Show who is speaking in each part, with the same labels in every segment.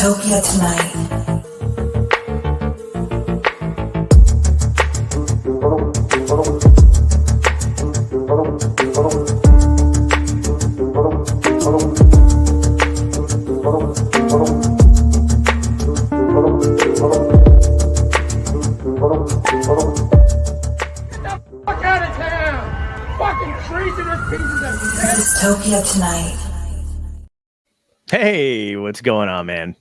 Speaker 1: Dystopia tonight. Dystopia tonight.
Speaker 2: Hey, what's going on, man?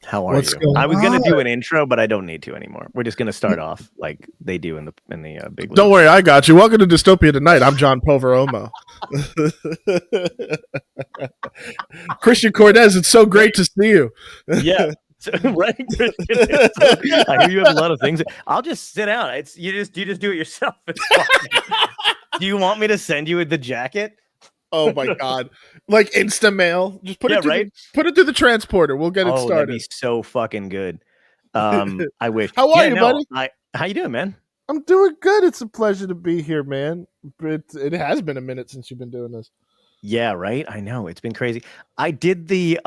Speaker 2: How are
Speaker 3: What's
Speaker 2: you?
Speaker 3: going
Speaker 2: I was gonna
Speaker 3: on?
Speaker 2: do an intro, but I don't need to anymore. We're just gonna start off like they do in the big league.
Speaker 3: Don't worry, I got you. Welcome to Dystopia Tonight. I'm John Poveromo. Christian Cortez, it's so great to see you.
Speaker 2: Yeah, right, Christian. I hear you have a lot of things. I'll just sit down. It's you just do it yourself. It's fine. Do you want me to send you the jacket?
Speaker 3: Oh my god! Like Insta mail, just put
Speaker 2: Yeah,
Speaker 3: it through
Speaker 2: right?
Speaker 3: put it through the transporter. We'll get it
Speaker 2: Oh, that'd
Speaker 3: started.
Speaker 2: be so fucking good. I wish.
Speaker 3: How are you, buddy?
Speaker 2: How you doing, man?
Speaker 3: I'm doing good. It's a pleasure to be here, man. It has been a minute since you've been doing this.
Speaker 2: Yeah, right. I know it's been crazy. I did the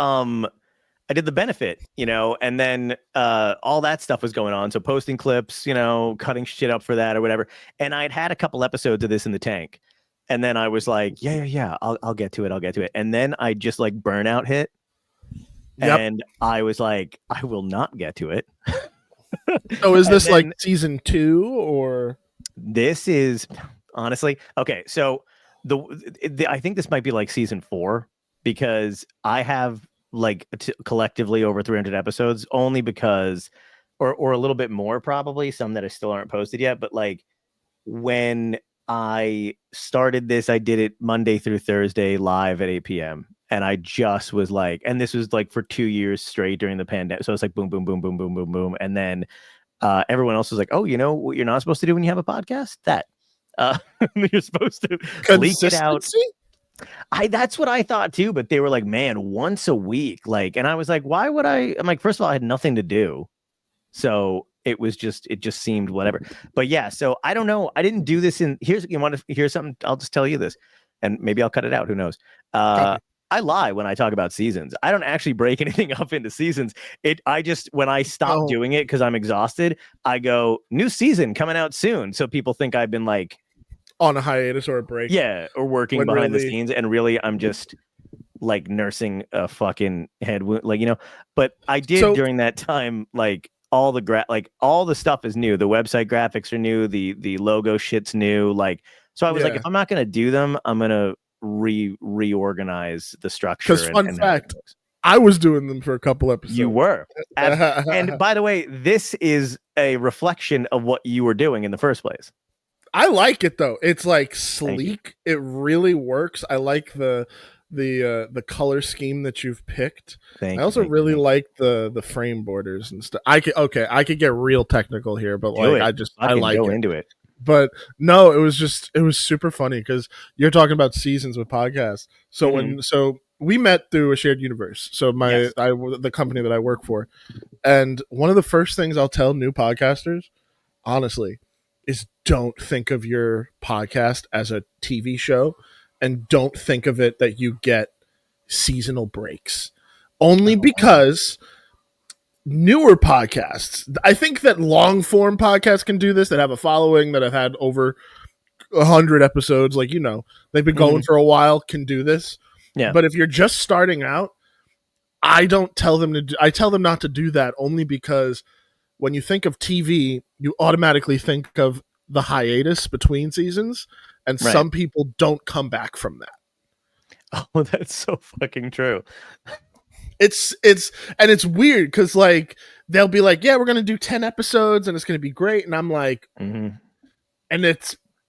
Speaker 2: benefit, and then all that stuff was going on. So posting clips, cutting shit up for that or whatever. And I'd had a couple episodes of this in the tank. And then I was like, yeah, I'll get to it. And then I just like burnout hit. Yep. And I was like, I will not get to it.
Speaker 3: So is this like season 2 or?
Speaker 2: This is honestly okay. So I think this might be like season 4 because I have like collectively over 300 episodes only because, or a little bit more probably, some that still aren't posted yet. But like when I started this, I did it Monday through Thursday live at 8 p.m. And I just was like, and this was like for 2 years straight during the pandemic. So it's like boom, boom, boom, boom, boom, boom, boom. And then everyone else was like, oh, you know what you're not supposed to do when you have a podcast? That you're supposed to leak it out. That's what I thought too. But they were like, man, once a week. Like, and I was like, why would I? I'm like, first of all, I had nothing to do. So it just seemed whatever. But yeah, so I don't know. I didn't do this you want to hear something? I'll just tell you this and maybe I'll cut it out. Who knows? I lie when I talk about seasons. I don't actually break anything up into seasons. When I stop doing it because I'm exhausted, I go, new season coming out soon. So people think I've been like
Speaker 3: on a hiatus or a break.
Speaker 2: Yeah, or working behind the scenes. And really, I'm just like nursing a fucking head wound, but I did during that time, like all the stuff is new. The website graphics are new. The logo shit's new. Like, so I was like, if I'm not going to do them, I'm going to reorganize the structure.
Speaker 3: Because fun fact, I was doing them for a couple episodes.
Speaker 2: You were. And by the way, this is a reflection of what you were doing in the first place.
Speaker 3: I like it though. It's like sleek. It really works. I like the color scheme that you've picked. I also really like the frame borders and stuff. I could get real technical here, but I like
Speaker 2: go into it.
Speaker 3: But no, it was super funny because you're talking about seasons with podcasts. So we met through a shared universe. So the company that I work for, and one of the first things I'll tell new podcasters, honestly, is don't think of your podcast as a TV show, and don't think of it that you get seasonal breaks. Only because newer podcasts, I think that long form podcasts can do this, that have a following, that have had over 100 episodes, like, they've been going for a while, can do this.
Speaker 2: Yeah.
Speaker 3: But if you're just starting out, I tell them not to do that, only because when you think of TV, you automatically think of the hiatus between seasons, and some people don't come back from that.
Speaker 2: Oh, that's so fucking true.
Speaker 3: It's weird because like they'll be like, yeah, we're gonna do 10 episodes and it's gonna be great, and I'm like, and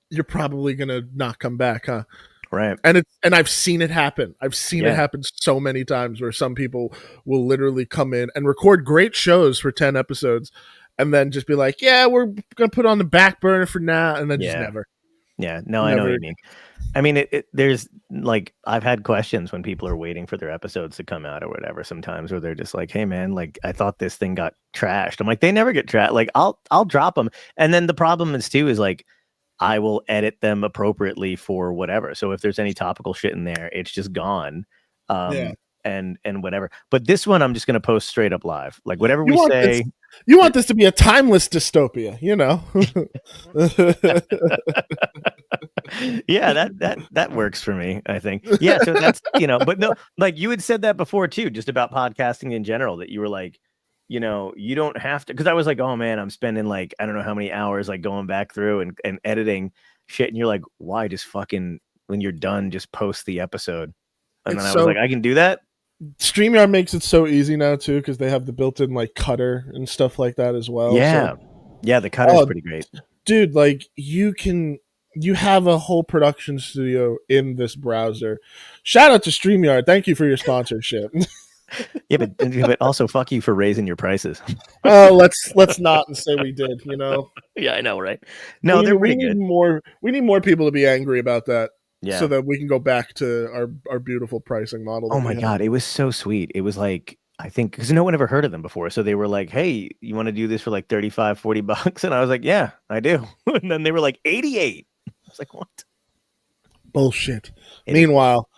Speaker 3: you're probably gonna not come back, huh?
Speaker 2: Right.
Speaker 3: And I've seen it happen. I've seen it happen so many times where some people will literally come in and record great shows for 10 episodes and then just be like, yeah, we're gonna put on the back burner for now, and then just never.
Speaker 2: Yeah, no, I know what you mean. I mean, there's like, I've had questions when people are waiting for their episodes to come out or whatever sometimes, where they're just like, hey man, like I thought this thing got trashed. I'm like, they never get trashed. Like I'll drop them. And then the problem is like, I will edit them appropriately for whatever. So if there's any topical shit in there, it's just gone. and whatever. But this one, I'm just gonna post straight up live, like whatever
Speaker 3: You
Speaker 2: we
Speaker 3: want
Speaker 2: say.
Speaker 3: you want this to be a timeless dystopia, you know?
Speaker 2: Yeah, that works for me, I think. Yeah, so that's, but no, like you had said that before too, just about podcasting in general, that you were like, you don't have to, because I was like, oh man, I'm spending like I don't know how many hours like going back through and editing shit, and you're like, why just fucking when you're done just post the episode? And then I was like, I can do that.
Speaker 3: StreamYard makes it so easy now too, because they have the built-in like cutter and stuff like that as well.
Speaker 2: Yeah, yeah, the cutter is pretty great,
Speaker 3: dude. Like you have a whole production studio in this browser. Shout out to StreamYard. Thank you for your sponsorship.
Speaker 2: Yeah, but also fuck you for raising your prices.
Speaker 3: Oh, let's not and say we did.
Speaker 2: Yeah, I know, right? No, they're pretty good.
Speaker 3: We need more people to be angry about that.
Speaker 2: Yeah.
Speaker 3: So that we can go back to our beautiful pricing model.
Speaker 2: Oh my God, it was so sweet. It was like, I think, because no one ever heard of them before. So they were like, hey, you want to do this for like $35-$40? And I was like, yeah, I do. And then they were like, 88. I was like, what?
Speaker 3: Bullshit. Meanwhile,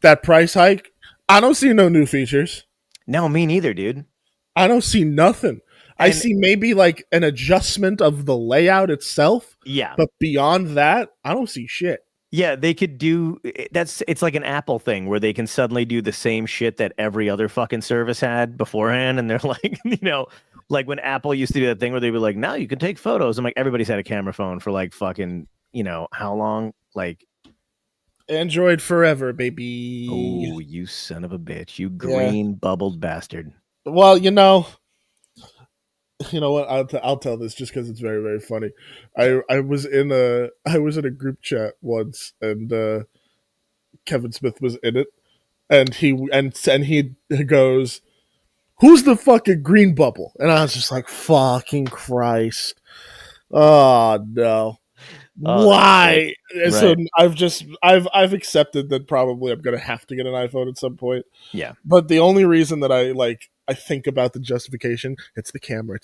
Speaker 3: that price hike, I don't see no new features.
Speaker 2: No, me neither, dude.
Speaker 3: I don't see nothing. I see maybe like an adjustment of the layout itself.
Speaker 2: Yeah.
Speaker 3: But beyond that, I don't see shit.
Speaker 2: Yeah, they could do it's like an Apple thing where they can suddenly do the same shit that every other fucking service had beforehand. And they're like, like when Apple used to do that thing where they'd be like, now you can take photos. I'm like, everybody's had a camera phone for like fucking, how long? Like
Speaker 3: Android forever, baby.
Speaker 2: Oh, you son of a bitch. You green bubbled bastard.
Speaker 3: Well, you know what? I'll tell this just because it's very, very funny. I was in a group chat once, and Kevin Smith was in it, and he goes, "Who's the fucking green bubble?" And I was just like, "Fucking Christ! Oh no, why?" Right. So I've accepted that probably I'm gonna have to get an iPhone at some point.
Speaker 2: Yeah,
Speaker 3: but the only reason that I think about the justification, it's the camera.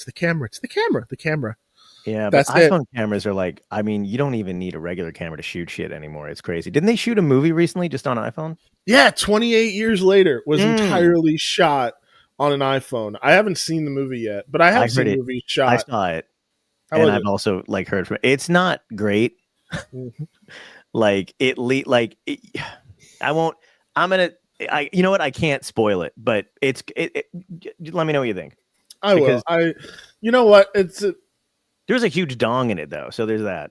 Speaker 2: Yeah,
Speaker 3: that's
Speaker 2: but iPhone cameras are like, I mean, you don't even need a regular camera to shoot shit anymore. It's crazy. Didn't they shoot a movie recently just on iPhone?
Speaker 3: Yeah, 28 years later was entirely shot on an iPhone. I haven't seen the movie yet, but I have seen the movie shot.
Speaker 2: I saw it. And I've also like heard from it. It's not great. Like I won't. I'm gonna. You know what? I can't spoil it, but let me know what you think.
Speaker 3: I will. You know what?
Speaker 2: There's a huge dong in it though, so there's that.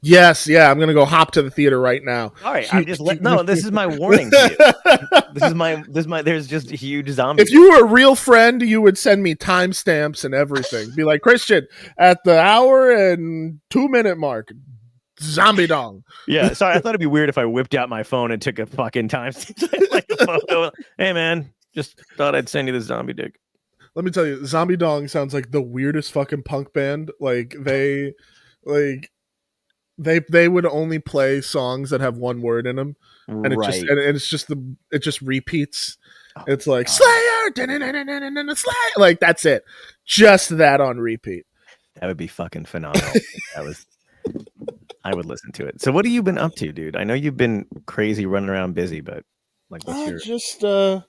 Speaker 3: Yes, yeah. I'm gonna go hop to the theater right now.
Speaker 2: All right, this is my warning to you. This is my. There's just a huge zombie.
Speaker 3: If you were a real friend, you would send me timestamps and everything. Be like, Christian, at the hour and 2-minute mark, zombie dong.
Speaker 2: Yeah, sorry. I thought it'd be weird if I whipped out my phone and took a fucking like a photo. Hey man, just thought I'd send you the zombie dick.
Speaker 3: Let me tell you, Zombie Dong sounds like the weirdest fucking punk band. Like they would only play songs that have one word in them, and it just repeats. Oh, it's like Slayer, Slayer, like that's it, just that on repeat.
Speaker 2: That would be fucking phenomenal. I would listen to it. So, what have you been up to, dude? I know you've been crazy, running around, busy, but like, what's your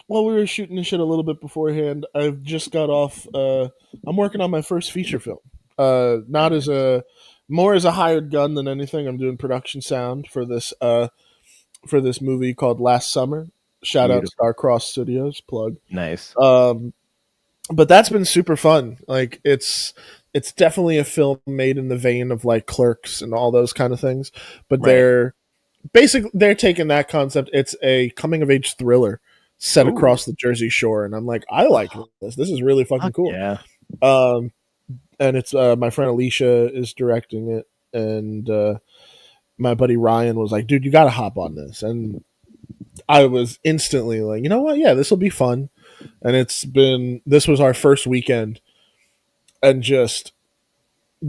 Speaker 3: well, we were shooting this shit a little bit beforehand. I've just got off. I'm working on my first feature film. Not as more as a hired gun than anything. I'm doing production sound for this movie called Last Summer. Shout out Starcross Studios. Plug.
Speaker 2: Nice.
Speaker 3: But that's been super fun. Like it's definitely a film made in the vein of like Clerks and all those kind of things. But they're taking that concept. It's a coming of age thriller set across the Jersey Shore, and I'm like, I like this. This is really fucking cool.
Speaker 2: Yeah.
Speaker 3: And it's my friend Alicia is directing it, and my buddy Ryan was like, dude, you gotta hop on this. And I was instantly like, you know what? Yeah, this will be fun. And this was our first weekend, and just,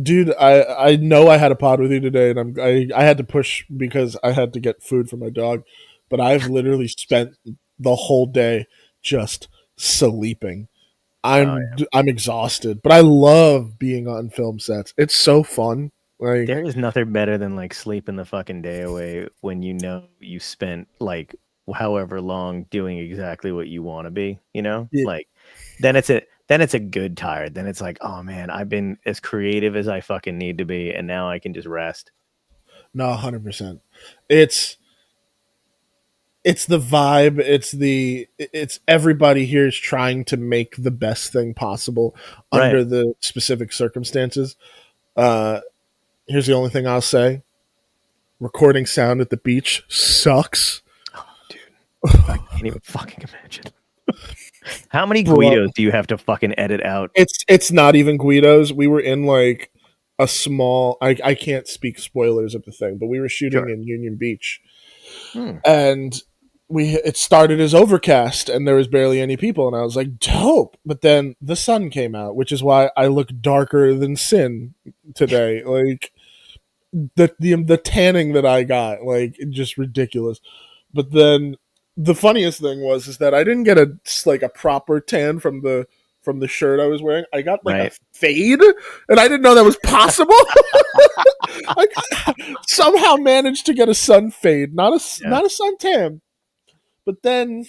Speaker 3: dude, I know I had a pod with you today, and I had to push because I had to get food for my dog, but I've literally spent the whole day just sleeping. I'm exhausted, but I love being on film sets. It's so fun. Like,
Speaker 2: there is nothing better than like sleeping the fucking day away when you know you spent like however long doing exactly what you want to be, you know?
Speaker 3: Yeah.
Speaker 2: Like then it's a good tired. Then it's like, oh man, I've been as creative as I fucking need to be, and now I can just rest.
Speaker 3: No, 100%. It's the vibe. It's everybody here is trying to make the best thing possible
Speaker 2: Right.
Speaker 3: under the specific circumstances. Here's the only thing I'll say: recording sound at the beach sucks.
Speaker 2: Oh, dude, I can't even fucking imagine. How many
Speaker 3: Bro.
Speaker 2: Guidos do you have to fucking edit out?
Speaker 3: It's not even Guidos. We were in like a small. I can't speak spoilers of the thing, but we were shooting in Union Beach, and it started as overcast, and there was barely any people, and I was like, dope. But then the sun came out, which is why I look darker than sin today. Like the tanning that I got, like just ridiculous. But then the funniest thing is that I didn't get a proper tan from the shirt I was wearing. I got like a fade, and I didn't know that was possible. I somehow managed to get a sun fade, not a sun tan. But then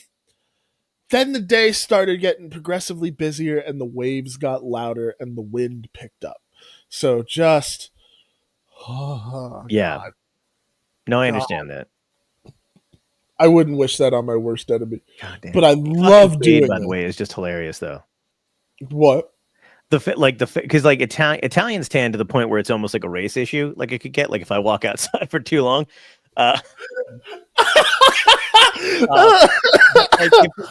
Speaker 3: the day started getting progressively busier, and the waves got louder, and the wind picked up. So just
Speaker 2: yeah.
Speaker 3: God.
Speaker 2: No, I understand that.
Speaker 3: I wouldn't wish that on my worst enemy.
Speaker 2: Goddamn.
Speaker 3: But I love doing it.
Speaker 2: By the way, is just hilarious though.
Speaker 3: What?
Speaker 2: Because like Italians tan to the point where it's almost like a race issue. Like it could get like if I walk outside for too long. Like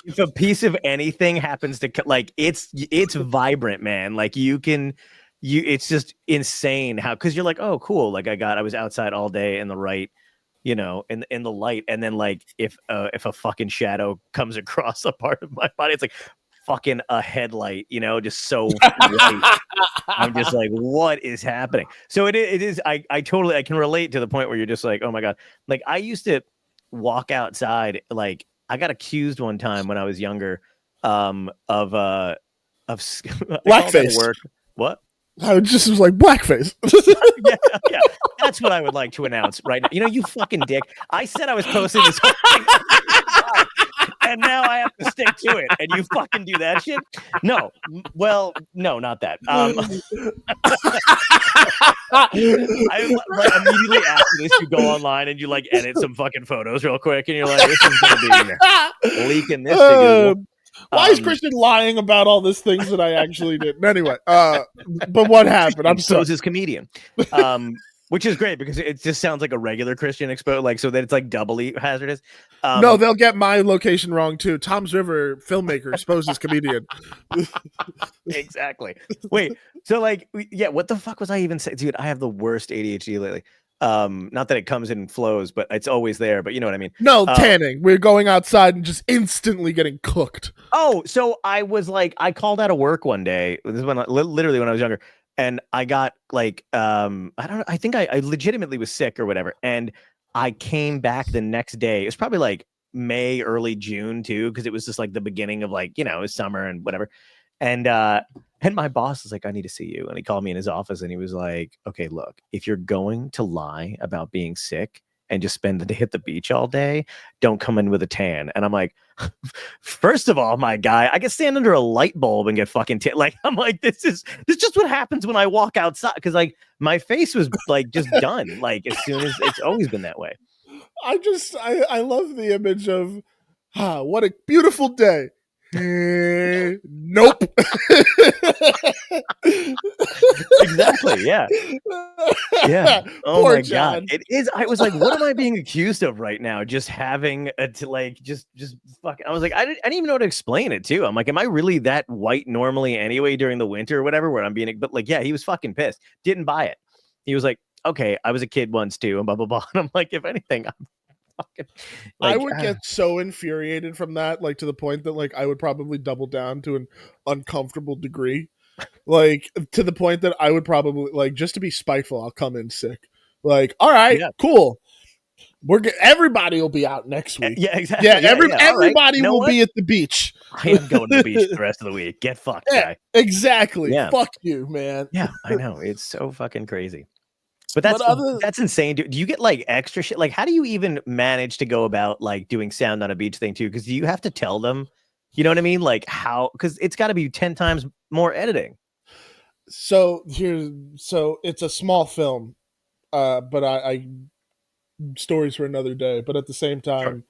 Speaker 2: if a piece of anything happens to like it's vibrant, man. Like it's just insane how, because you're like, oh cool, like I was outside all day in the right, you know, in the light, and then like if a fucking shadow comes across a part of my body, it's like fucking a headlight, you know, just so white. I'm just like, what is happening? So it is. I totally, I can relate to the point where you're just like, oh my god. Like I used to walk outside. Like I got accused one time when I was younger, of
Speaker 3: blackface.
Speaker 2: Work. What?
Speaker 3: I just was like blackface.
Speaker 2: yeah, that's what I would like to announce right now. You know, you fucking dick. I said I was posting this whole thing, and now I have to stick to it. And you fucking do that shit? No, well, no, not that. I like, immediately after this, you go online and you like edit some fucking photos real quick, and you're like, this is gonna be leaking this to Google.
Speaker 3: Why is Christian lying about all these things that I actually did? Anyway, but what happened? I'm so
Speaker 2: his comedian, which is great because it just sounds like a regular Christian expo, like so that it's like doubly hazardous.
Speaker 3: No, they'll get my location wrong too. Tom's River filmmaker exposes comedian.
Speaker 2: Exactly. Wait, so like, yeah, what the fuck was I even saying, dude? I have the worst ADHD lately. Not that it comes in flows, but it's always there, but you know what I mean.
Speaker 3: No, tanning. We're going outside and just instantly getting cooked.
Speaker 2: Oh, so I was like, I called out of work one day. This is when literally when I was younger, and I got like I don't know, I think I legitimately was sick or whatever, and I came back the next day. It was probably like May, early June too, because it was just like the beginning of like, you know, it was summer and whatever. And my boss was like, I need to see you. And he called me in his office and he was like, okay, look, if you're going to lie about being sick and just spend the day at the beach all day, don't come in with a tan. And I'm like, first of all, my guy, I can stand under a light bulb and get fucking tan. Like, I'm like, this is just what happens when I walk outside. Cause like my face was like just done. Like as soon as it's always been that way.
Speaker 3: I love the image of what a beautiful day. Nope.
Speaker 2: Exactly. Yeah. Oh
Speaker 3: Poor
Speaker 2: my
Speaker 3: John.
Speaker 2: god, it is. I was like, what am I being accused of right now? Just having to like just fuck. I was like, I didn't even know how to explain it too. I'm like, am I really that white normally anyway during the winter or whatever? Where I'm being, but like, yeah, he was fucking pissed. Didn't buy it. He was like, okay, I was a kid once too, and blah blah blah. And I'm like, if anything, I'm fucking. Like,
Speaker 3: I would get so infuriated from that, like to the point that like I would probably double down to an uncomfortable degree. Like to the point that I would probably like, just to be spiteful, I'll come in sick. Like, all right, cool. Everybody will be out next week.
Speaker 2: Yeah, exactly.
Speaker 3: Yeah, everybody will be at the beach.
Speaker 2: I am going to the beach the rest of the week. Get fucked, guy.
Speaker 3: Exactly.
Speaker 2: Yeah.
Speaker 3: Fuck you, man.
Speaker 2: Yeah, I know. It's so fucking crazy. But that's insane. Do you get like extra shit? Like, how do you even manage to go about like doing sound on a beach thing too? Because do you have to tell them, you know what I mean? Like how? Because it's got to be 10 times more editing.
Speaker 3: So it's a small film, but I stories for another day. But at the same time,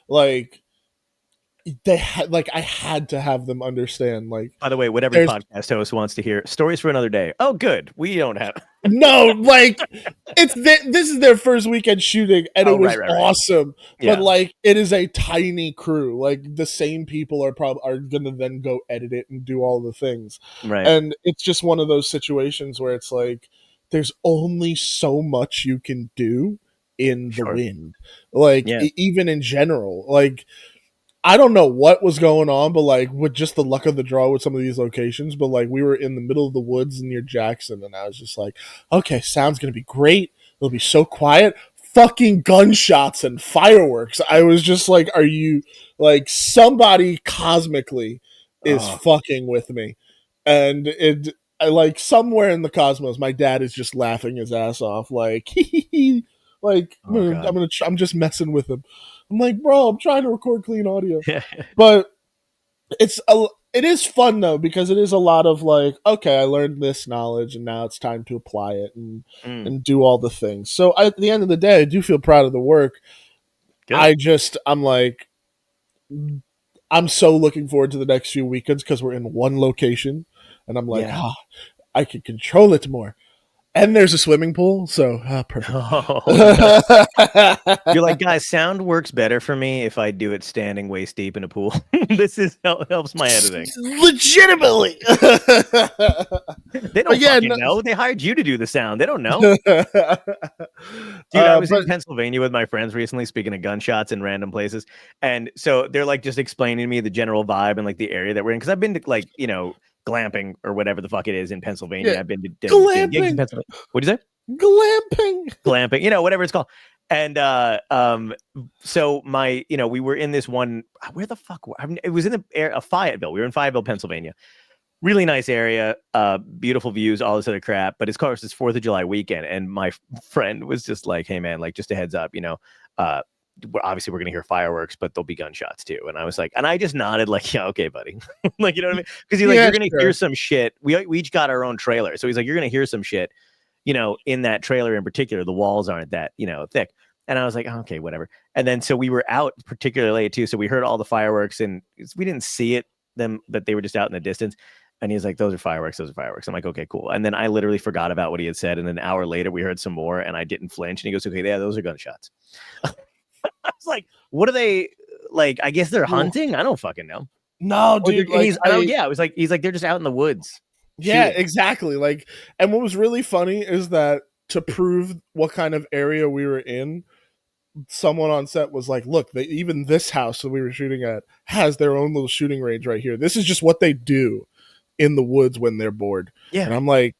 Speaker 3: like they had, like I had to have them understand. Like,
Speaker 2: by the way, what every podcast host wants to hear: stories for another day. Oh, good. We don't have.
Speaker 3: No, like this is their first weekend shooting, and it was awesome. Yeah. But like, it is a tiny crew. Like the same people are gonna then go edit it and do all the things.
Speaker 2: Right.
Speaker 3: And it's just one of those situations where it's like there's only so much you can do in the wind. Like even in general, like. I don't know what was going on, but like with just the luck of the draw with some of these locations, but like we were in the middle of the woods near Jackson, and I was just like, okay, sound's gonna be great. It'll be so quiet. Fucking gunshots and fireworks. I was just like, are you like somebody cosmically is fucking with me? And I like somewhere in the cosmos, my dad is just laughing his ass off, like like I'm just messing with him. I'm like, bro, I'm trying to record clean audio. But it is fun though, because it is a lot of like, okay, I learned this knowledge and now it's time to apply it and do all the things. So at the end of the day, I do feel proud of the work. Good. I'm so looking forward to the next few weekends because we're in one location and I'm like, I can control it more. And there's a swimming pool, so perfect.
Speaker 2: You're like, guys, sound works better for me if I do it standing waist deep in a pool. This helps my editing.
Speaker 3: Legitimately.
Speaker 2: They don't fucking know. They hired you to do the sound. They don't know. Dude, I was in Pennsylvania with my friends recently, speaking of gunshots in random places. And so they're like just explaining to me the general vibe and like the area that we're in. Because I've been to like, glamping or whatever the fuck it is in Pennsylvania. I've been to
Speaker 3: glamping.
Speaker 2: Gigs in Pennsylvania. What'd you
Speaker 3: say?
Speaker 2: Glamping, whatever it's called. And so we were in this one, where the fuck it was in Fayetteville. We were in Fayetteville, Pennsylvania. Really nice area, beautiful views, all this other crap. But of course, it's 4th of July weekend, and my friend was just like, "Hey man, like just a heads up, obviously we're gonna hear fireworks, but there'll be gunshots too." And I was like, and I just nodded like, yeah, okay, buddy. Like, you know what I mean? Because he's like, you're gonna hear some shit. We each got our own trailer. So he's like, you're gonna hear some shit, in that trailer in particular. The walls aren't that, thick. And I was like, oh, okay, whatever. And then so we were out particularly late too. So we heard all the fireworks and we didn't see them, but they were just out in the distance. And he's like, those are fireworks. I'm like, okay, cool. And then I literally forgot about what he had said. And then an hour later we heard some more and I didn't flinch. And he goes, okay, yeah, those are gunshots. I was like, what are they like? I guess they're hunting. I don't fucking know.
Speaker 3: No, dude.
Speaker 2: He's like, they're just out in the woods.
Speaker 3: Yeah, exactly. Like, and what was really funny is that to prove what kind of area we were in, someone on set was like, look, even this house that we were shooting at has their own little shooting range right here. This is just what they do in the woods when they're bored. Yeah. And I'm like,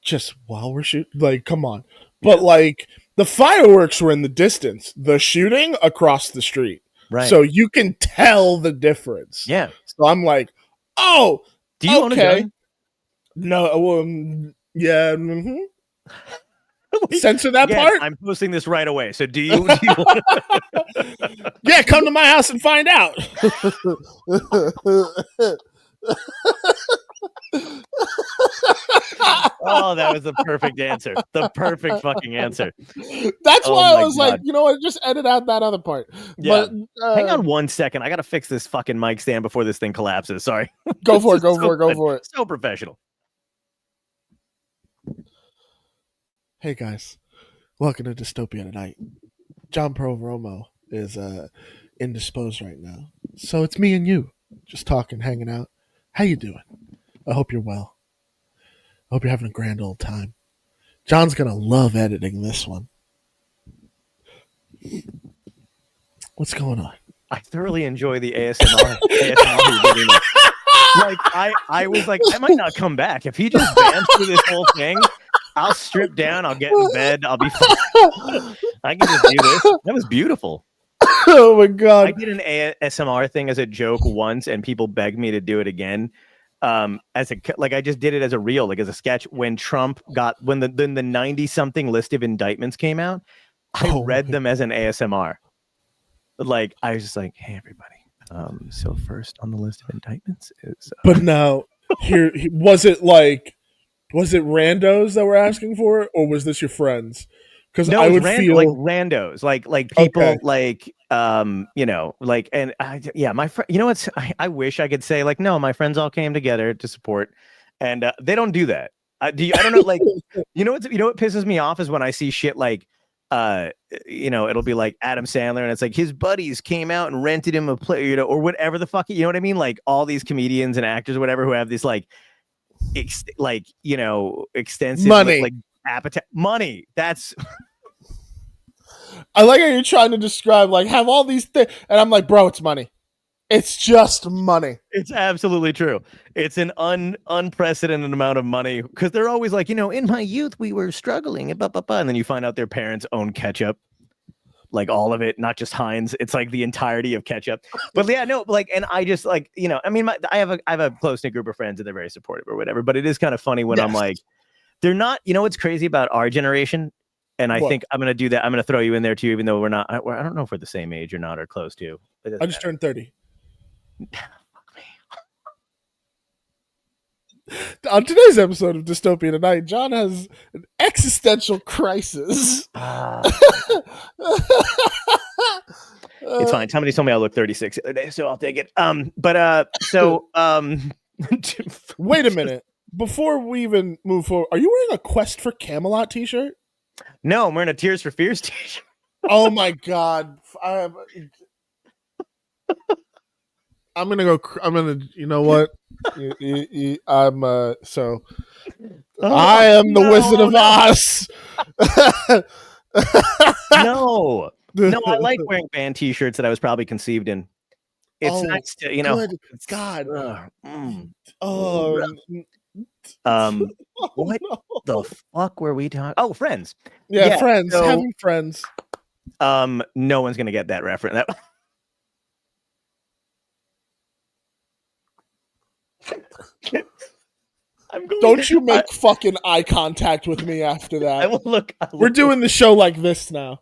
Speaker 3: just while we're shooting, like, come on. But like, the fireworks were in the distance. The shooting across the street. Right. So you can tell the difference.
Speaker 2: Yeah.
Speaker 3: So I'm like, oh,
Speaker 2: do you want a gun?
Speaker 3: No. Yeah. Mm-hmm. Censor that part?
Speaker 2: I'm posting this right away. So do you
Speaker 3: Yeah, come to my house and find out.
Speaker 2: Oh, that was the perfect answer. The perfect fucking answer.
Speaker 3: That's why I was like, you know what? Just edit out that other part.
Speaker 2: Yeah. But, hang on 1 second. I got to fix this fucking mic stand before this thing collapses. Sorry.
Speaker 3: Go for it.
Speaker 2: So professional.
Speaker 3: Hey guys, welcome to Dystopia tonight. John Proveromo is indisposed right now, so it's me and you, just talking, hanging out. How you doing? I hope you're well. I hope you're having a grand old time. John's gonna love editing this one. What's going on?
Speaker 2: I thoroughly enjoy the ASMR you're giving me. Like I was like, I might not come back if he just bams through this whole thing. I'll strip down. I'll get in bed. I'll be fine. I can just do this. That was beautiful.
Speaker 3: Oh my god!
Speaker 2: I did an ASMR thing as a joke once, and people begged me to do it again. as a like I just did it as a reel, like as a sketch when Trump got when the 90-something list of indictments came out. I read them as an ASMR. Like I was just like, hey everybody. So first on the list of indictments is
Speaker 3: But now was it randos that were asking for it, or was this your friends? Because
Speaker 2: no,
Speaker 3: I would feel
Speaker 2: like randos, like people like like and my friend. You know what's I wish I could say like no, my friends all came together to support, and they don't do that. I don't know like you know what pisses me off is when I see shit like it'll be like Adam Sandler and it's like his buddies came out and rented him a play, or whatever the fuck, you know what I mean? Like all these comedians and actors, or whatever, who have this like extensive
Speaker 3: money.
Speaker 2: like appetite money. That's
Speaker 3: I like how you're trying to describe like have all these things, and I'm like, bro, it's money. It's just money.
Speaker 2: It's absolutely true. It's an unprecedented amount of money because they're always like, in my youth we were struggling, and then you find out their parents own ketchup, like all of it, not just Heinz. It's like the entirety of ketchup. But yeah, no, like, and I just like, I mean, I have a close knit group of friends and they're very supportive or whatever. But it is kind of funny when I'm like, they're not. You know what's crazy about our generation? And I think I'm gonna do that. I'm gonna throw you in there too, even though we're not. I don't know if we're the same age or not, or close to.
Speaker 3: I just turned 30.
Speaker 2: Fuck
Speaker 3: me. On today's episode of Dystopia Tonight, John has an existential crisis.
Speaker 2: It's fine. Somebody told me I look 36 the other day, so I'll take it.
Speaker 3: Wait a minute. Before we even move forward, are you wearing a Quest for Camelot t-shirt?
Speaker 2: No, I'm wearing a Tears for Fears t-shirt.
Speaker 3: Oh my god. I'm gonna go. You know what? I am the Wizard of Oz.
Speaker 2: No, I like wearing band t-shirts that I was probably conceived in. It's nice to,
Speaker 3: Good God.
Speaker 2: What the fuck were we talking? Oh, Friends.
Speaker 3: Yeah, Friends. So, having friends.
Speaker 2: No one's gonna get that reference.
Speaker 3: Don't you make fucking eye contact with me after that.
Speaker 2: I will look.
Speaker 3: We're doing the show like this now.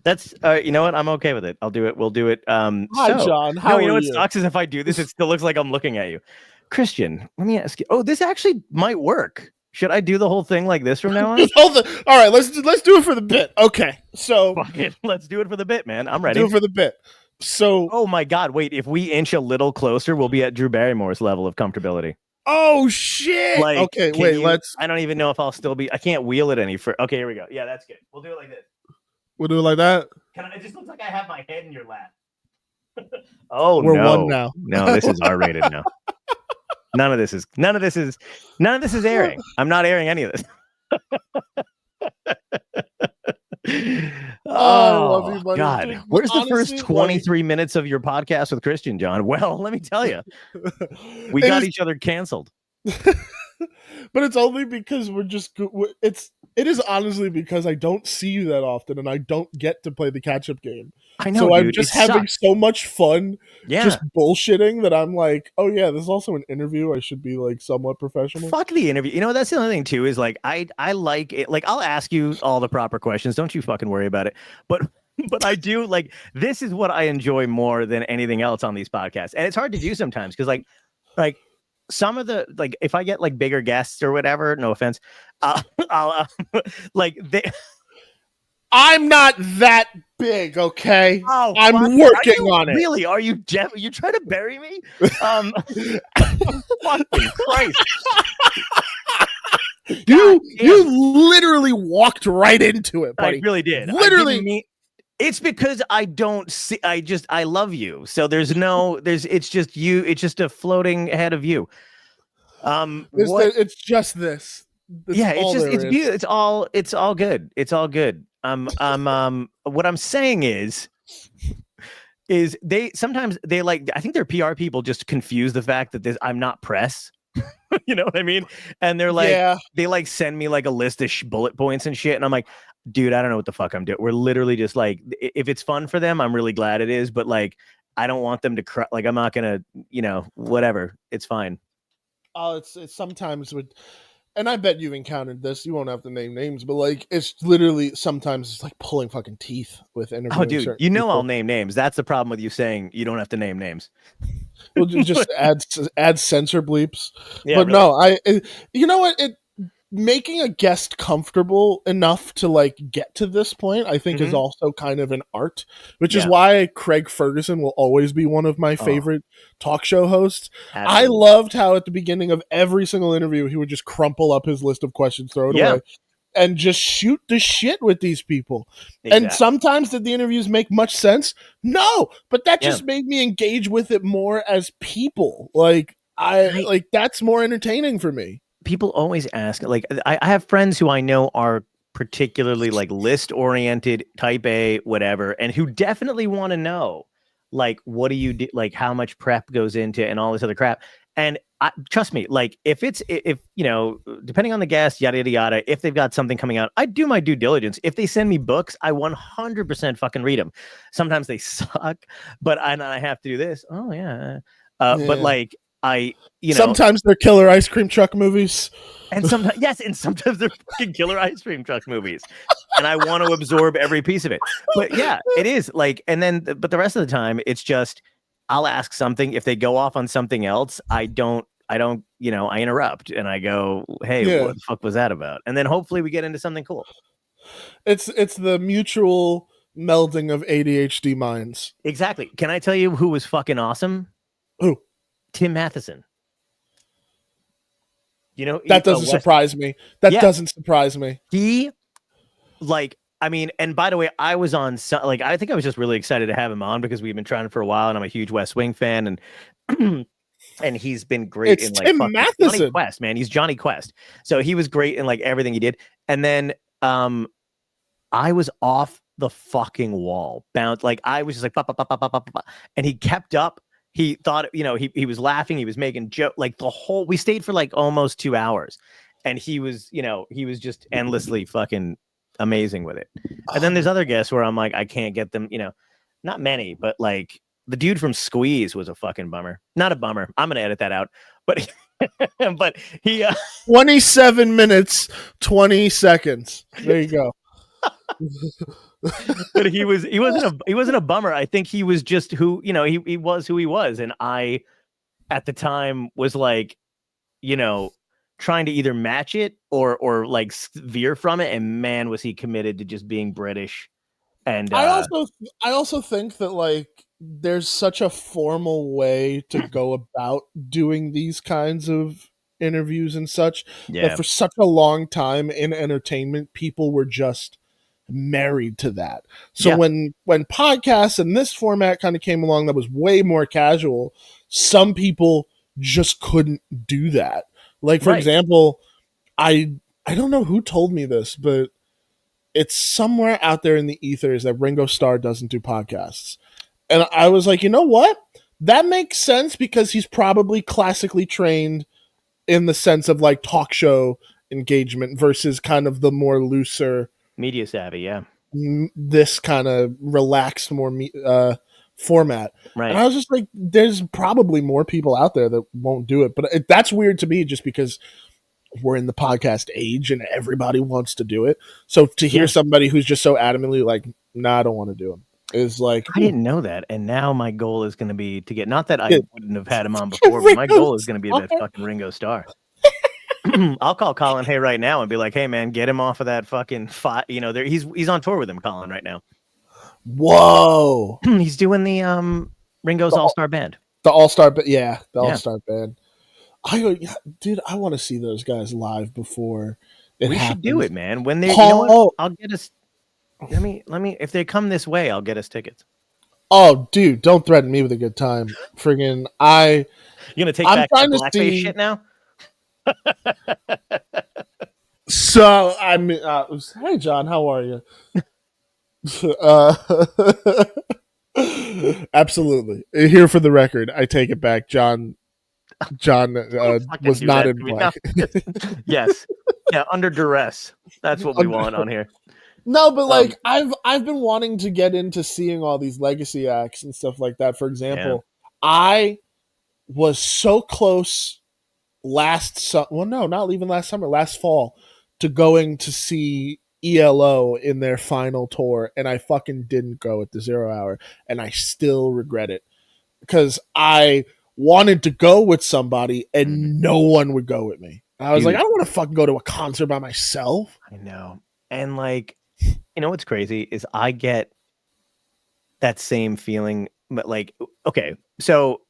Speaker 2: That's you know what? I'm okay with it. I'll do it. We'll do it.
Speaker 3: Hi, John. How are you?
Speaker 2: What sucks is if I do this, it still looks like I'm looking at you. Christian, let me ask you. Oh, this actually might work. Should I do the whole thing like this from now on?
Speaker 3: All right, let's do it for the bit. Okay, so
Speaker 2: fuck it. Let's do it for the bit, man. I'm ready.
Speaker 3: Do it for the bit. So,
Speaker 2: oh my god, wait! If we inch a little closer, we'll be at Drew Barrymore's level of comfortability.
Speaker 3: Oh shit! Like, okay, wait. Let's.
Speaker 2: I don't even know if I'll still be. I can't wheel it any further. Okay, here we go. Yeah, that's good. We'll do it like this.
Speaker 3: We'll do it like that.
Speaker 2: It just looks like I have my head in your lap. Oh,
Speaker 3: we're one now.
Speaker 2: No, this is R-rated now. None of this is airing. I'm not airing any of this.
Speaker 3: I love you, buddy.
Speaker 2: God. Dude, where's the first 23 minutes of your podcast with Christian, John? Well, let me tell you, we got each other canceled.
Speaker 3: But it's only because it is honestly because I don't see you that often and I don't get to play the catch-up game.
Speaker 2: I know,
Speaker 3: so
Speaker 2: dude,
Speaker 3: I'm just having so much fun just bullshitting that I'm like, oh yeah, this is also an interview. I should be like somewhat professional.
Speaker 2: Fuck the interview. You know, that's the other thing too, is like I like it. Like I'll ask you all the proper questions. Don't you fucking worry about it. But I do like, this is what I enjoy more than anything else on these podcasts. And it's hard to do sometimes because like some of the, like, if I get like bigger guests or whatever, no offense, I'll like they.
Speaker 3: I'm not that big, okay?
Speaker 2: Oh,
Speaker 3: I'm working on it.
Speaker 2: Really? Are you you trying to bury me? Fucking Christ.
Speaker 3: You literally walked right into it, buddy.
Speaker 2: I really did.
Speaker 3: Literally.
Speaker 2: It's because I don't see. I love you. So it's just you. It's just a floating head of you.
Speaker 3: It's just this.
Speaker 2: It's all good. It's all good. What I'm saying is they sometimes like, I think their PR people just confuse the fact that I'm not press. You know what I mean? And they're like, they like send me like a list of bullet points and shit. And I'm like, dude, I don't know what the fuck I'm doing. We're literally just like, if it's fun for them, I'm really glad it is. But like, I don't want them to cry. Like, I'm not gonna, whatever. It's fine.
Speaker 3: Oh, it's sometimes with, and I bet you've encountered this. You won't have to name names, but like it's literally sometimes it's like pulling fucking teeth with
Speaker 2: Oh,
Speaker 3: interviewing
Speaker 2: dude,
Speaker 3: certain
Speaker 2: you know I'll
Speaker 3: people.
Speaker 2: name names. That's the problem with you saying you don't have to name names.
Speaker 3: Well, just add censor bleeps.
Speaker 2: Yeah,
Speaker 3: But
Speaker 2: really.
Speaker 3: no, you know what? Making a guest comfortable enough to like get to this point, I think, is also kind of an art, which is
Speaker 2: Yeah.
Speaker 3: why Craig Ferguson will always be one of my favorite talk show hosts. I
Speaker 2: Absolutely.
Speaker 3: loved how at the beginning of every single interview he would just crumple up his list of questions, throw it away, and just shoot the shit with these people.
Speaker 2: Exactly.
Speaker 3: And sometimes did the interviews make much sense? No, but that just made me engage with it more as people. Like like that's more entertaining for me.
Speaker 2: People always ask, like, I have friends who I know are particularly like list oriented, type A, whatever, and who definitely want to know, like, what do you do, like, how much prep goes into and all this other crap. And trust me, like, if you know, depending on the guest, yada yada yada, if they've got something coming out, I do my due diligence. If they send me books, I 100% fucking read them. Sometimes they suck, but I have to do this. Oh yeah, but like you know,
Speaker 3: sometimes they're killer ice cream truck movies.
Speaker 2: And sometimes they're fucking killer ice cream truck movies. And I want to absorb every piece of it. But yeah, it is like, and then, but the rest of the time, it's just, I'll ask something. If they go off on something else, I don't, you know, I interrupt and I go, hey, what the fuck was that about? And then hopefully we get into something cool.
Speaker 3: It's the mutual melding of ADHD minds.
Speaker 2: Exactly. Can I tell you who was fucking awesome?
Speaker 3: Who?
Speaker 2: Tim Matheson. You know,
Speaker 3: that doesn't surprise me. That doesn't surprise me.
Speaker 2: He, like, I mean, and by the way, I was on, like, I think I was just really excited to have him on because we've been trying for a while, and I'm a huge West Wing fan, and and he's been great in like
Speaker 3: Tim Matheson.
Speaker 2: Johnny Quest, man. He's Johnny Quest, so he was great in like everything he did. And then, I was off the fucking wall, bound, like I was just like, bah, bah, bah, bah, bah, bah, bah. And he kept up. He thought, you know, he was laughing, he was making joke, like the whole, we stayed for like almost 2 hours, and he was, you know, he was just endlessly fucking amazing with it. And then there's other guests where I'm like, I can't get them, you know, not many, but like the dude from Squeeze was a fucking bummer. Not a bummer. I'm gonna edit that out, but but he
Speaker 3: 27 minutes 20 seconds. There you go.
Speaker 2: But he wasn't a bummer. I think he was just who, you know, he was who he was. And I, at the time, was like, you know, trying to either match it or like veer from it. And man, was he committed to just being British. And
Speaker 3: I also think that like there's such a formal way to go about doing these kinds of interviews and such that for such a long time in entertainment, people were just married to that. So when podcasts and this format kind of came along that was way more casual, some people just couldn't do that. Like for example, I don't know who told me this, but it's somewhere out there in the ethers that Ringo Starr doesn't do podcasts. And I was like, you know what? That makes sense because he's probably classically trained in the sense of like talk show engagement versus kind of the more looser
Speaker 2: media savvy,
Speaker 3: this kind of relaxed, more format.
Speaker 2: Right.
Speaker 3: And I was just like, there's probably more people out there that won't do it. But that's weird to me just because we're in the podcast age and everybody wants to do it. So to hear somebody who's just so adamantly like, nah, I don't want to do them is like,
Speaker 2: I didn't know that. And now my goal is going to be to get, not that I wouldn't have had him on before, but my goal is going to be that fucking Ringo Starr. I'll call Colin Hay right now and be like, hey man, get him off of that fucking you know, he's on tour with him, Colin, right now.
Speaker 3: Whoa.
Speaker 2: He's doing the Ringo's All-Star Band.
Speaker 3: The All-Star All-Star Band. Dude, I want to see those guys live before
Speaker 2: we happens. Should do it, man. When they, you know what? I'll get us. Let me. If they come this way, I'll get us tickets.
Speaker 3: Oh, dude, don't threaten me with a good time. Friggin',
Speaker 2: you're gonna take back the blackface shit now.
Speaker 3: So I mean, hey John, how are you? Absolutely. Here for the record, I take it back. John was not in black.
Speaker 2: Yes, yeah, under duress. That's what we want on here.
Speaker 3: No, but like I've been wanting to get into seeing all these legacy acts and stuff like that. For example, I was so close not even last summer, last fall, to going to see ELO in their final tour, and I fucking didn't go at the 0 hour, and I still regret it because I wanted to go with somebody and no one would go with me. I was like, I don't want to fucking go to a concert by myself.
Speaker 2: I know. And like, you know what's crazy is I get that same feeling, but like, okay, so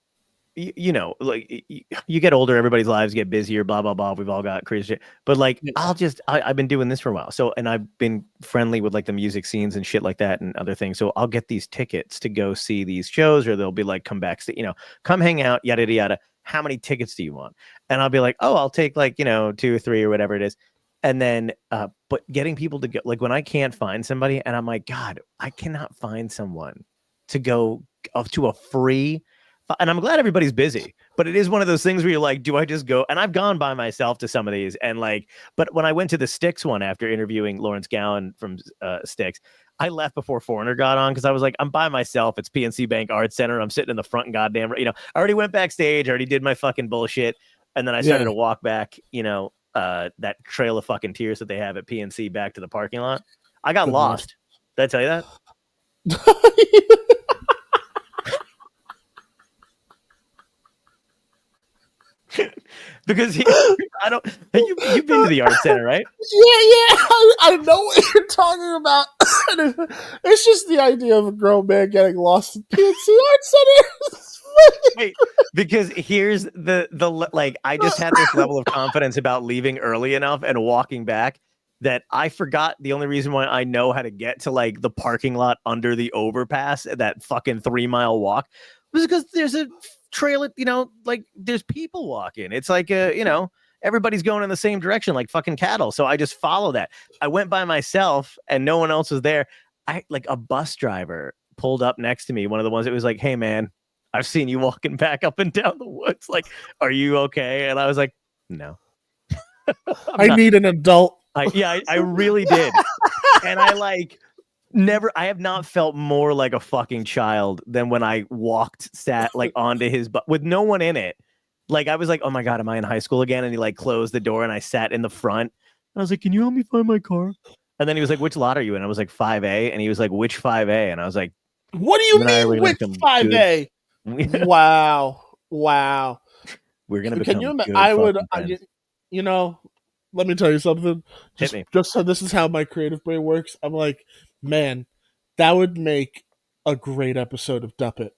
Speaker 2: you know, like you get older, everybody's lives get busier, blah blah blah. We've all got crazy shit, but like, I've been doing this for a while, so and I've been friendly with like the music scenes and shit like that and other things. So I'll get these tickets to go see these shows, or they'll be like, come back, come hang out, yada yada yada. How many tickets do you want? And I'll be like, oh, I'll take like 2 or 3 or whatever it is. And then, but getting people to go, like when I can't find somebody, and I'm like, God, I cannot find someone to go to a free. And I'm glad everybody's busy, but it is one of those things where you're like, do I just go? And I've gone by myself to some of these, and like, but when I went to the Styx one after interviewing Lawrence Gowan from Styx, I left before Foreigner got on because I was like, I'm by myself. It's PNC Bank Arts Center. I'm sitting in the front and goddamn, I already went backstage, I already did my fucking bullshit, and then I started to walk back, that trail of fucking tears that they have at PNC back to the parking lot. I got lost. Did I tell you that? Because I don't. You've been to the art center, right?
Speaker 3: Yeah. I know what you're talking about. It's just the idea of a grown man getting lost in PNC Art Center.
Speaker 2: Wait, because here's the like, I just had this level of confidence about leaving early enough and walking back that I forgot the only reason why I know how to get to like the parking lot under the overpass, that fucking 3-mile walk, was because there's a trail at, like there's people walking. It's like everybody's going in the same direction like fucking cattle. So I just follow that. I went by myself and no one else was there. I like a bus driver pulled up next to me, one of the ones that was like, hey man, I've seen you walking back up and down the woods. Like, are you okay? And I was like, no.
Speaker 3: I need an adult.
Speaker 2: I really did. And I have not felt more like a fucking child than when I sat like onto his butt with no one in it. Like, I was like, oh my God, am I in high school again? And he like closed the door and I sat in the front. And I was like, can you help me find my car? And then he was like, which lot are you in? I was like, 5A. And he was like, which 5A? And I was like,
Speaker 3: what do you mean which 5A? Wow.
Speaker 2: We're going to become good friends.
Speaker 3: Let me tell you something. Just so this is how my creative brain works. I'm like, man, that would make a great episode of Duppet,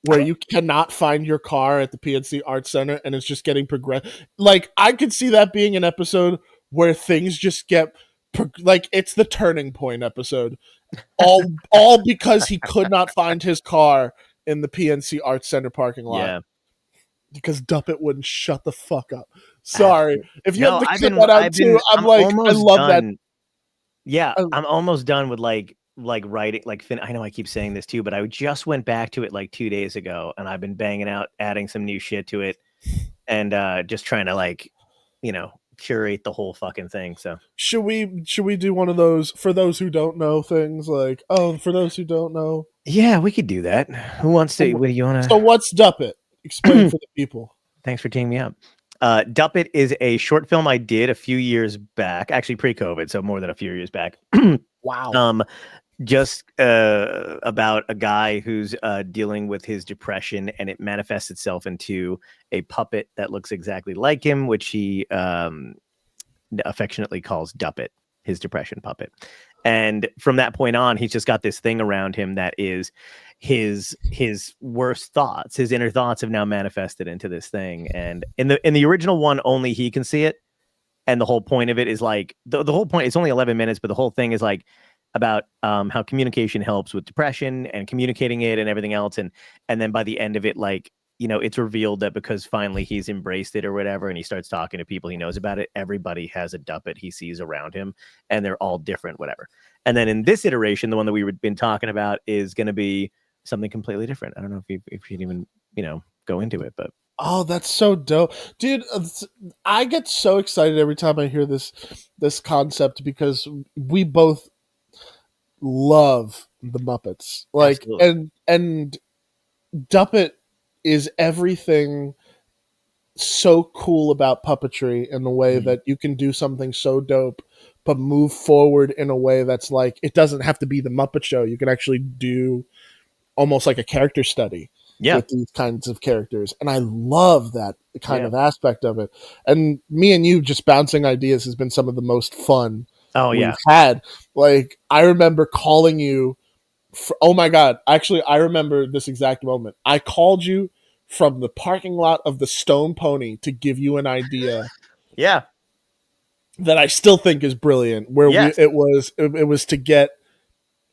Speaker 3: where you cannot find your car at the PNC Art Center and it's just getting progressed. Like, I could see that being an episode where things just get like, it's the turning point episode. All because he could not find his car in the PNC Art Center parking lot. Yeah. Because Duppet wouldn't shut the fuck up. Sorry. If you have to clip that out too, I'm like, I love that.
Speaker 2: Yeah, I'm almost done with like writing, I know I keep saying this too, but I just went back to it like 2 days ago, and I've been banging out, adding some new shit to it, and just trying to curate the whole fucking thing. So
Speaker 3: should we do one of those for those who don't know things, like, for those who don't know?
Speaker 2: Yeah, we could do that. Who wants to? What do you want to?
Speaker 3: So what's Duppet? Explain for the people.
Speaker 2: Thanks for teeing me up. Duppet is a short film I did a few years back, actually pre-COVID, so more than a few years back.
Speaker 3: Wow.
Speaker 2: Just about a guy who's dealing with his depression, and it manifests itself into a puppet that looks exactly like him, which he affectionately calls Duppet, his depression puppet. And from that point on, he's just got this thing around him that is his worst thoughts. His inner thoughts have now manifested into this thing. And in the original one, only he can see it. And the whole point of it is like the whole point. It's only 11 minutes, but the whole thing is like about how communication helps with depression and communicating it and everything else. And then by the end of it, like, it's revealed that because finally he's embraced it or whatever, and he starts talking to people he knows about it, everybody has a Duppet he sees around him, and they're all different, whatever. And then in this iteration, the one that we've been talking about is going to be something completely different. I don't know if you'd even, go into it, but.
Speaker 3: Oh, that's so dope. Dude, I get so excited every time I hear this concept, because we both love the Muppets. Like,
Speaker 2: absolutely.
Speaker 3: and Duppet is everything so cool about puppetry in the way that you can do something so dope, but move forward in a way that's like, it doesn't have to be the Muppet Show. You can actually do almost like a character study with these kinds of characters. And I love that kind of aspect of it. And me and you just bouncing ideas has been some of the most fun we've had. Like, I remember calling you. Oh my God. Actually, I remember this exact moment. I called you from the parking lot of the Stone Pony to give you an idea.
Speaker 2: Yeah.
Speaker 3: That I still think is brilliant. Where
Speaker 2: Yes.
Speaker 3: it was to get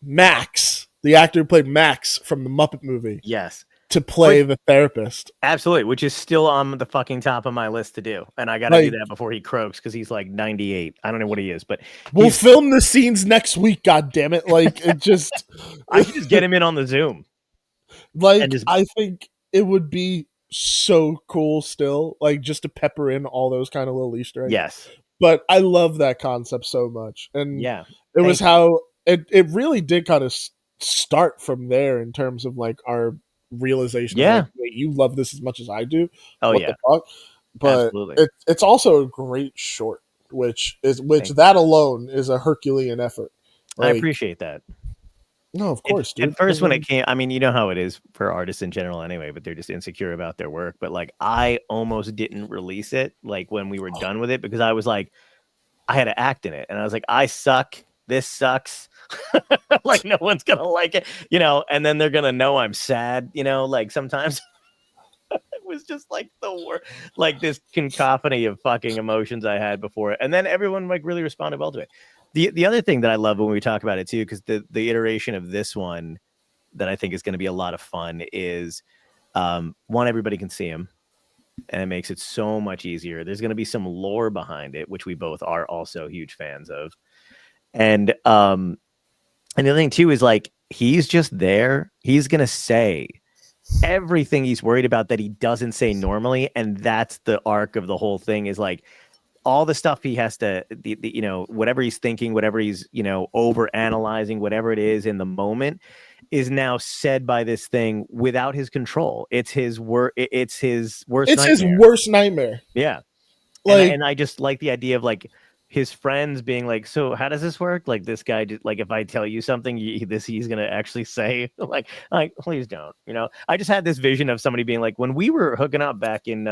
Speaker 3: Max, the actor who played Max from the Muppet movie.
Speaker 2: Yes.
Speaker 3: To play the therapist.
Speaker 2: Absolutely, which is still on the fucking top of my list to do. And I got to do that before he croaks because he's like 98. I don't know what he is, but
Speaker 3: we'll film the scenes next week, God damn it. Like, it just
Speaker 2: I can just get him in on the Zoom.
Speaker 3: Like, I think it would be so cool still, like, just to pepper in all those kind of little Easter eggs.
Speaker 2: Yes.
Speaker 3: But I love that concept so much. And
Speaker 2: yeah,
Speaker 3: it was how it really did kind of start from there in terms of like our realization.
Speaker 2: Yeah.
Speaker 3: Of, like, wait, you love this as much as I do.
Speaker 2: Oh,
Speaker 3: what
Speaker 2: yeah.
Speaker 3: The fuck? But it's also a great short, which that alone is a Herculean effort.
Speaker 2: Like, I appreciate that.
Speaker 3: No, of course, dude.
Speaker 2: At first, when it came, I mean, you know how it is for artists in general anyway, but they're just insecure about their work. But like, I almost didn't release it like when we were done with it because I was like, I had to act in it. And I was like, I suck. This sucks. Like, no one's going to like it, you know, and then they're going to know I'm sad, you know, like sometimes. It was just like the worst, like this cacophony of fucking emotions I had before. And then everyone like really responded well to it. The other thing that I love when we talk about it too, because the iteration of this one that I think is going to be a lot of fun is one, everybody can see him, and it makes it so much easier. There's going to be some lore behind it, which we both are also huge fans of. And the other thing too is like he's just there. He's going to say everything he's worried about that he doesn't say normally, and that's the arc of the whole thing is like all the stuff he has to you know, whatever he's thinking, whatever he's, you know, over analyzing, whatever it is in the moment is now said by this thing without his control. It's his it's his worst nightmare.
Speaker 3: His worst nightmare.
Speaker 2: Yeah. Like, and I just like the idea of like his friends being like, so how does this work? Like this guy, like if I tell you something, he's gonna actually say like please don't. You know, I just had this vision of somebody being like, when we were hooking up back in,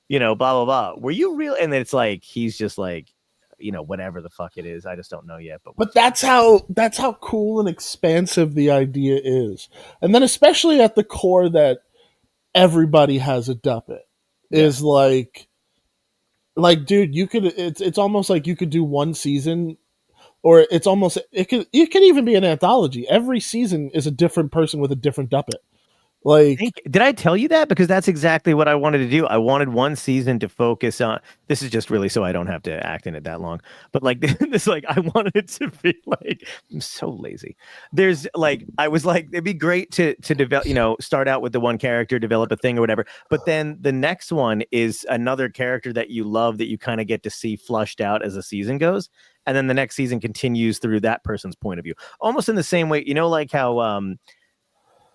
Speaker 2: you know, blah blah blah. Were you real? And it's like he's just like, you know, whatever the fuck it is, I just don't know yet. But
Speaker 3: that's how cool and expansive the idea is, and then especially at the core that everybody has a Duppet is like, dude, you could. It's almost like you could do one season, or it's almost it could even be an anthology. Every season is a different person with a different Duppet. Like,
Speaker 2: did I tell you that? Because that's exactly what I wanted to do. I wanted one season to focus on. This is just really so I don't have to act in it that long. But like this, like I wanted it to be like I'm so lazy. There's like I was like it'd be great to develop, you know, start out with the one character, develop a thing or whatever. But then the next one is another character that you love that you kind of get to see flushed out as the season goes, and then the next season continues through that person's point of view, almost in the same way, you know, like how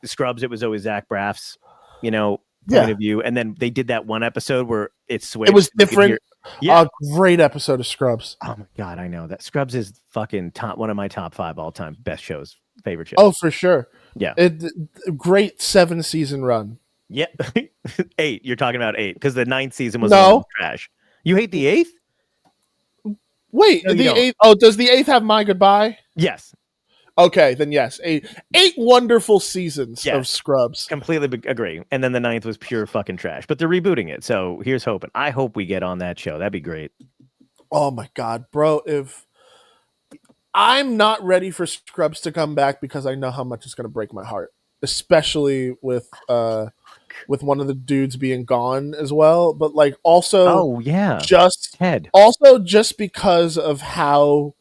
Speaker 2: Scrubs, it was always Zach Braff's, you know, point of view, and then they did that one episode where it switched.
Speaker 3: It was different. Yeah, great episode of Scrubs.
Speaker 2: Oh my god, I know that Scrubs is fucking one of my top 5 all time best shows, favorite shows.
Speaker 3: Oh, for sure.
Speaker 2: Yeah,
Speaker 3: great 7-season run.
Speaker 2: Yeah, 8. You're talking about 8 because the 9th season was trash. You hate the 8th?
Speaker 3: Wait, no, the 8th. Oh, does the 8th have My Goodbye?
Speaker 2: Yes.
Speaker 3: Okay, then yes, 8 wonderful seasons of Scrubs.
Speaker 2: Completely agree. And then the 9th was pure fucking trash. But they're rebooting it, so here's hoping. I hope we get on that show. That'd be great.
Speaker 3: Oh my god, bro! If I'm not ready for Scrubs to come back because I know how much it's going to break my heart, especially with one of the dudes being gone as well. But like also, just because of how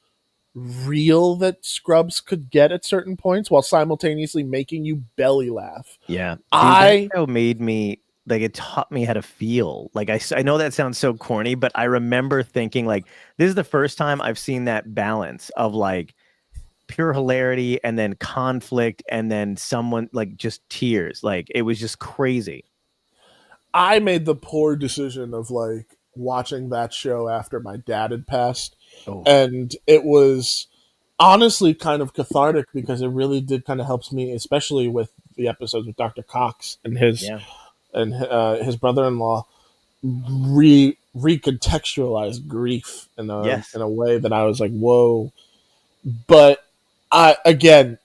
Speaker 3: real that Scrubs could get at certain points while simultaneously making you belly laugh.
Speaker 2: Yeah. Dude, that show made me like, it taught me how to feel. Like I know that sounds so corny, but I remember thinking like, this is the first time I've seen that balance of like pure hilarity and then conflict and then someone like just tears. Like it was just crazy.
Speaker 3: I made the poor decision of like watching that show after my dad had passed,
Speaker 2: Oh,
Speaker 3: and it was honestly kind of cathartic because it really did kind of helps me, especially with the episodes with Dr. Cox and
Speaker 2: yeah,
Speaker 3: his brother-in-law, recontextualize grief
Speaker 2: yes,
Speaker 3: in a way that I was like, whoa. But I again,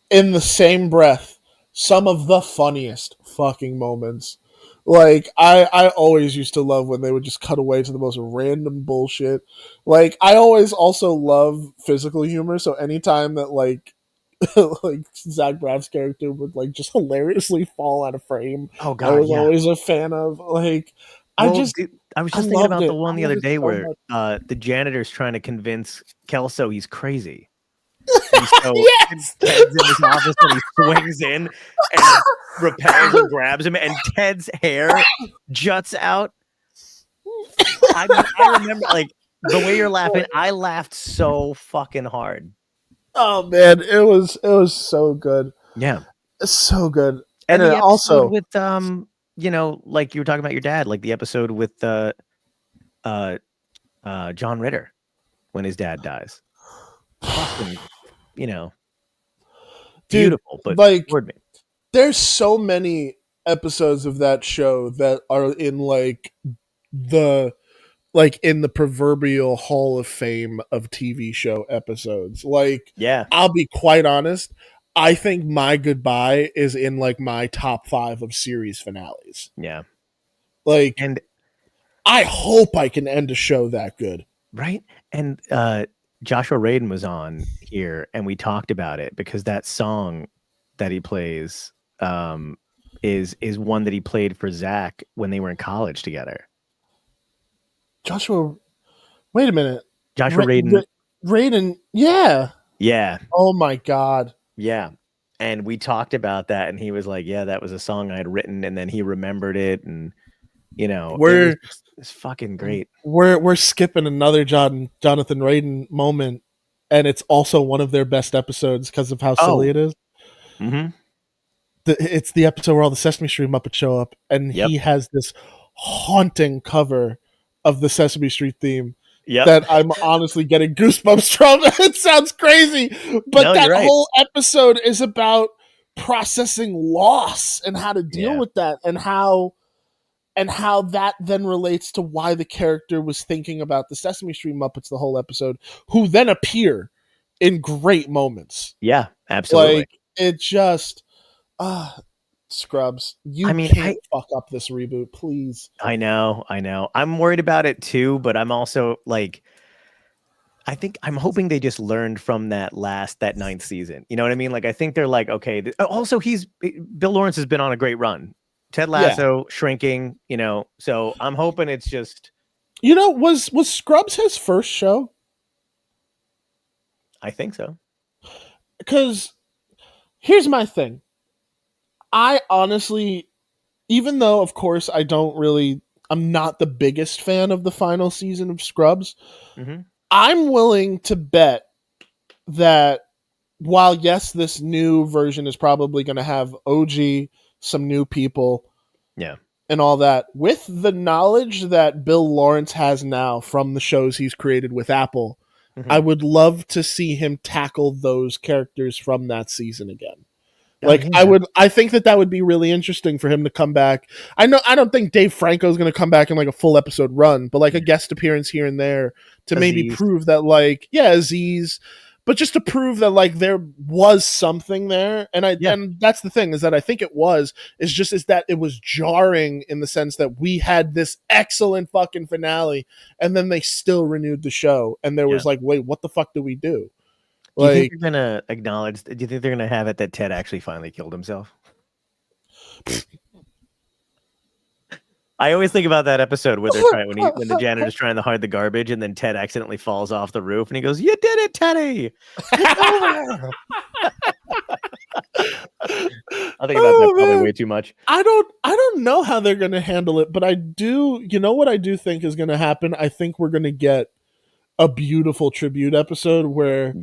Speaker 3: in the same breath, some of the funniest fucking moments. Like I always used to love when they would just cut away to the most random bullshit. Like I always also love physical humor, so anytime that like like Zach Braff's character would like just hilariously fall out of frame,
Speaker 2: oh
Speaker 3: I
Speaker 2: god,
Speaker 3: was
Speaker 2: yeah.
Speaker 3: always a fan of. Like I
Speaker 2: Well,
Speaker 3: just
Speaker 2: dude, I was
Speaker 3: I
Speaker 2: just thinking
Speaker 3: loved
Speaker 2: about the
Speaker 3: it.
Speaker 2: one
Speaker 3: I
Speaker 2: the other
Speaker 3: loved it
Speaker 2: day
Speaker 3: so
Speaker 2: where
Speaker 3: much.
Speaker 2: the janitor's trying to convince Kelso he's crazy. And so
Speaker 3: Yes.
Speaker 2: Ted's in his office and he swings in and repels and grabs him, and Ted's hair juts out. I mean, I remember like the way you're laughing. I laughed so fucking hard.
Speaker 3: Oh man, it was so good.
Speaker 2: Yeah,
Speaker 3: It's so good. And
Speaker 2: and
Speaker 3: it
Speaker 2: the episode
Speaker 3: also
Speaker 2: with like you were talking about your dad, like the episode with uh, John Ritter when his dad dies. Fucking, you know,
Speaker 3: dude,
Speaker 2: beautiful, but
Speaker 3: like
Speaker 2: bored me.
Speaker 3: there's so many episodes of that show that are in the in the proverbial hall of fame of TV show episodes. Like
Speaker 2: Yeah,
Speaker 3: I'll be quite honest, I think My Goodbye is in like my top 5 of series finales.
Speaker 2: yeah,
Speaker 3: Like
Speaker 2: and
Speaker 3: I hope I can end a show that good.
Speaker 2: right, and Joshua Radin was on here, and we talked about it because that song that he plays is one that he played for Zach when they were in college together.
Speaker 3: Joshua, wait a minute.
Speaker 2: Joshua Radin,
Speaker 3: Raiden, yeah.
Speaker 2: yeah,
Speaker 3: Oh my god.
Speaker 2: yeah. And we talked about that, and he was like, "Yeah, that was a song I had written," and then he remembered it, and
Speaker 3: We're
Speaker 2: it's fucking great.
Speaker 3: we're skipping another Jonathan Raiden moment, and it's also one of their best episodes because of how silly
Speaker 2: Oh,
Speaker 3: it is.
Speaker 2: mm-hmm.
Speaker 3: It's the episode where all the Sesame Street Muppets show up, and
Speaker 2: Yep,
Speaker 3: he has this haunting cover of the Sesame Street theme
Speaker 2: yep.
Speaker 3: that I'm honestly getting goosebumps from. It sounds crazy, but
Speaker 2: No,
Speaker 3: that
Speaker 2: you're right.
Speaker 3: whole episode is about processing loss and how to deal
Speaker 2: Yeah,
Speaker 3: with that, and how that then relates to why the character was thinking about the Sesame Street Muppets the whole episode, who then appear in great moments.
Speaker 2: yeah, absolutely.
Speaker 3: Like it just Scrubs,
Speaker 2: I
Speaker 3: you
Speaker 2: mean,
Speaker 3: can't fuck up this reboot, please.
Speaker 2: I know. I'm worried about it too, but I'm also like, I think I'm hoping they just learned from that ninth season. You know what I mean? Like, I think they're like, okay. Also, Bill Lawrence has been on a great run. Ted
Speaker 3: Yeah.
Speaker 2: Lasso, Shrinking. So I'm hoping it's just.
Speaker 3: Was Scrubs his first show?
Speaker 2: I think so.
Speaker 3: Because here's my thing. I honestly, even though of course I'm not the biggest fan of the final season of Scrubs.
Speaker 2: Mm-hmm.
Speaker 3: I'm willing to bet that while yes, this new version is probably going to have OG, some new people,
Speaker 2: Yeah,
Speaker 3: and all that, with the knowledge that Bill Lawrence has now from the shows he's created with Apple,
Speaker 2: mm-hmm.
Speaker 3: I would love to see him tackle those characters from that season again. Like I think that would be really interesting for him to come back. I don't think Dave Franco is going to come back in like a full episode run, but like a guest appearance here and there to maybe prove that Aziz, but just to prove that like there was something there. And and that's the thing, is that I think it is that it was jarring in the sense that we had this excellent fucking finale and then they still renewed the show and there was like, wait, what the fuck do we do?
Speaker 2: Do you think they're gonna acknowledge? Do you think they're gonna have it that Ted actually finally killed himself? I always think about that episode where they're trying when the janitor's trying to hide the garbage, and then Ted accidentally falls off the roof, and he goes, "You did it, Teddy! It's over." I think about that probably way too much.
Speaker 3: I don't know how they're gonna handle it, but I do. You know what I do think is gonna happen? I think we're gonna get a beautiful tribute episode where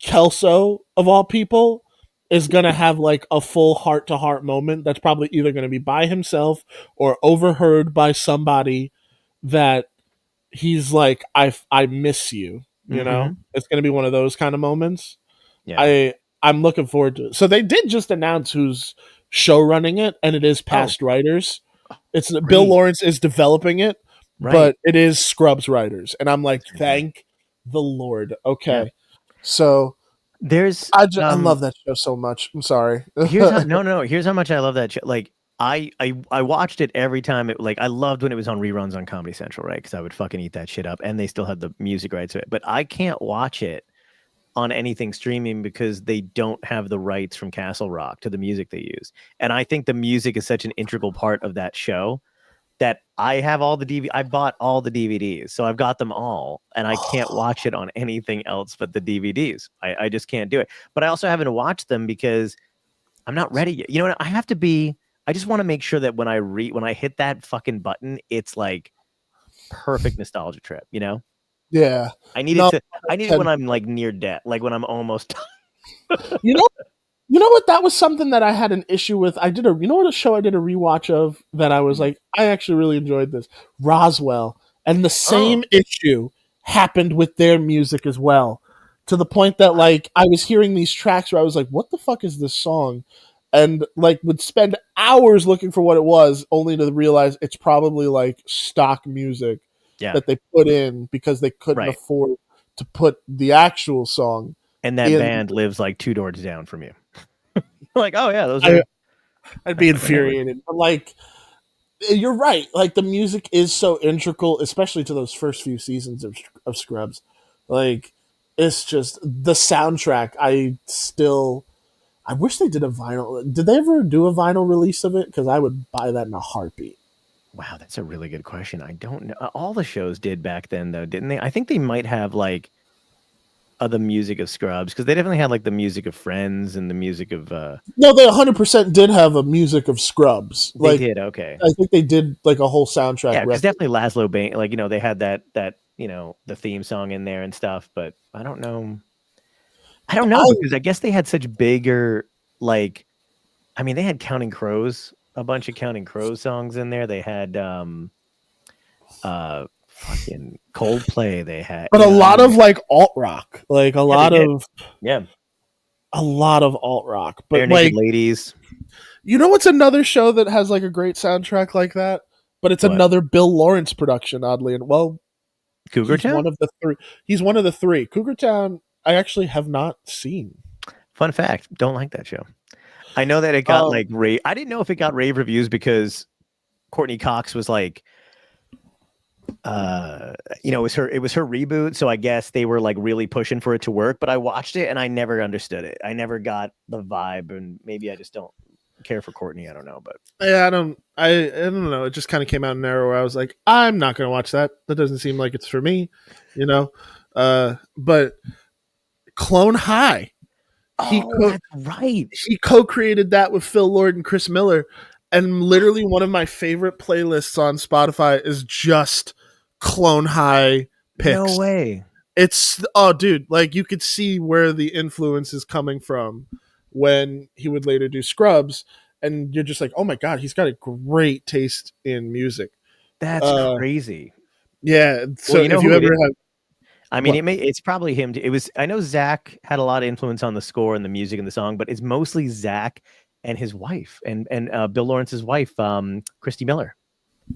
Speaker 3: Kelso, of all people, is going to have like a full heart to heart moment that's probably either going to be by himself or overheard by somebody that he's like, I miss you, you know? It's going to be one of those kind of moments.
Speaker 2: Yeah.
Speaker 3: I'm looking forward to it. So they did just announce who's show running it, and it is past writers. It's Bill Lawrence is developing it, but it is Scrubs writers. And I'm like, thank the Lord. Okay. Yeah. So
Speaker 2: there's
Speaker 3: I love that show so much. I'm sorry.
Speaker 2: Here's how much I love that show. Like I watched it every time. I loved when it was on reruns on Comedy Central, right? Because I would fucking eat that shit up, and they still had the music rights to it. But I can't watch it on anything streaming because they don't have the rights from Castle Rock to the music they use. And I think the music is such an integral part of that show that I have all the I bought all the DVDs, so I've got them all, and I can't watch it on anything else but the DVDs. I just can't do it. But I also haven't watched them because I'm not ready yet. You know what? I just want to make sure that when I hit that fucking button, it's like perfect nostalgia trip, you know?
Speaker 3: Yeah.
Speaker 2: I need it when I'm like near death, like when I'm almost
Speaker 3: You know what? That was something that I had an issue with. You know what a show I did a rewatch of that I was like, I actually really enjoyed this? Roswell. And the same issue happened with their music as well. To the point that like I was hearing these tracks where I was like, what the fuck is this song? And like would spend hours looking for what it was, only to realize it's probably like stock music that they put in because they couldn't afford to put the actual song.
Speaker 2: And that band lives like 2 doors down from you. Like, oh yeah, those are.
Speaker 3: I'd be infuriated. But like, you're right. Like the music is so integral, especially to those first few seasons of Scrubs. Like, it's just the soundtrack. I wish they did a vinyl. Did they ever do a vinyl release of it? Because I would buy that in a heartbeat.
Speaker 2: Wow, that's a really good question. I don't know. All the shows did back then, though, didn't they? I think they might have like the music of Scrubs, because they definitely had like the music of Friends and the music of.
Speaker 3: No, they 100% did have a music of Scrubs.
Speaker 2: They did, okay.
Speaker 3: I think they did like a whole soundtrack.
Speaker 2: Yeah, because definitely Laszlo Bain, like they had that the theme song in there and stuff. But I don't know. Because I guess they had such bigger they had Counting Crows, a bunch of Counting Crows songs in there. They had fucking Coldplay. They had,
Speaker 3: but a lot of like alt rock, like a lot of alt rock. But
Speaker 2: Bare Naked Ladies.
Speaker 3: You know what's another show that has like a great soundtrack like that? But it's another Bill Lawrence production, oddly, and
Speaker 2: Cougar Town.
Speaker 3: He's one of the three. Cougar Town, I actually have not seen.
Speaker 2: Fun fact: don't like that show. I know that it got I didn't know if it got rave reviews because Courtney Cox was like. It was her reboot, so I guess they were like really pushing for it to work, but I watched it and I never understood it. I never got the vibe, and maybe I just don't care for Courtney. I don't know, but
Speaker 3: yeah, I don't know. It just kind of came out in an era where I was like, I'm not going to watch that. That doesn't seem like it's for me, but Clone High.
Speaker 2: That's right.
Speaker 3: He co-created that with Phil Lord and Chris Miller, and literally one of my favorite playlists on Spotify is just Clone High picks.
Speaker 2: No way.
Speaker 3: It's dude, like you could see where the influence is coming from when he would later do Scrubs, and you're just like, oh my god, he's got a great taste in music.
Speaker 2: That's crazy.
Speaker 3: Yeah. So if you ever have,
Speaker 2: it's probably him. I know Zach had a lot of influence on the score and the music and the song, but it's mostly Zach and his wife and Bill Lawrence's wife, Christy Miller.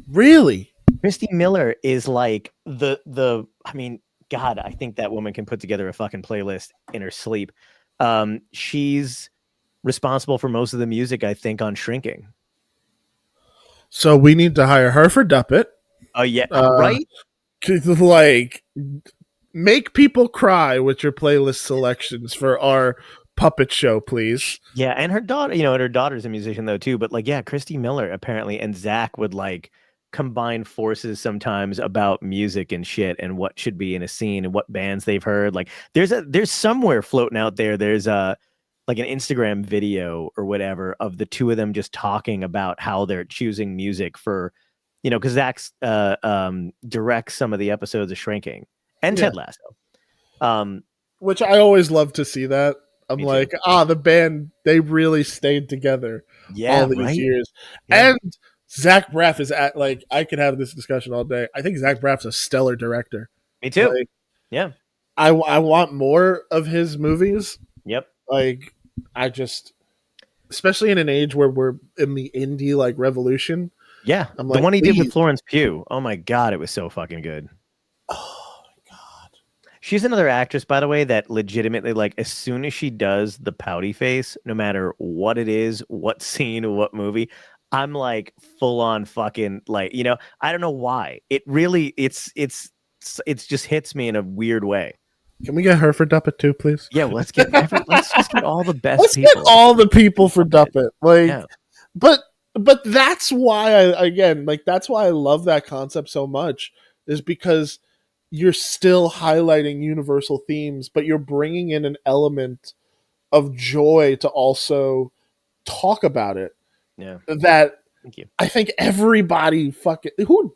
Speaker 3: Really?
Speaker 2: Christy Miller is like God, I think that woman can put together a fucking playlist in her sleep. She's responsible for most of the music, I think, on Shrinking.
Speaker 3: So we need to hire her for Dup It.
Speaker 2: Oh yeah, right?
Speaker 3: Like, make people cry with your playlist selections for our puppet show, please.
Speaker 2: Yeah, and her daughter, and her daughter's a musician though too. But Christy Miller apparently and Zach would like combine forces sometimes about music and shit and what should be in a scene and what bands they've heard. Like, there's somewhere floating out there. There's like an Instagram video or whatever of the two of them just talking about how they're choosing music for, because Zach directs some of the episodes of Shrinking and Ted Lasso.
Speaker 3: Which I always love to see that. I'm
Speaker 2: Me
Speaker 3: like,
Speaker 2: too.
Speaker 3: the band, they really stayed together
Speaker 2: Yeah,
Speaker 3: all these
Speaker 2: right.
Speaker 3: years.
Speaker 2: Yeah.
Speaker 3: And Zach Braff is I could have this discussion all day. I think Zach Braff's a stellar director.
Speaker 2: Me too.
Speaker 3: Like,
Speaker 2: Yeah.
Speaker 3: I want more of his movies.
Speaker 2: Yep.
Speaker 3: Like, I just, especially in an age where we're in the indie like revolution.
Speaker 2: Yeah.
Speaker 3: I'm
Speaker 2: The
Speaker 3: like,
Speaker 2: one he did with
Speaker 3: please.
Speaker 2: Florence Pugh. Oh my God, it was so fucking good.
Speaker 3: Oh my god.
Speaker 2: She's another actress, by the way, that legitimately, like, as soon as she does the pouty face, no matter what it is, what scene, or what movie, I'm like full on fucking like, I don't know why. It really, it's just hits me in a weird way.
Speaker 3: Can we get her for Duppet too, please?
Speaker 2: Yeah, well, let's just get all the best
Speaker 3: Let's get
Speaker 2: people.
Speaker 3: all the people for Duppet. Like,
Speaker 2: Yeah.
Speaker 3: but that's why that's why I love that concept so much, is because you're still highlighting universal themes, but you're bringing in an element of joy to also talk about it.
Speaker 2: Yeah.
Speaker 3: That
Speaker 2: Thank you.
Speaker 3: I think everybody fucking who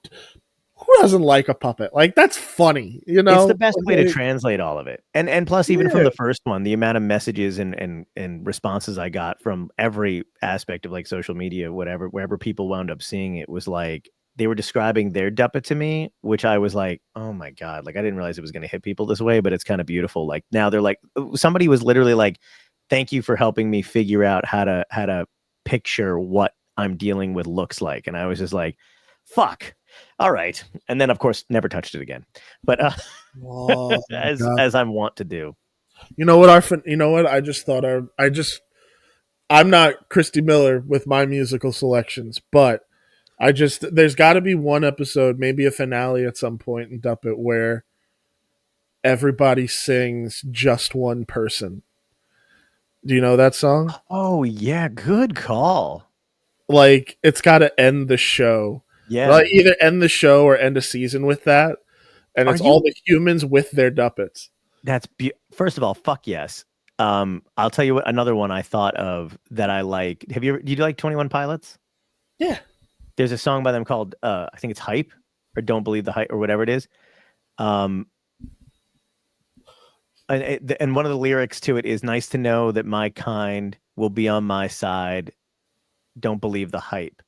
Speaker 3: doesn't like a puppet? Like, that's funny,
Speaker 2: It's the best way to translate all of it. And plus, even from
Speaker 3: Yeah.
Speaker 2: the first one, the amount of messages and responses I got from every aspect of like social media, whatever, wherever people wound up seeing it, was like they were describing their Duppet to me, which I was like, oh my God, like I didn't realize it was going to hit people this way, but it's kind of beautiful. Like now they're like, somebody was literally like, thank you for helping me figure out how to picture what I'm dealing with looks like. And I was just like, fuck. All right. And then of course never touched it again. But
Speaker 3: Oh,
Speaker 2: as I'm wont to do.
Speaker 3: you know what I just thought I'm not Christy Miller with my musical selections, but there's got to be one episode, maybe a finale at some point in Duppet, where everybody sings Just One Person. Do you know that song?
Speaker 2: Oh yeah, good call.
Speaker 3: Like, it's got to end the show.
Speaker 2: Yeah.
Speaker 3: Like, either end the show or end a season with that, and it's all the humans with their Duppets.
Speaker 2: First of all, fuck yes. I'll tell you what, another one I thought of that I like. Do you like 21 Pilots?
Speaker 3: Yeah.
Speaker 2: There's a song by them called I think it's Hype, or Don't Believe the Hype, or whatever it is. And one of the lyrics to it is, nice to know that my kind will be on my side. Don't believe the hype.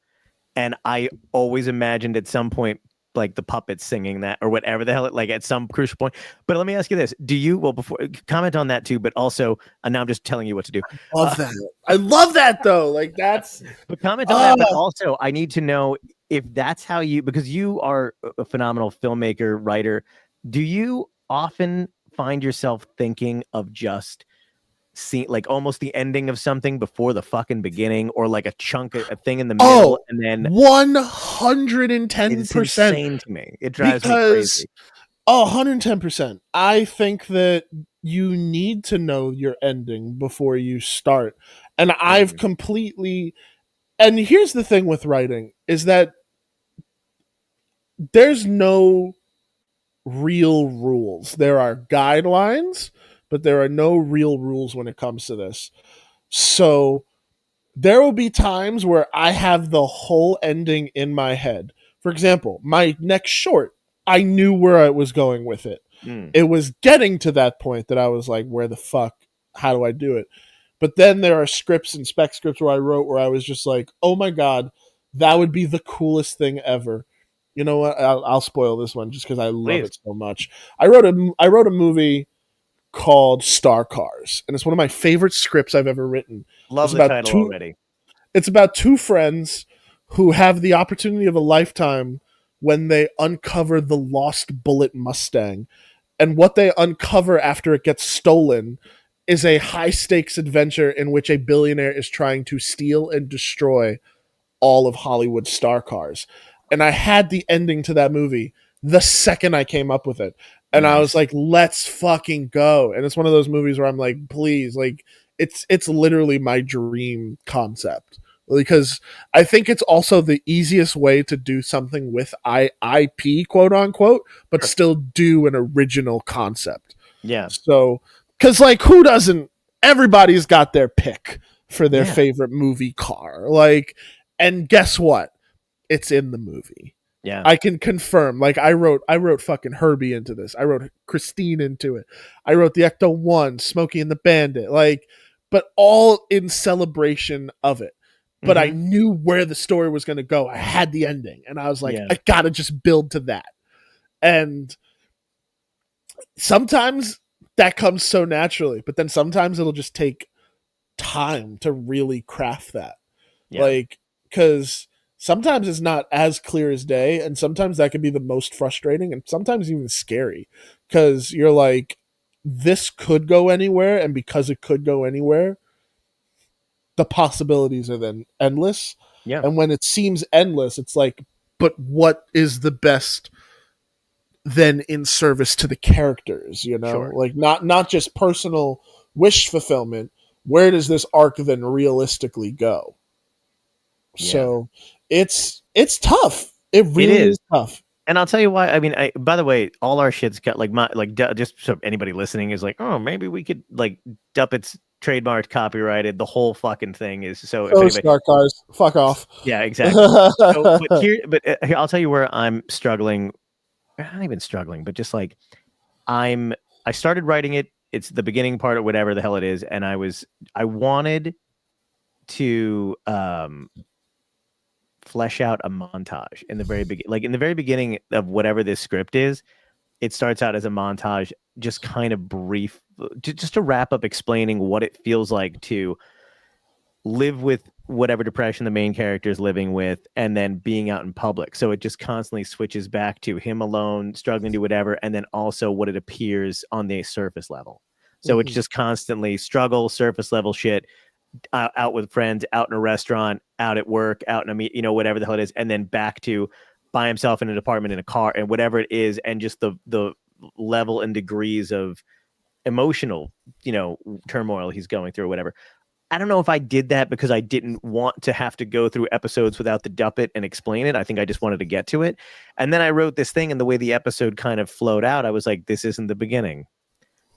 Speaker 2: And I always imagined at some point, like the puppets singing that or whatever the hell, like at some crucial point. But let me ask you this. Before comment on that too, but also, and now I'm just telling you what to do.
Speaker 3: I love that though. Like, that's,
Speaker 2: but comment on that, but also I need to know if that's how because you are a phenomenal filmmaker, writer. Do you often find yourself thinking of just like almost the ending of something before the fucking beginning, or like a chunk of a thing in the middle, and then
Speaker 3: 110%?
Speaker 2: It's insane to me. It drives me crazy.
Speaker 3: 110%. I think that you need to know your ending before you start. And I've completely, and here's the thing with writing, is that there's no real rules. There are guidelines, but there are no real rules when it comes to this. So there will be times where I have the whole ending in my head. For example, my next short, I knew where I was going with it. It was getting to that point that I was like, where the fuck, how do I do it? But then there are scripts and spec scripts where I wrote where I was just like, oh my God, that would be the coolest thing ever. You know what? I'll spoil this one just because I love it so much. I wrote a movie called Star Cars, and it's one of my favorite scripts I've ever written.
Speaker 2: Love the title already.
Speaker 3: It's about two friends who have the opportunity of a lifetime when they uncover the lost Bullet Mustang. And what they uncover after it gets stolen is a high-stakes adventure in which a billionaire is trying to steal and destroy all of Hollywood's star cars. And I had the ending to that movie the second I came up with it. And I was like, let's fucking go. And it's one of those movies where I'm like, please, like, it's literally my dream concept. Because I think it's also the easiest way to do something with IP, quote unquote, but still do an original concept.
Speaker 2: Yeah.
Speaker 3: So, because, like, who doesn't? Everybody's got their pick for their favorite movie car. Like, and guess what? It's in the movie.
Speaker 2: Yeah.
Speaker 3: I can confirm. Like I wrote fucking Herbie into this. I wrote Christine into it. I wrote the Ecto-1, Smokey and the Bandit. Like, but all in celebration of it. But I knew where the story was going to go. I had the ending, and I was like, I gotta just build to that. And sometimes that comes so naturally, but then sometimes it'll just take time to really craft that.
Speaker 2: Yeah.
Speaker 3: Like, because sometimes it's not as clear as day, and sometimes that can be the most frustrating and sometimes even scary, because you're like, this could go anywhere, and because it could go anywhere, the possibilities are then endless.
Speaker 2: Yeah.
Speaker 3: And when it seems endless, it's like, but what is the best then in service to the characters, you know?
Speaker 2: Sure.
Speaker 3: Like not just personal wish fulfillment. Where does this arc then realistically go?
Speaker 2: Yeah.
Speaker 3: So it's tough. It really is tough.
Speaker 2: And I'll tell you why. I mean, by the way, all our shit's got just so anybody listening is like, oh, maybe we could like Duppet's trademarked, copyrighted. The whole fucking thing is so. If anybody,
Speaker 3: Star Cars, fuck off.
Speaker 2: Yeah, exactly. So, here, I'll tell you where I'm struggling. Not even struggling, but just like I started writing it. It's the beginning part or whatever the hell it is, and I wanted to flesh out a montage in the very beginning. Like in the very beginning of whatever this script is, it starts out as a montage, just kind of brief, just to wrap up explaining what it feels like to live with whatever depression the main character is living with, and then being out in public. So it just constantly switches back to him alone, struggling to whatever, and then also what it appears on the surface level. So it's just constantly struggle, surface level shit, out with friends, out in a restaurant, out at work, out in a whatever the hell it is, and then back to by himself in an apartment, in a car, and whatever it is, and just the level and degrees of emotional, turmoil he's going through or whatever. I don't know if I did that because I didn't want to have to go through episodes without the Duppet and explain it. I think I just wanted to get to it. And then I wrote this thing, and the way the episode kind of flowed out, I was like, this isn't the beginning.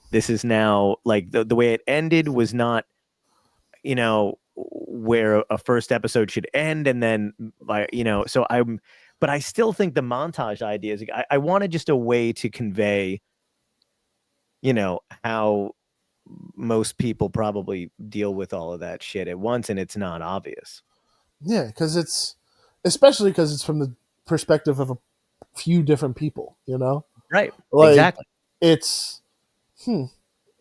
Speaker 2: This is now, like, the way it ended was not, where a first episode should end. And then, but I still think the montage idea is, I wanted just a way to convey, how most people probably deal with all of that shit at once, and it's not obvious.
Speaker 3: Yeah, because especially because it's from the perspective of a few different people,
Speaker 2: Right.
Speaker 3: Like,
Speaker 2: exactly.
Speaker 3: It's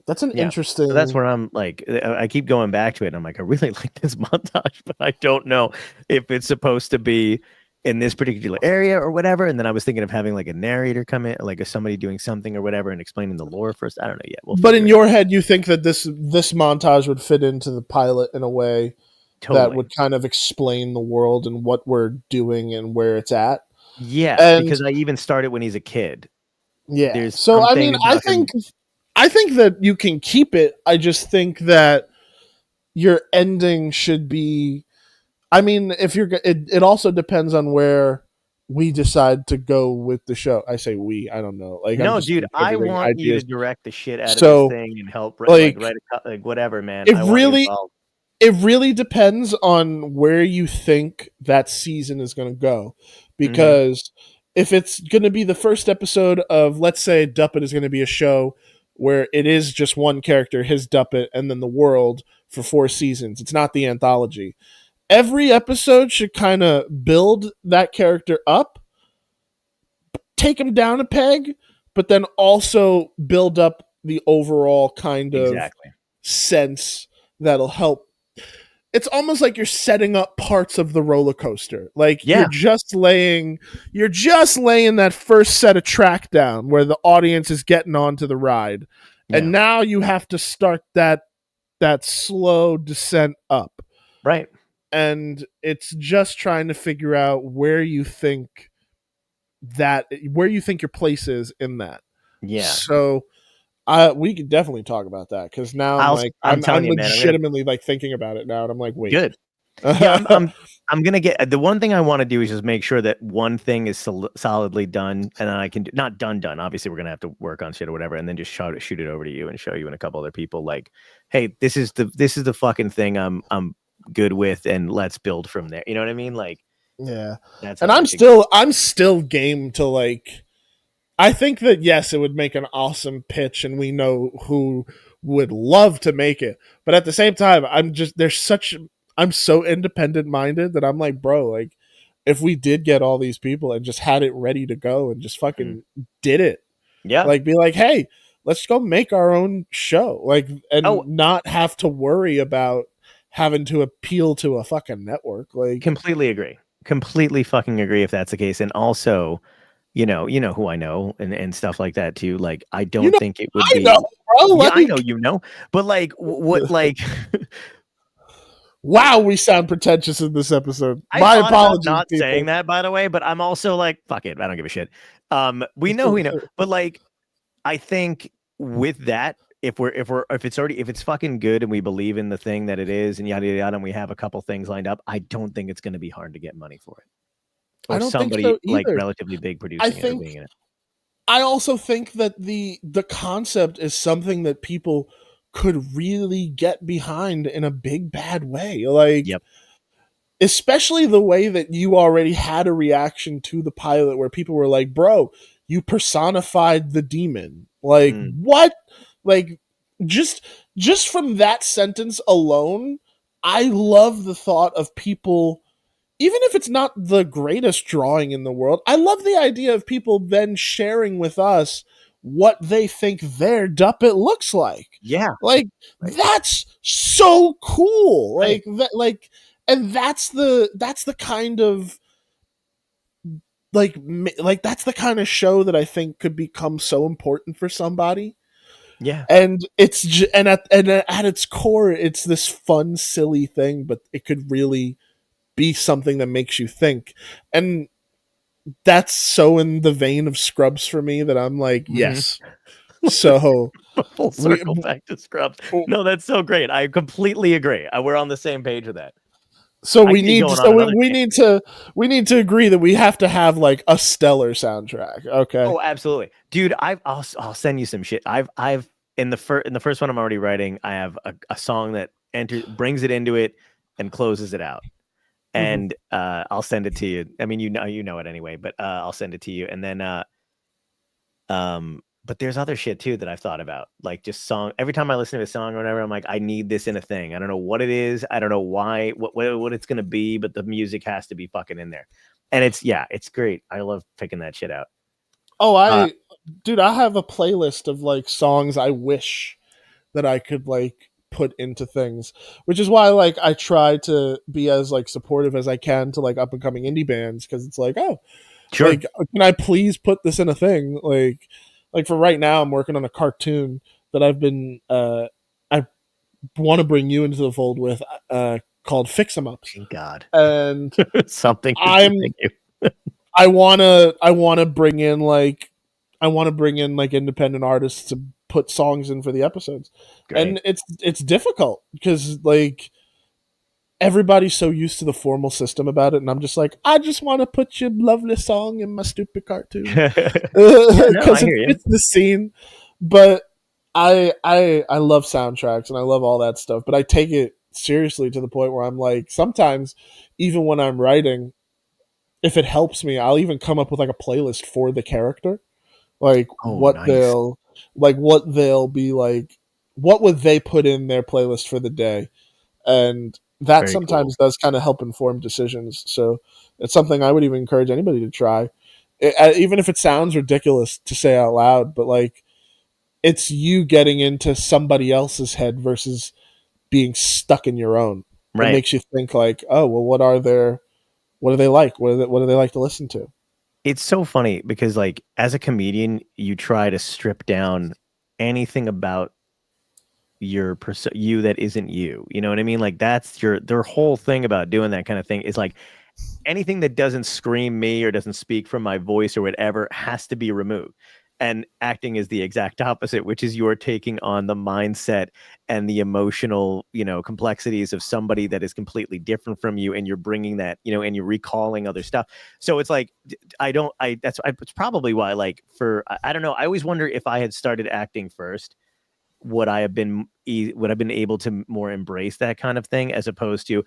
Speaker 3: that's an interesting.
Speaker 2: So that's where I'm like, I keep going back to it, and I'm like, I really like this montage, but I don't know if it's supposed to be in this particular area or whatever. And then I was thinking of having like a narrator come in, like somebody doing something or whatever, and explaining the lore first. I don't know yet.
Speaker 3: But in your head, you think that this montage would fit into the pilot in a way that would kind of explain the world and what we're doing and where it's at.
Speaker 2: Yeah, because I even started when he's a kid.
Speaker 3: Yeah. So I mean, I think that you can keep it. I just think that your ending should be. I mean, if you're, it also depends on where we decide to go with the show. I say we. I don't know. Like,
Speaker 2: no, dude, I want you to direct the shit out of this thing and help write whatever, man.
Speaker 3: It really depends on where you think that season is going to go, because if it's going to be the first episode of, let's say, Duppet is going to be a show where it is just one character, his Duppet, and then the world for 4 seasons. It's not the anthology. Every episode should kind of build that character up, take him down a peg, but then also build up the overall kind of sense that'll help. It's almost like you're setting up parts of the roller coaster. Like you're just laying that first set of track down where the audience is getting onto the ride. Yeah. And now you have to start that slow descent up.
Speaker 2: Right.
Speaker 3: And it's just trying to figure out where you think your place is in that.
Speaker 2: Yeah.
Speaker 3: So we could definitely talk about that, because now I'm legitimately like thinking about it now, and I'm like, wait.
Speaker 2: Good. Yeah, I'm gonna get the one thing I want to do is just make sure that one thing is solidly done, and then I can not done. Obviously, we're gonna have to work on shit or whatever, and then just shoot it over to you and show you and a couple other people. Like, hey, this is the fucking thing I'm good with, and let's build from there. You know what I mean? Like,
Speaker 3: Yeah.
Speaker 2: That's
Speaker 3: And
Speaker 2: how I think.
Speaker 3: I'm still game to like, I think that yes, it would make an awesome pitch and we know who would love to make it. But at the same time, I'm so independent minded that I'm like, bro, like if we did get all these people and just had it ready to go and just
Speaker 2: Mhm.
Speaker 3: fucking did it,
Speaker 2: Yeah.
Speaker 3: like be like, hey, let's go make our own show. Like
Speaker 2: Oh,
Speaker 3: and not have to worry about having to appeal to a fucking network. Like
Speaker 2: completely agree. Completely fucking agree if that's the case. And also, you know who I know and stuff like that too. Like, I
Speaker 3: you
Speaker 2: don't
Speaker 3: know,
Speaker 2: think it would
Speaker 3: I know,
Speaker 2: be.
Speaker 3: bro.
Speaker 2: Yeah, I know
Speaker 3: Like
Speaker 2: you know, but like, what like.
Speaker 3: wow, we sound pretentious in this episode.
Speaker 2: I
Speaker 3: My
Speaker 2: thought about
Speaker 3: apologies,
Speaker 2: not saying
Speaker 3: people.
Speaker 2: that, by the way, but I'm also like, fuck it, I don't give a shit. We know, but like, I think with that, if it's fucking good and we believe in the thing that it is and yada yada yada, and we have a couple things lined up, I don't think it's going to be hard to get money for it
Speaker 3: I
Speaker 2: or
Speaker 3: don't think
Speaker 2: somebody
Speaker 3: so
Speaker 2: like
Speaker 3: either.
Speaker 2: relatively big
Speaker 3: I
Speaker 2: producing it or
Speaker 3: think
Speaker 2: being in it.
Speaker 3: I also think that the concept is something that people could really get behind in a big bad way. Like
Speaker 2: Yep.
Speaker 3: especially the way that you already had a reaction to the pilot where people were like, "Bro, you personified the demon." Like,
Speaker 2: Mm.
Speaker 3: what? Like just just from that sentence alone, I love the thought of people, even if it's not the greatest drawing in the world, I love the idea of people then sharing with us what they think their Duppet looks like.
Speaker 2: Yeah.
Speaker 3: Like
Speaker 2: Right.
Speaker 3: that's so cool.
Speaker 2: Right.
Speaker 3: And that's the kind of like that's the kind of show that I think could become so important for somebody.
Speaker 2: Yeah.
Speaker 3: And and at its core, it's this fun, silly thing, but it could really be something that makes you think. And that's so in the vein of Scrubs for me that I'm like,
Speaker 2: Mm-hmm.
Speaker 3: yes. So
Speaker 2: Full
Speaker 3: we
Speaker 2: circle back to Scrubs. No, that's so great. I completely agree. We're on the same page with that.
Speaker 3: so
Speaker 2: I
Speaker 3: we
Speaker 2: could be
Speaker 3: need to
Speaker 2: going on another
Speaker 3: we
Speaker 2: day.
Speaker 3: need to agree that we have to have like a stellar soundtrack. Okay.
Speaker 2: Oh, absolutely, dude. I'll send you some shit. I've in the first one I'm already writing. I have a song that brings it into it and closes it out.
Speaker 3: Mhm.
Speaker 2: And I'll send it to you. I mean, you know it anyway, but I'll send it to you. And then but there's other shit too that I've thought about. Like just song. Every time I listen to a song or whatever, I'm like, I need this in a thing. I don't know what it is. I don't know why, what it's gonna be, but the music has to be fucking in there. And it's great. I love picking that shit out.
Speaker 3: Oh,
Speaker 2: Uh,
Speaker 3: dude, I have a playlist of like songs I wish that I could like put into things, which is why like I try to be as like supportive as I can to like up and coming indie bands, because it's like, oh,
Speaker 2: sure.
Speaker 3: like can I please put this in a thing? Like for right now I'm working on a cartoon that I want to bring you into the fold with, called Fix 'em Ups.
Speaker 2: Thank God.
Speaker 3: And
Speaker 2: Something to
Speaker 3: I'm
Speaker 2: thank you.
Speaker 3: I wanna bring in like independent artists to put songs in for the episodes.
Speaker 2: Great.
Speaker 3: And it's difficult because like everybody's so used to the formal system about it, and I'm just like, I just want to put your lovely song in my stupid cartoon
Speaker 2: Yeah, no, I
Speaker 3: because it
Speaker 2: hear you.
Speaker 3: fits the scene. But I love soundtracks and I love all that stuff, but I take it seriously to the point where I'm like, sometimes even when I'm writing, if it helps me, I'll even come up with like a playlist for the character, like
Speaker 2: Oh, nice.
Speaker 3: what they'll be like, what would they put in their playlist for the day, and that
Speaker 2: Very cool.
Speaker 3: sometimes does kind of help inform decisions. So it's something I would even encourage anybody to try, even if it sounds ridiculous to say out loud, but like it's you getting into somebody else's head versus being stuck in your own. It
Speaker 2: Right.
Speaker 3: makes you think like, oh well, what do they like? What do they like to listen to?
Speaker 2: It's so funny because, like, as a comedian, you try to strip down anything about you that isn't you. You know what I mean? Like, that's their whole thing about doing that kind of thing is like anything that doesn't scream me or doesn't speak from my voice or whatever has to be removed. And acting is the exact opposite, which is you're taking on the mindset and the emotional, complexities of somebody that is completely different from you, and you're bringing that, and you're recalling other stuff. So it's like, it's probably why, like, I don't know. I always wonder if I had started acting first, would I have been able to more embrace that kind of thing as opposed to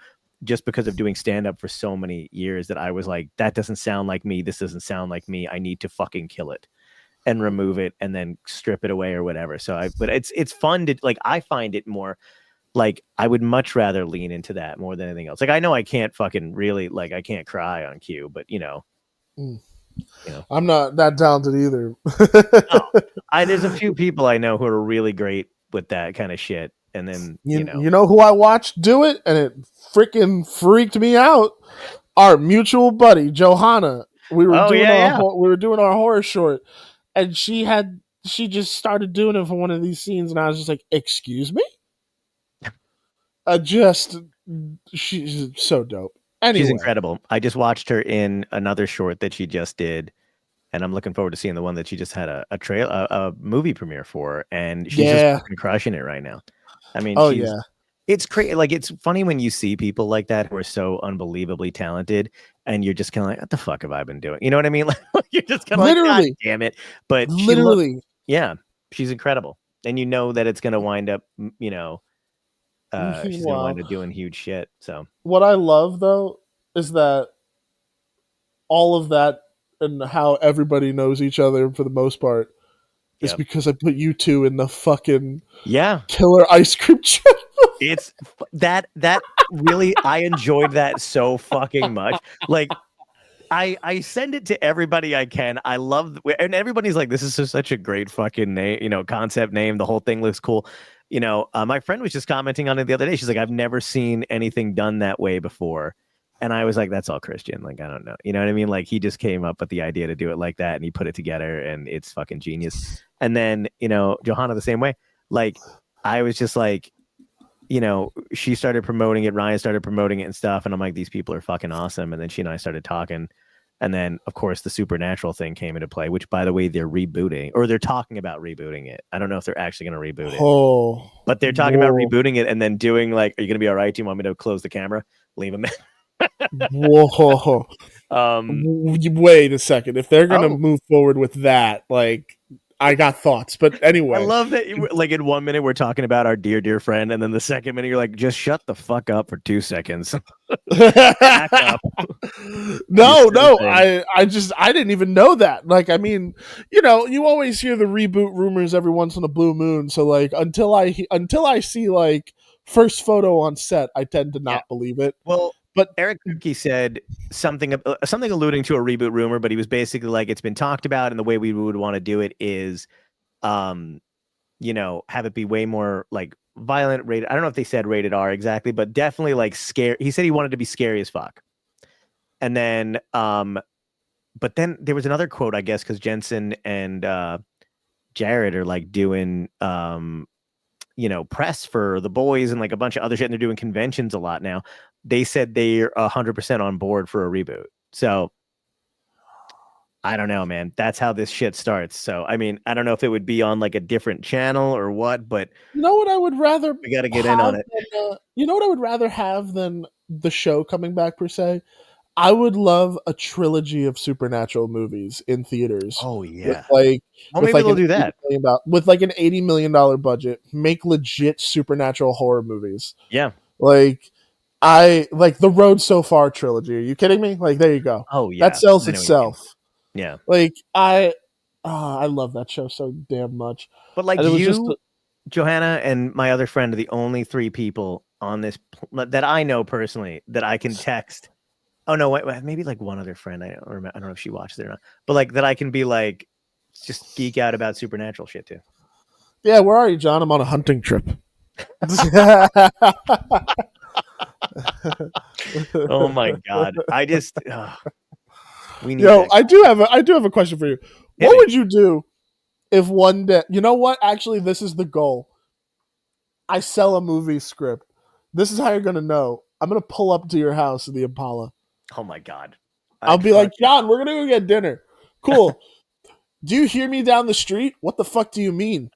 Speaker 2: just because of doing stand up for so many years that I was like, that doesn't sound like me. This doesn't sound like me. I need to fucking kill it and remove it and then strip it away or whatever. But it's fun to like, I find it more like I would much rather lean into that more than anything else. Like I know I can't fucking really like I can't cry on cue, but you know.
Speaker 3: I'm not that talented either.
Speaker 2: No, there's a few people I know who are really great with that kind of shit. And then
Speaker 3: you know who I watched do it, and it freaking freaked me out. Our mutual buddy Johanna. We were we were doing our horror short, and she just started doing it for one of these scenes, and I was just like, "Excuse me." She's so dope. Anyway.
Speaker 2: She's incredible. I just watched her in another short that she just did, and I'm looking forward to seeing the one that she just had a movie premiere for, and she's just fucking crushing it right now. I mean, it's crazy. Like it's funny when you see people like that who are so unbelievably talented, and you're just kind of like, "What the fuck have I been doing?" You know what I mean? Like you're just kind of like, "God damn it!" But she's incredible, and you know that it's going to wind up, you know. She's gonna wind up doing huge shit. So
Speaker 3: what I love though is that all of that and how everybody knows each other for the most part is because I put you two in the fucking killer ice cream truck.
Speaker 2: It's that really I enjoyed that so fucking much. Like I send it to everybody I can. I love and everybody's like, this is just such a great fucking name, you know, concept name. The whole thing looks cool. You know, my friend was just commenting on it the other day. She's like, I've never seen anything done that way before. And I was like, that's all Christian. Like, I don't know. You know what I mean? Like, he just came up with the idea to do it like that and he put it together and it's fucking genius. And then, you know, Johanna the same way. Like, I was just like, you know, she started promoting it. Ryan started promoting it and stuff. And I'm like, these people are fucking awesome. And then she and I started talking. And then, of course, the Supernatural thing came into play, which, by the way, they're rebooting or they're talking about rebooting it. I don't know if they're actually going to reboot it, but they're talking about rebooting it and then doing like, are you going to be all right? Do you want me to close the camera? Leave them in.
Speaker 3: Whoa. Wait a second. If they're going to move forward with that, like, I got thoughts, but anyway.
Speaker 2: I love that. Like in 1 minute, we're talking about our dear friend, and then the second minute, you're like, just shut the fuck up for 2 seconds. Back up.
Speaker 3: No, I didn't even know that. Like, I mean, you know, you always hear the reboot rumors every once in a blue moon. So, like, until I see like first photo on set, I tend to not believe it.
Speaker 2: Well, but Eric Kripke said something alluding to a reboot rumor, but he was basically like, it's been talked about, and the way we would want to do it is, you know, have it be way more like violent, rated. I don't know if they said rated R exactly, but definitely like scary. He said he wanted to be scary as fuck. And then, but then there was another quote, I guess, because Jensen and Jared are like doing, you know, press for The Boys and like a bunch of other shit, and they're doing conventions a lot now. They said they're 100% on board for a reboot. So I don't know, man. That's how this shit starts. So, I mean, I don't know if it would be on like a different channel or what, but
Speaker 3: you know what I would rather
Speaker 2: we got to get in on it.
Speaker 3: You know what I would rather have than the show coming back per se? I would love a trilogy of Supernatural movies in theaters.
Speaker 2: Oh yeah.
Speaker 3: Maybe
Speaker 2: they'll do that.
Speaker 3: With like an $80 million budget, make legit Supernatural horror movies.
Speaker 2: Yeah.
Speaker 3: Like I like the Road So Far trilogy. Are you kidding me? Like, there you go.
Speaker 2: Oh yeah.
Speaker 3: That sells itself.
Speaker 2: Yeah.
Speaker 3: Like I love that show so damn much.
Speaker 2: But like you, Johanna, and my other friend are the only 3 people on this that I know personally that I can text. Oh no, wait, maybe like one other friend. I don't know if she watches it or not. But like that I can be like just geek out about Supernatural shit too.
Speaker 3: Yeah, where are you, John? I'm on a hunting trip.
Speaker 2: Oh my god. I just we need
Speaker 3: I do have a question for you. What would you do if one day, you know what? Actually, this is the goal. I sell a movie script. This is how you're going to know. I'm going to pull up to your house in the Impala.
Speaker 2: Oh my god.
Speaker 3: I'll be like, John, we're going to go get dinner. Cool. Do you hear me down the street? What the fuck do you mean?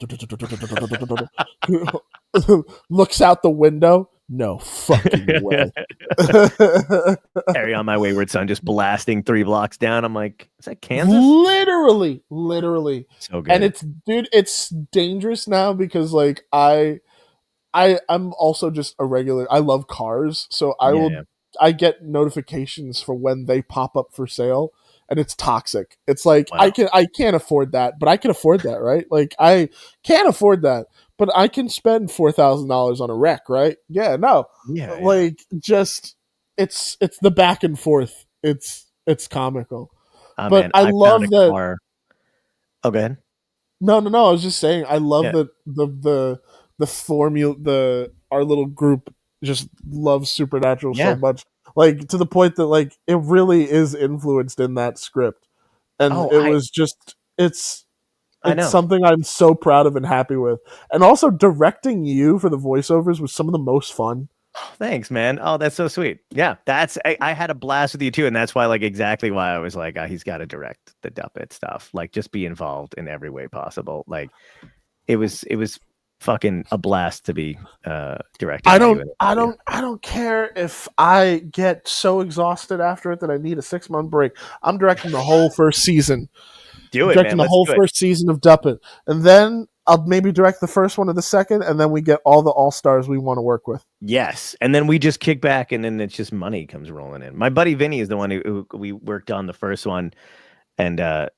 Speaker 3: Looks out the window. No fucking way.
Speaker 2: Carry On My Wayward Son just blasting 3 blocks down. I'm like, is that Kansas?
Speaker 3: Literally.
Speaker 2: So good.
Speaker 3: And it's dangerous now because like I'm also just a regular. I love cars, so I will I get notifications for when they pop up for sale, and it's toxic. It's like
Speaker 2: Wow.
Speaker 3: I can't afford that, but I can afford that, right? Like I can't afford that, but I can spend $4,000 on a wreck, right? Yeah, no,
Speaker 2: Yeah.
Speaker 3: like just it's the back and forth. It's comical,
Speaker 2: Oh
Speaker 3: but
Speaker 2: man,
Speaker 3: I
Speaker 2: I found a
Speaker 3: love that.
Speaker 2: car. Oh, go ahead.
Speaker 3: No. I was just saying, I love
Speaker 2: Yeah.
Speaker 3: that the formula, the our little group just loves Supernatural so
Speaker 2: Yeah.
Speaker 3: much, like to the point that like it really is influenced in that script, and
Speaker 2: Oh,
Speaker 3: it was just
Speaker 2: I
Speaker 3: it's
Speaker 2: know.
Speaker 3: something I'm so proud of and happy with, and also directing you for the voiceovers was some of the most fun.
Speaker 2: Thanks, man. Oh, that's so sweet. Yeah, I had a blast with you too, and that's why like exactly why I was like, he's got to direct the Duppet stuff. Like, just be involved in every way possible. Like, it was fucking a blast to be directed by you.
Speaker 3: I don't care if I get so exhausted after it that I need a 6 month break. I'm directing the whole first season.
Speaker 2: Do it,
Speaker 3: Directing
Speaker 2: man.
Speaker 3: the
Speaker 2: Let's
Speaker 3: whole
Speaker 2: do it.
Speaker 3: first season of Duppet, and then I'll maybe direct the first one or the second, and then we get all the all stars we want to work with.
Speaker 2: Yes, and then we just kick back, and then it's just money comes rolling in. My buddy Vinny is the one who we worked on the first one, and I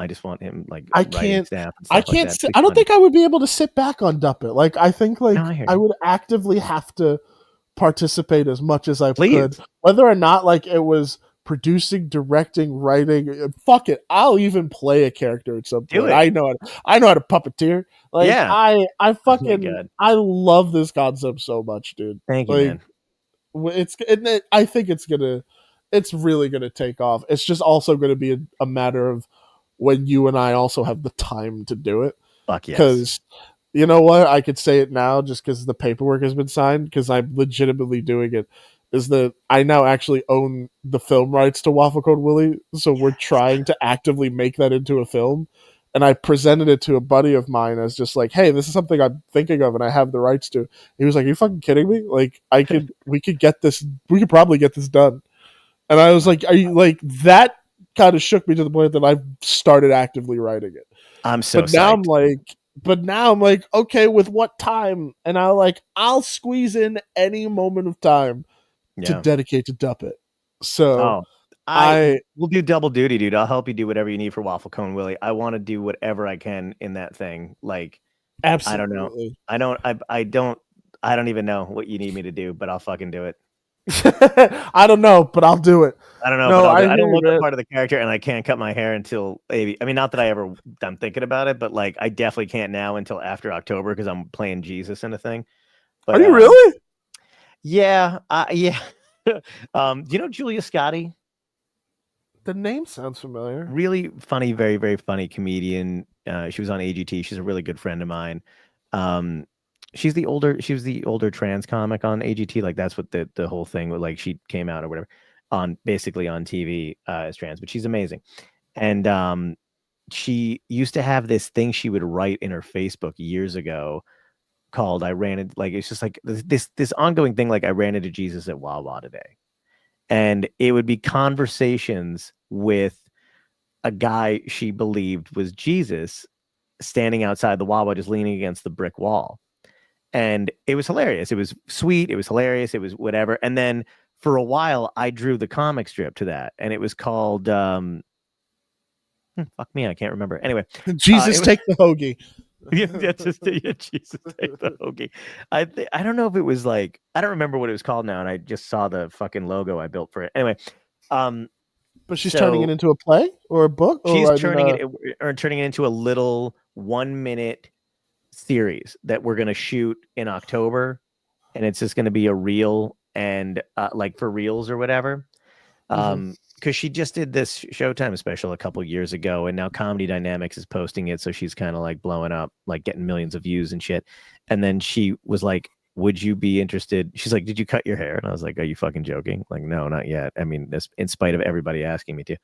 Speaker 2: just want him like
Speaker 3: I
Speaker 2: writing
Speaker 3: can't.
Speaker 2: staff and
Speaker 3: I
Speaker 2: stuff like
Speaker 3: can't.
Speaker 2: that. It'd be
Speaker 3: I don't
Speaker 2: fun.
Speaker 3: think I would be able to sit back on Duppet. Like I think like
Speaker 2: No, I hear
Speaker 3: I
Speaker 2: you.
Speaker 3: would actively have to participate as much as I
Speaker 2: Please.
Speaker 3: could, whether or not like it was producing, directing, writing. Fuck it, I'll even play a character at some
Speaker 2: Do
Speaker 3: point.
Speaker 2: it.
Speaker 3: I know how to puppeteer. Like
Speaker 2: Yeah.
Speaker 3: I
Speaker 2: Oh my
Speaker 3: fucking
Speaker 2: God.
Speaker 3: I love this concept so much, dude.
Speaker 2: Thank you,
Speaker 3: Like
Speaker 2: man.
Speaker 3: I think it's really gonna take off. It's just also gonna be a matter of when you and I also have the time to do it.
Speaker 2: Fuck yes.
Speaker 3: Because you know what, I could say it now just because the paperwork has been signed. Because I'm legitimately doing it. Is that I now actually own the film rights to Waffle Code Willie, so we're trying to actively make that into a film. And I presented it to a buddy of mine as just like, hey, this is something I'm thinking of and I have the rights to. He was like, are you fucking kidding me? Like, we could get this, we could probably get this done. And I was like, are you like, that kind of shook me to the point that I've started actively writing it.
Speaker 2: I'm so
Speaker 3: But now
Speaker 2: psyched.
Speaker 3: I'm like, okay, with what time? And I'll squeeze in any moment of time to
Speaker 2: Yeah.
Speaker 3: dedicate to Duppet. So
Speaker 2: Oh,
Speaker 3: I
Speaker 2: we'll do double duty, dude. I'll help you do whatever you need for Waffle Cone Willie. I want to do whatever I can in that thing. Like, I don't know.
Speaker 3: absolutely.
Speaker 2: I don't even know what you need me to do, but I'll fucking do it.
Speaker 3: I don't know, but I'll do it.
Speaker 2: I don't know, but
Speaker 3: No,
Speaker 2: I'll
Speaker 3: I
Speaker 2: do it. I
Speaker 3: hear
Speaker 2: don't
Speaker 3: you,
Speaker 2: look the
Speaker 3: man.
Speaker 2: part of the character, and I can't cut my hair until maybe. I mean, not that I'm thinking about it, but like I definitely can't now until after October because I'm playing Jesus in a thing.
Speaker 3: Are
Speaker 2: But
Speaker 3: you really?
Speaker 2: yeah, yeah. Do you know Julia Scotti?
Speaker 3: The name sounds familiar.
Speaker 2: Really funny, very, very funny comedian. She was on AGT. She's a really good friend of mine. Um, she was the older trans comic on AGT. Like that's what the whole thing was like. She came out or whatever on basically on TV as trans, but she's amazing. And she used to have this thing she would write in her Facebook years ago called "I ran it." Like it's just like this ongoing thing. Like I ran into Jesus at Wawa today, and it would be conversations with a guy she believed was Jesus standing outside the Wawa, just leaning against the brick wall. And it was hilarious. It was sweet. It was hilarious. It was whatever. And then for a while, I drew the comic strip to that, and it was called fuck me, I can't remember. Anyway,
Speaker 3: Jesus, take the hoagie.
Speaker 2: yeah, Jesus take the hoagie. I don't know if it was like I don't remember what it was called now, and I just saw the fucking logo I built for it. Anyway,
Speaker 3: But she's turning it
Speaker 2: so
Speaker 3: into a play or a book, or
Speaker 2: she's
Speaker 3: I mean,
Speaker 2: turning it into a little 1 minute series that we're gonna shoot in October, and it's just gonna be a reel and like for reels or whatever. Because she just did this Showtime special a couple years ago, and now Comedy Dynamics is posting it, so she's kind of like blowing up, like getting millions of views and shit. And then she was like, "Would you be interested?" She's like, "Did you cut your hair?" And I was like, "Are you fucking joking?" Like, no, not yet. I mean, this in spite of everybody asking me to.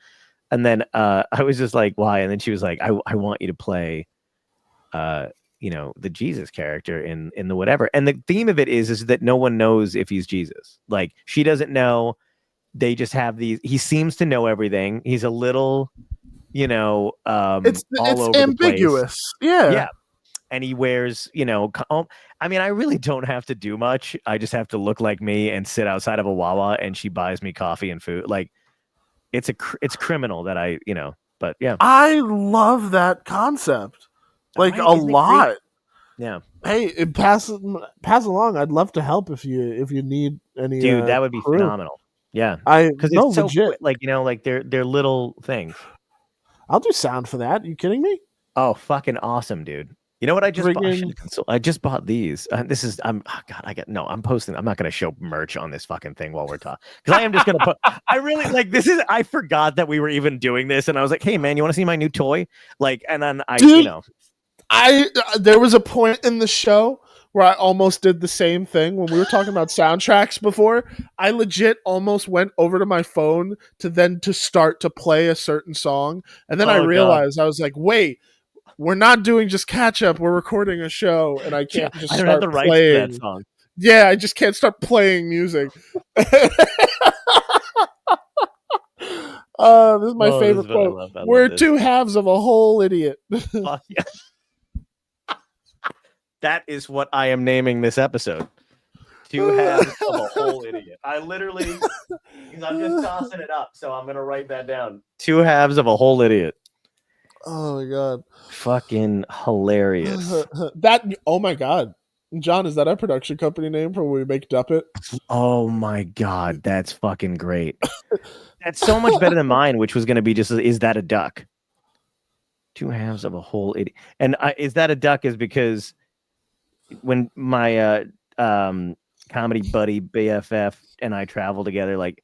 Speaker 2: And then I was just like, "Why?" And then she was like, "I want you to play." The Jesus character in the whatever, and the theme of it is that no one knows if he's Jesus. Like she doesn't know. They just have these. He seems to know everything. He's a little, all
Speaker 3: it's
Speaker 2: over the place.
Speaker 3: ambiguous. Yeah.
Speaker 2: Yeah, and he wears, I mean, I really don't have to do much. I just have to look like me and sit outside of a Wawa, and she buys me coffee and food. Like, it's criminal that but yeah.
Speaker 3: I love that concept, like
Speaker 2: Right?
Speaker 3: a
Speaker 2: Isn't it great?
Speaker 3: lot.
Speaker 2: Yeah,
Speaker 3: Hey, pass along. I'd love to help if you need any.
Speaker 2: dude, that would be
Speaker 3: crew.
Speaker 2: phenomenal. Yeah,
Speaker 3: I
Speaker 2: because
Speaker 3: no
Speaker 2: it's so
Speaker 3: legit.
Speaker 2: like they're little things.
Speaker 3: I'll do sound for that. You kidding me?
Speaker 2: Oh, fucking awesome, dude. You know what I just bought? I just bought these. I'm posting. I'm not going to show merch on this fucking thing while we're talking, because I am just going to put. I really like this. I forgot that we were even doing this, and I was like, "Hey, man, you want to see my new toy?" Like, and then
Speaker 3: Dude, there was a point in the show where I almost did the same thing when we were talking about soundtracks before. I legit almost went over to my phone to start to play a certain song, and then I realized I was like, "Wait, we're not doing just catch up. We're recording a show, and I can't just start
Speaker 2: have the rights
Speaker 3: playing
Speaker 2: to that song."
Speaker 3: Yeah, I just can't start playing music. This is my favorite quote. We're two halves of a whole idiot.
Speaker 2: Yeah. That is what I am naming this episode. Two halves of a whole idiot. I literally, because I'm just tossing it up, so I'm gonna write that down. Two halves of a whole idiot.
Speaker 3: Oh my god!
Speaker 2: Fucking hilarious.
Speaker 3: Oh my god, John, is that our production company name for when we make Duppet?
Speaker 2: Oh my god, that's fucking great. That's so much better than mine, which was gonna be just, is that a duck? Two halves of a whole idiot. And is that a duck is because when my comedy buddy BFF and I travel together, like,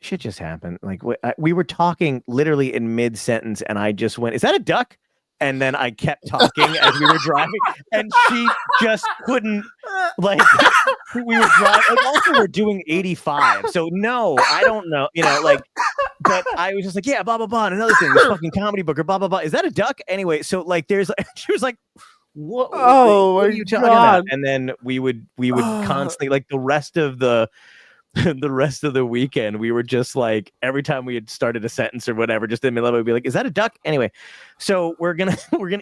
Speaker 2: shit just happened. Like, we were talking literally in mid-sentence, and I just went, "Is that a duck?" And then I kept talking as we were driving, and she just couldn't, like, we were driving. Like, also, we're doing 85, so no, I don't know, but I was just like, "Yeah, blah, blah, blah," and another thing, this fucking comedy booker, blah, blah, blah. Is that a duck? Anyway, so, like, she was like, what are you talking about? And then we would constantly, like, the rest of the weekend, we were just like, every time we had started a sentence or whatever, just in the middle of it, we'd be like, "Is that a duck?" Anyway, so we're gonna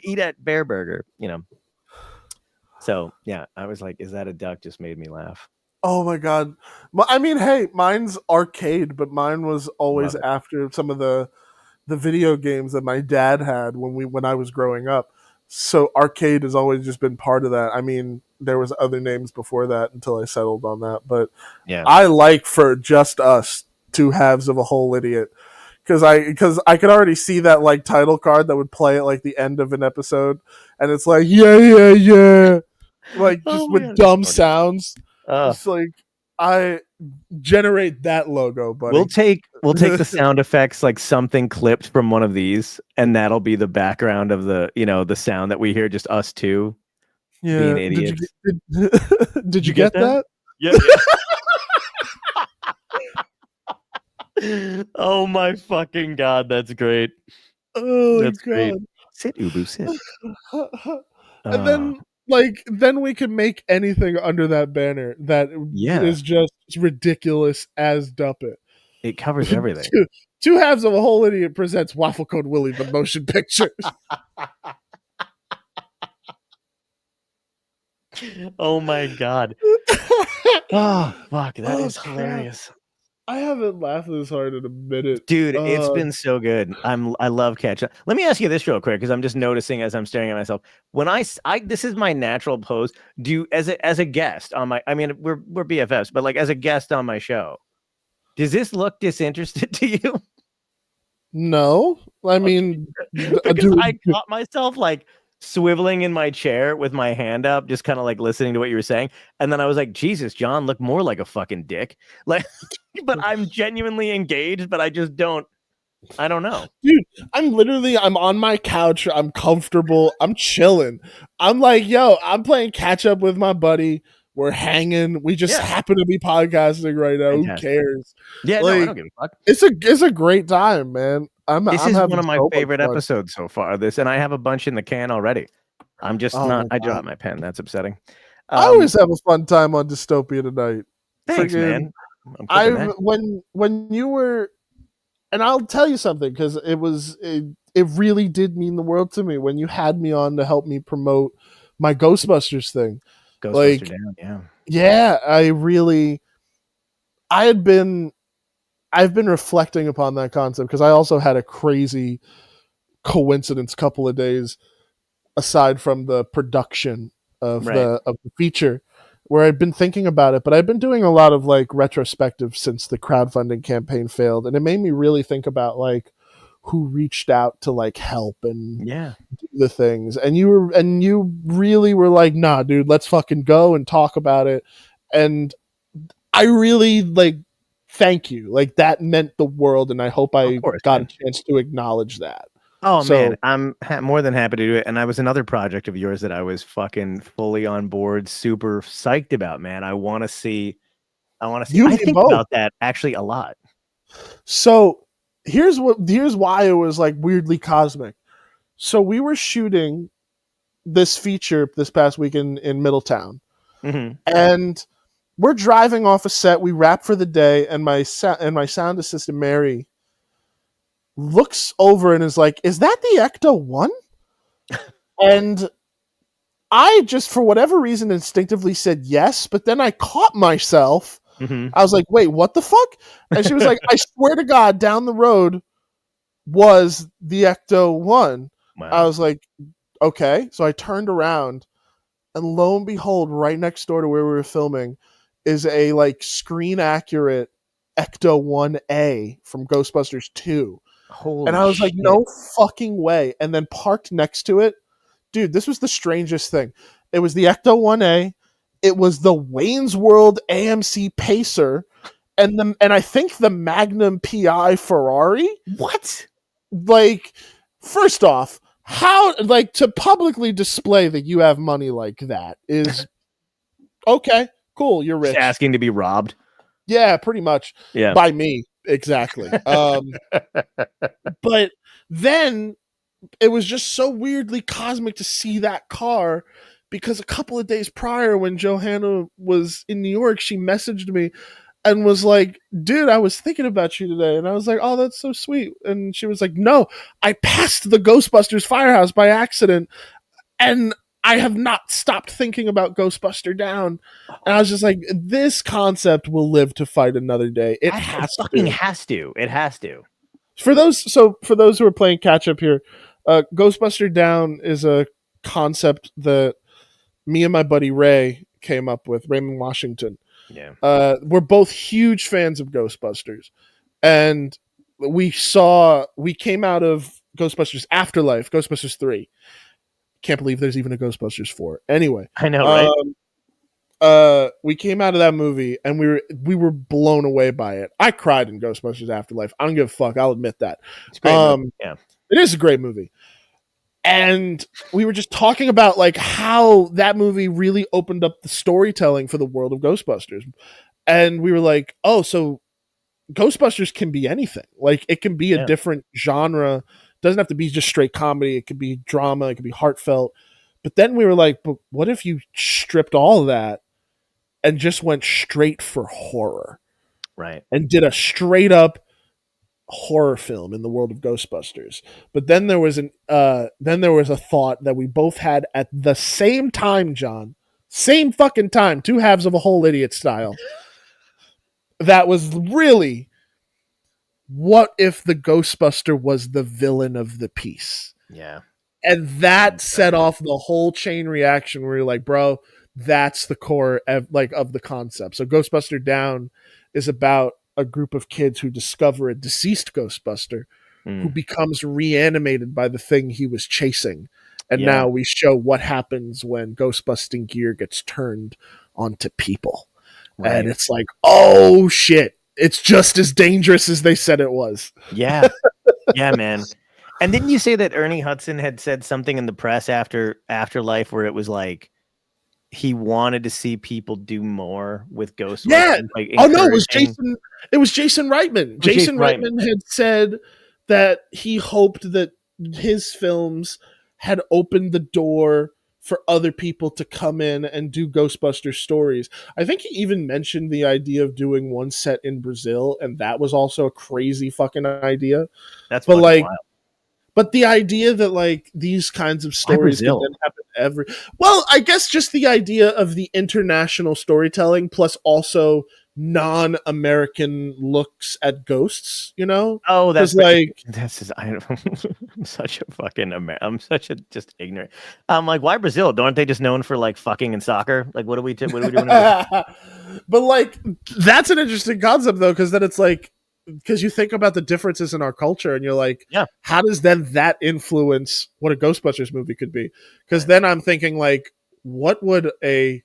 Speaker 2: eat at Bear Burger, So yeah, I was like, "Is that a duck?" Just made me laugh.
Speaker 3: Oh my god! I mean, hey, mine's arcade, but mine was always after some of the video games that my dad had when I was growing up. So arcade has always just been part of that. I mean, there was other names before that until I settled on that. But yeah, I like for just us, two halves of a whole idiot, because I could already see that, like, title card that would play at like the end of an episode, and it's like yeah, like just with dumb sounds. It's like, I generate that logo, buddy.
Speaker 2: We'll take the sound effects, like something clipped from one of these, and that'll be the background of the the sound that we hear, just us two being idiots.
Speaker 3: Did you get that?
Speaker 2: Yeah. Oh my fucking god, that's great.
Speaker 3: Oh, that's
Speaker 2: great. Sit, Ubu, sit.
Speaker 3: And then we can make anything under that banner that is just ridiculous as Duppet.
Speaker 2: It covers everything.
Speaker 3: Two halves of a whole idiot presents Waffle Cone Willie, the motion picture.
Speaker 2: Oh my god. Oh fuck, that is hilarious.
Speaker 3: I haven't laughed this hard in a minute,
Speaker 2: dude. It's been so good. I love catch up. Let me ask you this real quick, because I'm just noticing as I'm staring at myself, when I this is my natural pose. Do you, as a guest on my, I mean, we're BFFs, but like as a guest on my show, does this look disinterested to you?
Speaker 3: No, I mean,
Speaker 2: because I caught myself like swiveling in my chair with my hand up, just kind of like listening to what you were saying, and then I was like, Jesus, John, look more like a fucking dick. Like, but I'm genuinely engaged, but I just don't. I don't know,
Speaker 3: dude. I'm on my couch. I'm comfortable. I'm chilling. I'm like, yo, I'm playing catch up with my buddy. We're hanging. We just happen to be podcasting right now. Fantastic. Who cares?
Speaker 2: Yeah,
Speaker 3: like,
Speaker 2: no, I don't give a fuck.
Speaker 3: It's a great time, man.
Speaker 2: This is one of my favorite episodes so far. And I have a bunch in the can already. I'm just not. I dropped my pen. That's upsetting.
Speaker 3: I always have a fun time on Dystopia Tonight.
Speaker 2: Thanks, man.
Speaker 3: When you were, and I'll tell you something, because it was it really did mean the world to me when you had me on to help me promote my Ghostbusters thing.
Speaker 2: Ghostbuster
Speaker 3: Like,
Speaker 2: down, yeah.
Speaker 3: yeah, I had been, I've been reflecting upon that concept because I also had a crazy coincidence couple of days aside from the production
Speaker 2: Right.
Speaker 3: of the feature where I'd been thinking about it, but I've been doing a lot of like retrospective since the crowdfunding campaign failed, and it made me really think about like who reached out to like help and
Speaker 2: Yeah.
Speaker 3: do the things. And you really were like, nah, dude, let's fucking go and talk about it. And I really like thank you. Like that meant the world, and I hope
Speaker 2: Of
Speaker 3: I
Speaker 2: course,
Speaker 3: got a
Speaker 2: man.
Speaker 3: chance to acknowledge that.
Speaker 2: Oh man,
Speaker 3: So
Speaker 2: I'm more than happy to do it. And I was another project of yours that I was fucking fully on board, super psyched about, man. I want to see.
Speaker 3: you
Speaker 2: I
Speaker 3: and me
Speaker 2: think
Speaker 3: both.
Speaker 2: about that actually a lot.
Speaker 3: So here's why it was like weirdly cosmic. So we were shooting this feature this past week in Middletown,
Speaker 2: Hmm.
Speaker 3: and we're driving off a set. We wrap for the day, and my sound assistant Mary looks over and is like, "Is that the Ecto One?" And I just, for whatever reason, instinctively said yes, but then I caught myself.
Speaker 2: Hmm.
Speaker 3: I was like, "Wait, what the fuck?" And she was like, "I swear to God, down the road was the Ecto One." I
Speaker 2: Wow.
Speaker 3: was like, "Okay." So I turned around, and lo and behold, right next door to where we were filming is a like screen accurate Ecto 1A from Ghostbusters 2. And
Speaker 2: Holy
Speaker 3: I was like,
Speaker 2: shit.
Speaker 3: no fucking way. And then parked next to it, dude, this was the strangest thing. It was the Ecto 1A, it was the Wayne's World AMC Pacer, and I think the Magnum PI Ferrari.
Speaker 2: What?
Speaker 3: Like, first off, how like to publicly display that you have money like that is okay, cool, you're
Speaker 2: Just
Speaker 3: rich.
Speaker 2: asking to be robbed.
Speaker 3: Yeah, pretty much
Speaker 2: Yeah.
Speaker 3: by me. Exactly. But then it was just so weirdly cosmic to see that car because a couple of days prior when Johanna was in New York, she messaged me and was like, dude, I was thinking about you today. And I was like, oh, that's so sweet. And she was like, no, I passed the Ghostbusters firehouse by accident and I have not stopped thinking about Ghostbuster Down. And I was just like, this concept will live to fight another day. It
Speaker 2: It
Speaker 3: has
Speaker 2: fucking
Speaker 3: to.
Speaker 2: has to. It has to.
Speaker 3: For those who are playing catch up here, Ghostbuster Down is a concept that me and my buddy Ray came up with, Raymond Washington.
Speaker 2: Yeah.
Speaker 3: We're both huge fans of Ghostbusters, and we came out of Ghostbusters Afterlife, Ghostbusters 3. Can't believe there's even a Ghostbusters 4. Anyway,
Speaker 2: I know, right?
Speaker 3: we came out of that movie and we were blown away by it. I cried in Ghostbusters Afterlife. I don't give a fuck. I'll admit that.
Speaker 2: It's a great movie. Yeah.
Speaker 3: It is a great movie. And we were just talking about like how that movie really opened up the storytelling for the world of Ghostbusters. And we were like, oh, so Ghostbusters can be anything. Like it can be a
Speaker 2: Yeah.
Speaker 3: different genre. It doesn't have to be just straight comedy. It could be drama. It could be heartfelt. But then we were like, but what if you stripped all of that and just went straight for horror
Speaker 2: Right.
Speaker 3: and did a straight up horror film in the world of Ghostbusters? But then there was a thought that we both had at the same time, John. Same fucking time, two halves of a whole idiot style. That was really, what if the Ghostbuster was the villain of the piece?
Speaker 2: Yeah.
Speaker 3: And that set off the whole chain reaction where you're like, bro, that's the core of the concept. So Ghostbuster Down is about a group of kids who discover a deceased Ghostbuster who becomes reanimated by the thing he was chasing. And
Speaker 2: Yeah.
Speaker 3: now we show what happens when ghostbusting gear gets turned onto people.
Speaker 2: Right.
Speaker 3: And it's like, oh shit, it's just as dangerous as they said it was.
Speaker 2: Yeah. Yeah, man. And didn't you say that Ernie Hudson had said something in the press after Afterlife where it was like he wanted to see people do more with ghosts?
Speaker 3: Yeah.
Speaker 2: Like
Speaker 3: Oh no, it was
Speaker 2: encouraging-
Speaker 3: Jason. It was Jason Reitman. Jason Reitman had said that he hoped that his films had opened the door for other people to come in and do Ghostbuster stories. I think he even mentioned the idea of doing one set in Brazil, and that was also a crazy fucking idea.
Speaker 2: That's
Speaker 3: But
Speaker 2: fucking
Speaker 3: like,
Speaker 2: wild.
Speaker 3: But the idea that like these kinds of stories could
Speaker 2: Brazil?
Speaker 3: then happen well, I guess just the idea of the international storytelling plus also non-American looks at ghosts, you know?
Speaker 2: Oh,
Speaker 3: Because
Speaker 2: that's
Speaker 3: like
Speaker 2: this is I'm such a fucking I'm such a just ignorant. I'm like, why Brazil? Aren't they just known for like fucking and soccer? Like, what are we doing? In Brazil?
Speaker 3: but like that's an interesting concept though, because then it's like because you think about the differences in our culture and you're like,
Speaker 2: Yeah.
Speaker 3: how does then that influence what a Ghostbusters movie could be? Because then I'm thinking like, what would a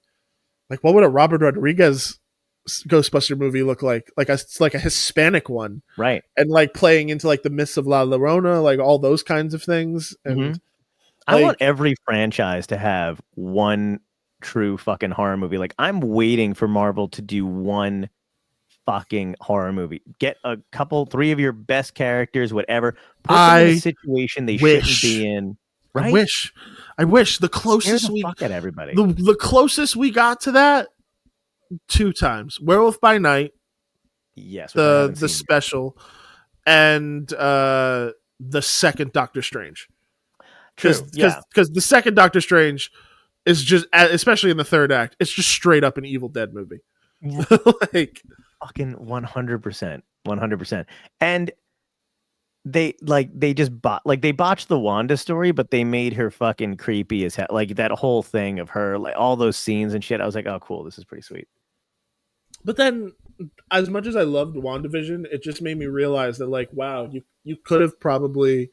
Speaker 3: Robert Rodriguez Ghostbuster movie look like? Like a Hispanic one,
Speaker 2: Right.
Speaker 3: and like playing into like the myths of La Llorona, like all those kinds of things. And
Speaker 2: I want every franchise to have one true fucking horror movie. Like, I'm waiting for Marvel to do one fucking horror movie. Get a couple, three of your best characters, whatever. Put them in a situation they shouldn't be in. Right?
Speaker 3: I wish the closest
Speaker 2: fuck at everybody.
Speaker 3: The closest we got to that 2 times. Werewolf by Night.
Speaker 2: Yes,
Speaker 3: the special and the second Doctor Strange. Because the second Doctor Strange is just, especially in the third act, it's just straight up an Evil Dead movie. Like
Speaker 2: fucking 100%. And they botched the Wanda story, but they made her fucking creepy as hell. Like that whole thing of her, like all those scenes and shit. I was like, oh, cool, this is pretty sweet.
Speaker 3: But then, as much as I loved WandaVision, it just made me realize that, like, wow, you could have probably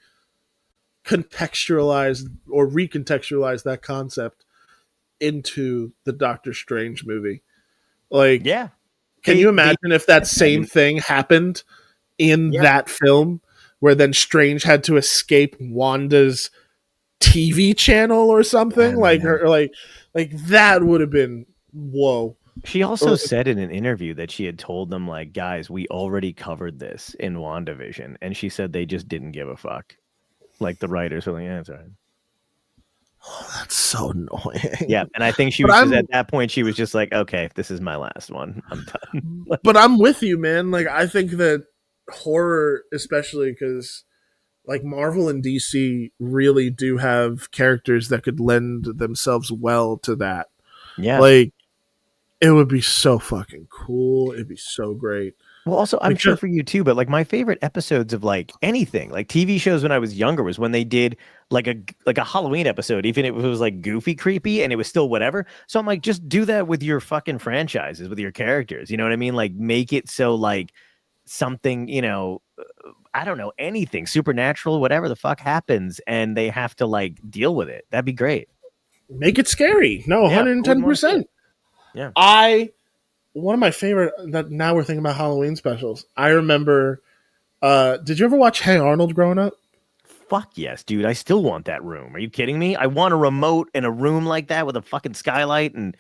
Speaker 3: contextualized or recontextualized that concept into the Doctor Strange movie. Like,
Speaker 2: yeah,
Speaker 3: can you imagine if that same thing happened in that film, where then Strange had to escape Wanda's TV channel or something? Like that would have been whoa.
Speaker 2: She also said in an interview that she had told them, like, guys, we already covered this in WandaVision. And she said they just didn't give a fuck. Like, the writers were like, yeah, that's right.
Speaker 3: Oh, that's so annoying.
Speaker 2: Yeah, and I think she was at that point, she was just like, okay, this is my last one. I'm done.
Speaker 3: But I'm with you, man. Like, I think that horror, especially because, like, Marvel and DC really do have characters that could lend themselves well to that.
Speaker 2: Yeah.
Speaker 3: Like, it would be so fucking cool. It'd be so great.
Speaker 2: Well, also, I'm sure for you too, but like my favorite episodes of like anything, like TV shows when I was younger, was when they did like a Halloween episode, even if it was like goofy, creepy, and it was still whatever. So I'm like, just do that with your fucking franchises, with your characters. You know what I mean? Like, make it so like something, you know, I don't know, anything supernatural, whatever the fuck happens, and they have to like deal with it. That'd be great.
Speaker 3: Make it scary. No, 110%.
Speaker 2: Yeah.
Speaker 3: One of my favorite, that now we're thinking about Halloween specials. I remember, did you ever watch Hey Arnold growing up?
Speaker 2: Fuck yes, dude. I still want that room. Are you kidding me? I want a remote in a room like that with a fucking skylight and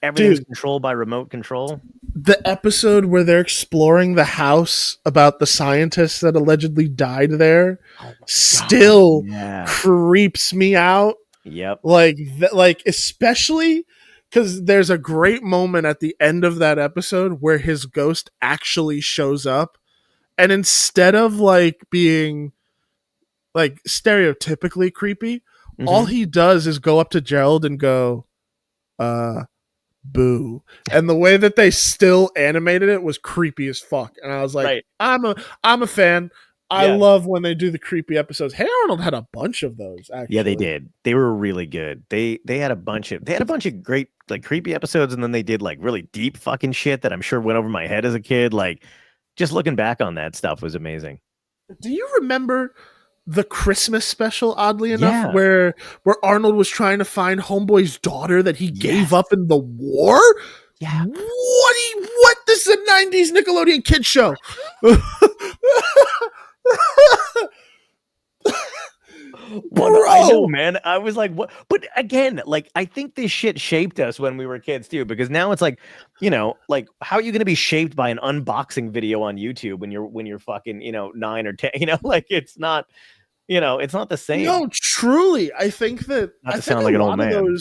Speaker 2: everything's controlled by remote control.
Speaker 3: The episode where they're exploring the house about the scientists that allegedly died there still creeps me out.
Speaker 2: Yep.
Speaker 3: Like especially because there's a great moment at the end of that episode where his ghost actually shows up, and instead of like being like stereotypically creepy, all he does is go up to Gerald and go, boo. And the way that they still animated it was creepy as fuck. And I was like, I'm a fan. I love when they do the creepy episodes. Hey Arnold had a bunch of those, actually.
Speaker 2: Yeah, they did. They were really good. They had a bunch of great like creepy episodes, and then they did like really deep fucking shit that I'm sure went over my head as a kid. Like, just looking back on that stuff was amazing.
Speaker 3: Do you remember the Christmas special, oddly enough, where Arnold was trying to find Homeboy's daughter that he gave up in the war?
Speaker 2: Yeah.
Speaker 3: What? This is a 90s Nickelodeon kid show.
Speaker 2: Well, I know, man. I was like, what? But again, like, I think this shit shaped us when we were kids too, because now it's like, you know, like, how are you going to be shaped by an unboxing video on YouTube when you're fucking, you know, 9 or 10? You know, like, it's not, you know, it's not the same.
Speaker 3: No, truly, I think that
Speaker 2: not to sound like an old man.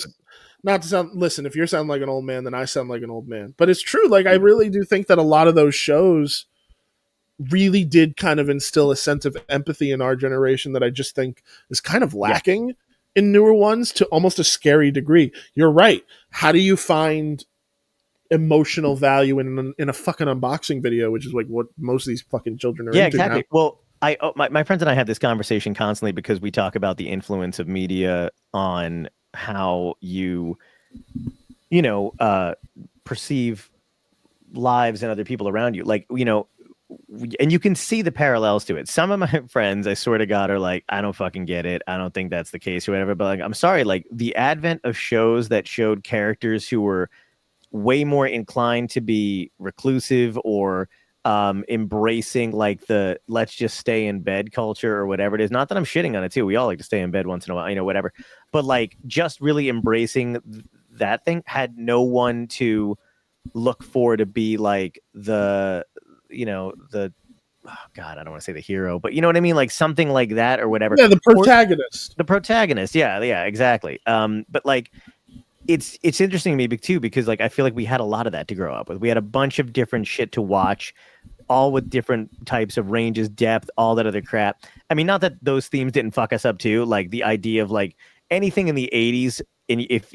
Speaker 3: Not to sound. Listen, if you're sounding like an old man, then I sound like an old man. But it's true. Like, I really do think that a lot of those shows really did kind of instill a sense of empathy in our generation that I just think is kind of lacking in newer ones to almost a scary degree. You're right. How do you find emotional value in a fucking unboxing video, which is like what most of these fucking children are into
Speaker 2: exactly.
Speaker 3: now?
Speaker 2: Well, my friends and I have this conversation constantly because we talk about the influence of media on how you perceive lives and other people around you. Like, and you can see the parallels to it. Some of my friends, I swear to God, are like, I don't fucking get it. I don't think that's the case or whatever. But like, I'm sorry, like the advent of shows that showed characters who were way more inclined to be reclusive or embracing like the let's just stay in bed culture or whatever it is. Not that I'm shitting on it too. We all like to stay in bed once in a while, whatever. But like just really embracing that thing had no one to look for to be like the oh God, I don't want to say the hero, but you know what I mean? Like something like that or whatever.
Speaker 3: Yeah, the protagonist.
Speaker 2: The protagonist. Yeah, exactly. But like it's interesting to me too, because like I feel like we had a lot of that to grow up with. We had a bunch of different shit to watch, all with different types of ranges, depth, all that other crap. I mean, not that those themes didn't fuck us up too. Like the idea of like anything in the 80s, and if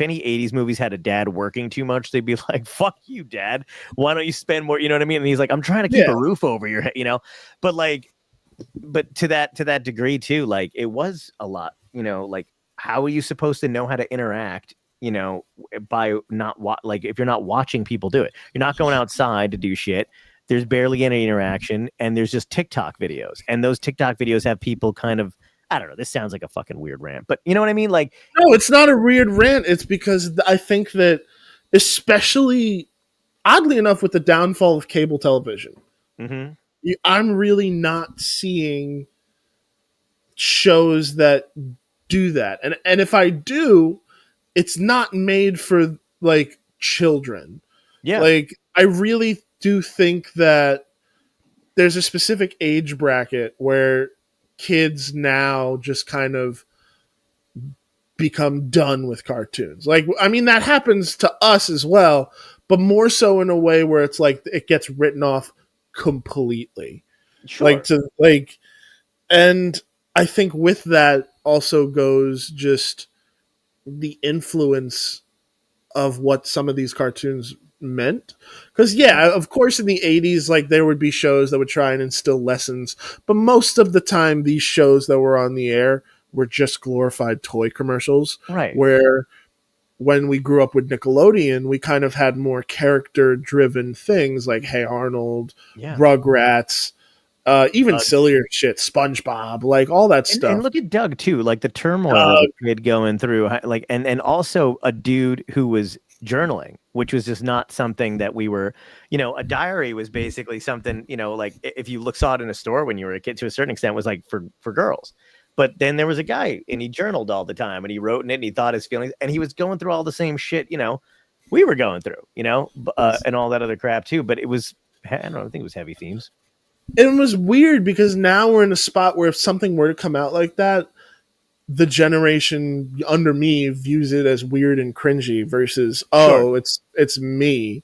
Speaker 2: any 80s movies had a dad working too much, they'd be like, fuck you, dad. Why don't you spend more? You know what I mean? And he's like, I'm trying to keep a roof over your head, But like, but to that degree too, like it was a lot, like how are you supposed to know how to interact, by not like if you're not watching people do it, you're not going outside to do shit. There's barely any interaction, and there's just TikTok videos, and those TikTok videos have people kind of, I don't know. This sounds like a fucking weird rant, but you know what I mean? Like,
Speaker 3: no, it's not a weird rant. It's because I think that, especially oddly enough, with the downfall of cable television, I'm really not seeing shows that do that. And if I do, it's not made for like children.
Speaker 2: Yeah.
Speaker 3: Like I really do think that there's a specific age bracket where kids now just kind of become done with cartoons. Like, I mean, that happens to us as well, but more so in a way where it's like it gets written off completely.
Speaker 2: Sure.
Speaker 3: And I think with that also goes just the influence of what some of these cartoons meant. Because of course in the 80s, like there would be shows that would try and instill lessons, but most of the time these shows that were on the air were just glorified toy commercials.
Speaker 2: Right.
Speaker 3: Where when we grew up with Nickelodeon, we kind of had more character driven things like Hey Arnold, Rugrats, even sillier shit, SpongeBob, like all that stuff.
Speaker 2: And look at Doug too, like the turmoil of a kid going through, like, and also a dude who was journaling, which was just not something that we were, a diary was basically something, like if you saw it in a store when you were a kid to a certain extent was like for girls. But then there was a guy and he journaled all the time and he wrote in it and he thought his feelings and he was going through all the same shit, we were going through, and all that other crap too. But it was, I don't know, I think it was heavy themes.
Speaker 3: It was weird because now we're in a spot where if something were to come out like that, the generation under me views it as weird and cringy versus, it's me.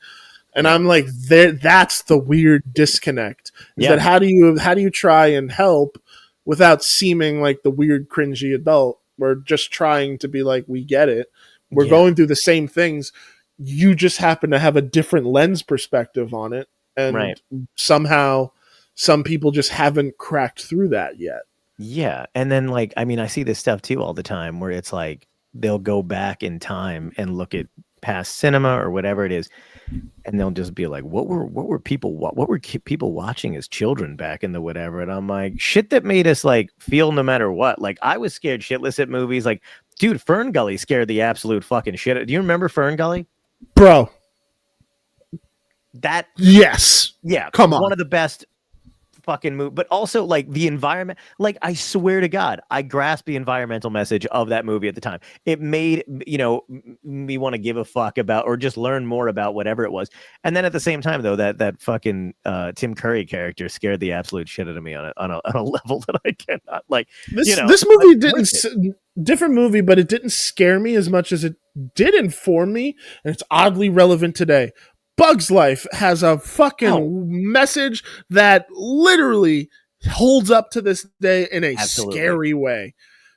Speaker 3: And I'm like, that's the weird disconnect. Is that how do you try and help without seeming like the weird, cringy adult? We're just trying to be like, we get it. We're going through the same things. You just happen to have a different lens perspective on it. And somehow some people just haven't cracked through that yet.
Speaker 2: Yeah. And then like, I mean, I see this stuff too all the time where it's like, they'll go back in time and look at past cinema or whatever it is. And they'll just be like, what were people watching as children back in the whatever? And I'm like, shit that made us like feel no matter what. Like I was scared shitless at movies. Like, dude, Fern Gully scared the absolute fucking shit. Do you remember Fern Gully?
Speaker 3: Bro.
Speaker 2: Yes. Yeah.
Speaker 3: Come on.
Speaker 2: One of the best fucking movie, but also like the environment. Like I swear to God, I grasped the environmental message of that movie at the time. It made me want to give a fuck about or just learn more about whatever it was. And then at the same time, though, that fucking Tim Curry character scared the absolute shit out of me on a level that I cannot like.
Speaker 3: This movie didn't different movie, but it didn't scare me as much as it did inform me, and it's oddly relevant today. Bug's Life has a fucking message that literally holds up to this day in a scary way.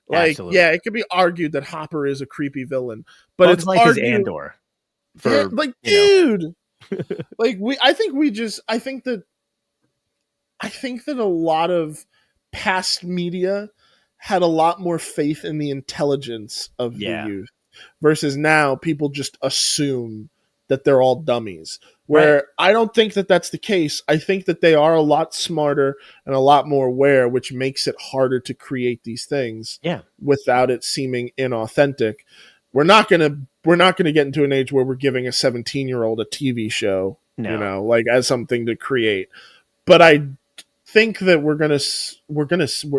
Speaker 3: Like, yeah, it could be argued that Hopper is a creepy villain, but
Speaker 2: Bug's
Speaker 3: it's
Speaker 2: Life is Andor.
Speaker 3: Dude, like I think that a lot of past media had a lot more faith in the intelligence of the youth versus now people just assume that they're all dummies. Where I don't think that that's the case. I think that they are a lot smarter and a lot more aware, which makes it harder to create these things without it seeming inauthentic. We're not gonna get into an age where we're giving a 17-year-old a TV show, like as something to create. But I think that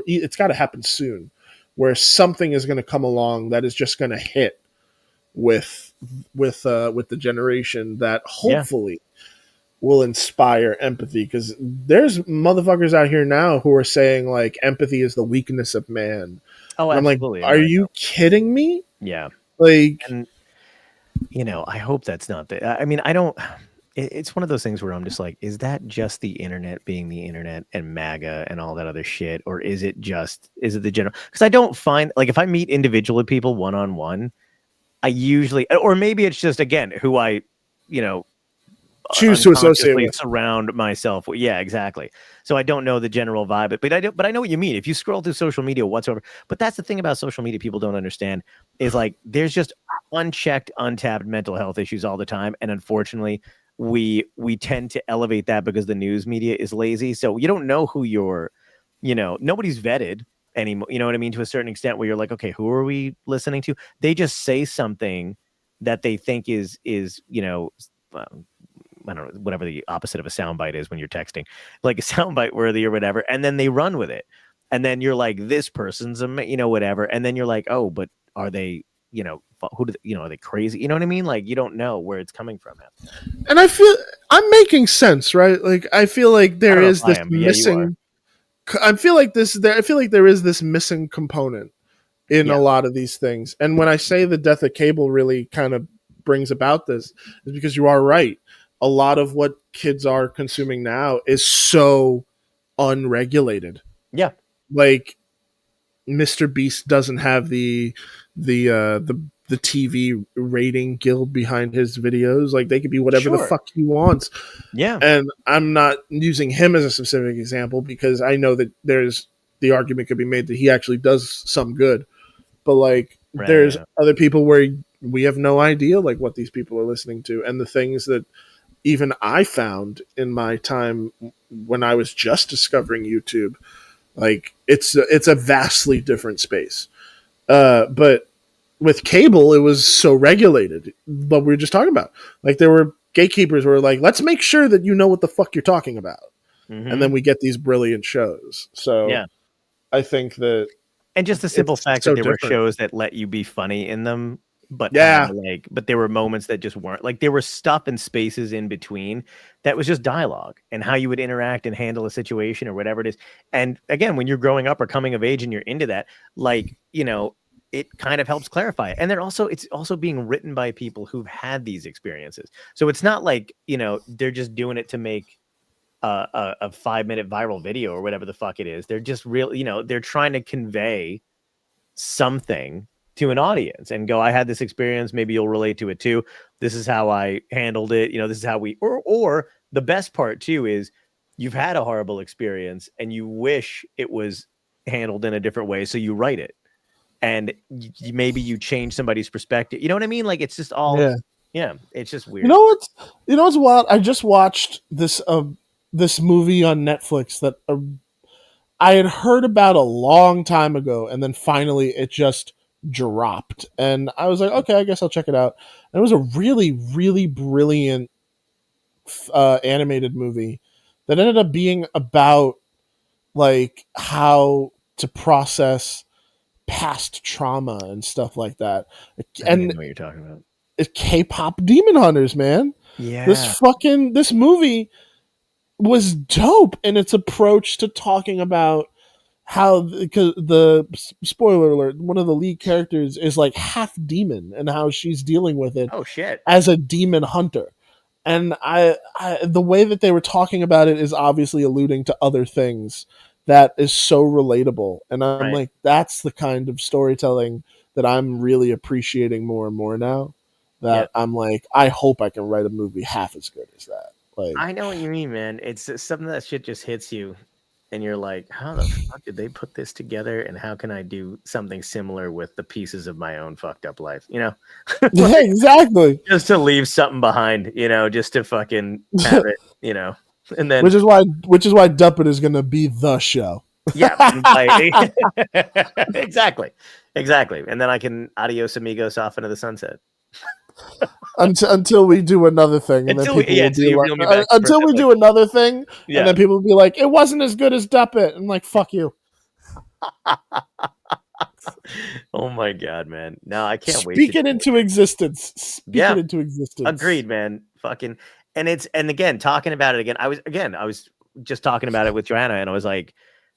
Speaker 3: it's got to happen soon, where something is going to come along that is just going to hit with the generation that hopefully will inspire empathy, because there's motherfuckers out here now who are saying like empathy is the weakness of man.
Speaker 2: Oh,
Speaker 3: and
Speaker 2: absolutely.
Speaker 3: I'm like, are you kidding me?
Speaker 2: Yeah.
Speaker 3: Like,
Speaker 2: and I hope that's not the. I mean, I don't. It's one of those things where I'm just like, is that just the internet being the internet and MAGA and all that other shit, or is it the general? Because I don't find, like, if I meet individual people one-on-one, I usually, or maybe it's just, again, who I,
Speaker 3: choose to associate with,
Speaker 2: surround myself with. Yeah, exactly. So I don't know the general vibe, but I know what you mean. If you scroll through social media whatsoever, but that's the thing about social media people don't understand is like there's just unchecked, untapped mental health issues all the time, and unfortunately, we tend to elevate that because the news media is lazy. So you don't know who you're, nobody's vetted anymore. You know what I mean? To a certain extent, where you're like, okay, who are we listening to? They just say something that they think is I don't know, whatever the opposite of a soundbite is when you're texting, like a soundbite worthy or whatever, and then they run with it, and then you're like, this person's whatever, and then you're like, oh, but are they, are they crazy? You know what I mean? Like, you don't know where it's coming from.
Speaker 3: And I feel I'm making sense, right? Like, I feel like there is this missing. I feel like there is this missing component in a lot of these things, and when I say the death of cable really kind of brings about this, is because you are right. A lot of what kids are consuming now is so unregulated.
Speaker 2: Yeah.
Speaker 3: Like Mr. Beast doesn't have the TV rating guild behind his videos. Like, they could be whatever the fuck he wants.
Speaker 2: Yeah.
Speaker 3: And I'm not using him as a specific example because I know that the argument could be made that he actually does some good. But like there's other people where we have no idea like what these people are listening to, and the things that even I found in my time when I was just discovering YouTube, like it's a vastly different space. But with cable, it was so regulated. What we were just talking about, like there were gatekeepers who were like, let's make sure that you know what the fuck you're talking about. Mm-hmm. And then we get these brilliant shows. So I think that,
Speaker 2: and just the simple fact that there were shows that let you be funny in them. But but there were moments that just weren't, like there were stuff and spaces in between that was just dialogue and how you would interact and handle a situation or whatever it is. And again, when you're growing up or coming of age and you're into that, like, it kind of helps clarify it. And it's also being written by people who've had these experiences. So it's not like, they're just doing it to make a 5-minute viral video or whatever the fuck it is. They're just real, they're trying to convey something to an audience and go, I had this experience, maybe you'll relate to it too. This is how I handled it. This is how or the best part too is you've had a horrible experience and you wish it was handled in a different way. So you write it and maybe you change somebody's perspective. You know what I mean? Like it's just all, it's just weird.
Speaker 3: You know what's wild? I just watched this movie on Netflix that I had heard about a long time ago. And then finally it just dropped and I was like, okay, I guess I'll check it out. And it was a really, really brilliant animated movie that ended up being about like how to process past trauma and stuff like that.
Speaker 2: I know what you're talking about.
Speaker 3: It's K-pop Demon Hunters, man.
Speaker 2: Yeah.
Speaker 3: This movie was dope in its approach to talking about how, because the spoiler alert, one of the lead characters is like half demon and how she's dealing with it
Speaker 2: as a
Speaker 3: demon hunter. And I the way that they were talking about it is obviously alluding to other things that is so relatable. And I'm
Speaker 2: Right.
Speaker 3: like, that's the kind of storytelling that I'm really appreciating more and more now.
Speaker 2: Yeah.
Speaker 3: That I'm like, I hope I can write a movie half as good as that. Like,
Speaker 2: I know what you mean, man. It's something that shit just hits you, and you're like, how the fuck did they put this together? And how can I do something similar with the pieces of my own fucked up life? You know,
Speaker 3: yeah, exactly.
Speaker 2: just to leave something behind. You know, just to fucking have it. You know, and then
Speaker 3: which is why Duppet is going to be the show.
Speaker 2: yeah, exactly, exactly. And then I can adios amigos off into the sunset.
Speaker 3: Until we do another thing, and then people will be like, until we do another thing, and then people will be like, it wasn't as good as Duppet. I'm like, fuck you.
Speaker 2: Oh my god, man! No, I can't wait.
Speaker 3: Speak it into existence. Speak it into existence.
Speaker 2: Agreed, man. Fucking, and again, talking about it again. I was just talking about it with Joanna, and I was like,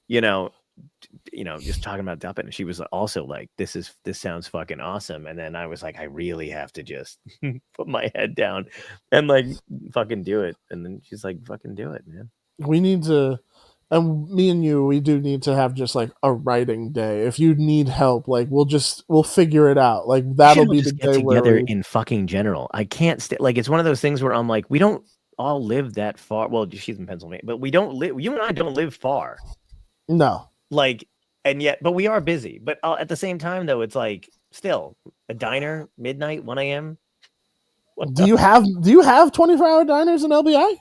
Speaker 2: you know, just talking about Duppet, and she was also like, this sounds fucking awesome. And then I was like, I really have to just put my head down and like fucking do it. And then she's like, fucking do it, man.
Speaker 3: We need to, and me and you, we do need to have just like a writing day. If you need help, like we'll figure it out. Like that'll be the day
Speaker 2: together in fucking general. I can't stay. Like it's one of those things where I'm like, we don't all live that far. Well, she's in Pennsylvania, but we don't live. You and I don't live far.
Speaker 3: No.
Speaker 2: Like, and yet, but we are busy. But at the same time, though, it's like still a diner, midnight, 1 a.m.
Speaker 3: Do you have 24-hour diners in LBI?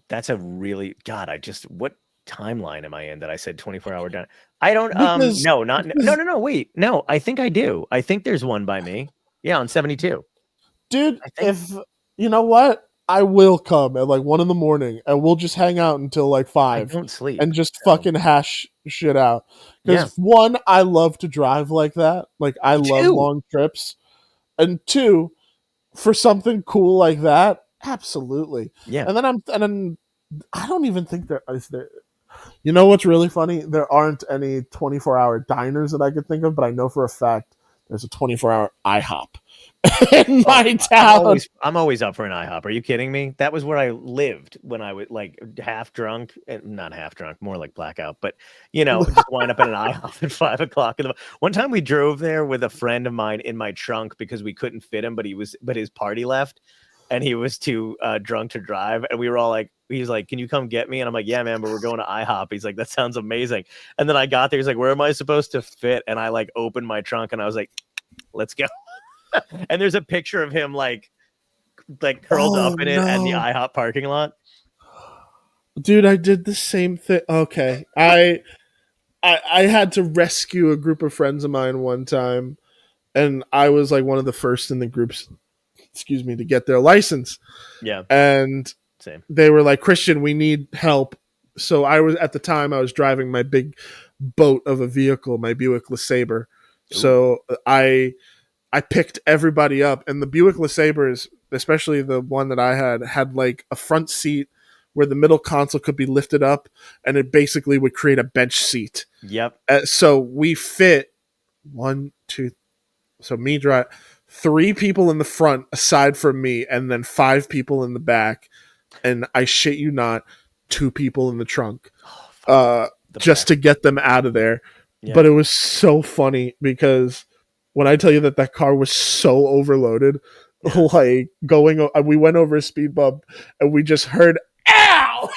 Speaker 2: That's a really God. What timeline am I in that I said 24-hour diner? I don't. No. Wait, no. I think I do. I think there's one by me. Yeah, on 72.
Speaker 3: Dude, if you know what, I will come at like 1 a.m, and we'll just hang out until like 5.
Speaker 2: I don't sleep
Speaker 3: and just fucking hash shit out. Because one, I love to drive like that. Like I love long trips. And two, for something cool like that, absolutely.
Speaker 2: Yeah.
Speaker 3: And then I don't even think there is there. You know what's really funny? There aren't any 24-hour diners that I could think of, but I know for a fact there's a 24-hour IHOP in my town.
Speaker 2: I'm always up for an IHOP. Are you kidding me? That was where I lived when I was like half drunk, not half drunk, more like blackout. But just wind up at an IHOP at 5 o'clock. One time we drove there with a friend of mine in my trunk because we couldn't fit him, but his party left, and he was too drunk to drive. And we were all like, he's like, can you come get me? And I'm like, yeah, man, but we're going to IHOP. He's like, that sounds amazing. And then I got there. He's like, where am I supposed to fit? And I like opened my trunk and I was like, let's go. And there's a picture of him like curled up in it at the IHOP parking lot.
Speaker 3: Dude, I did the same thing. Okay. I had to rescue a group of friends of mine one time, and I was like one of the first in the groups, to get their license.
Speaker 2: Yeah.
Speaker 3: And
Speaker 2: same.
Speaker 3: They were like, Christian, we need help. So I was driving my big boat of a vehicle, my Buick LeSabre. Ooh. So I picked everybody up, and the Buick LeSabre, especially the one that I had like a front seat where the middle console could be lifted up, and it basically would create a bench seat.
Speaker 2: Yep.
Speaker 3: So we fit 1, 2. So me drive 3 people in the front aside from me, and then 5 people in the back, and I shit you not, 2 people in the trunk, just to get them out of there. Yep. But it was so funny because when I tell you that car was so overloaded, like we went over a speed bump and we just heard, ow!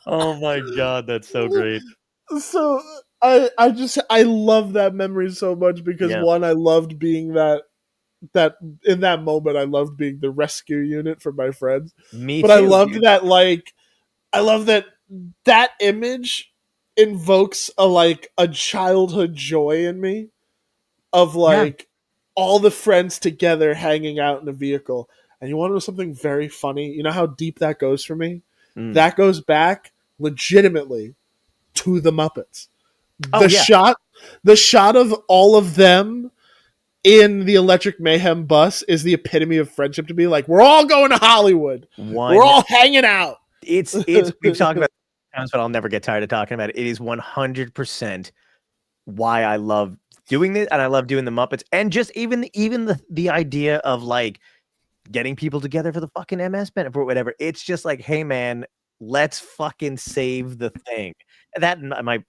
Speaker 2: Oh my God, that's so great.
Speaker 3: So I love that memory so much because one, I loved being that in that moment, I loved being the rescue unit for my friends.
Speaker 2: Me
Speaker 3: but too, I loved dude. That like I love that image invokes a childhood joy in me of like all the friends together hanging out in a vehicle. And you want to know something very funny? You know how deep that goes for me? That goes back legitimately to the Muppets. The shot of all of them in the Electric Mayhem bus is the epitome of friendship to me. Like, we're all going to Hollywood. We're all hanging out.
Speaker 2: It's we've talked about it times, but I'll never get tired of talking about it. It is 100% why I love doing this, and I love doing the Muppets, and just even the idea of like getting people together for the fucking MS benefit or whatever. It's just like, hey man, let's fucking save the thing. That and my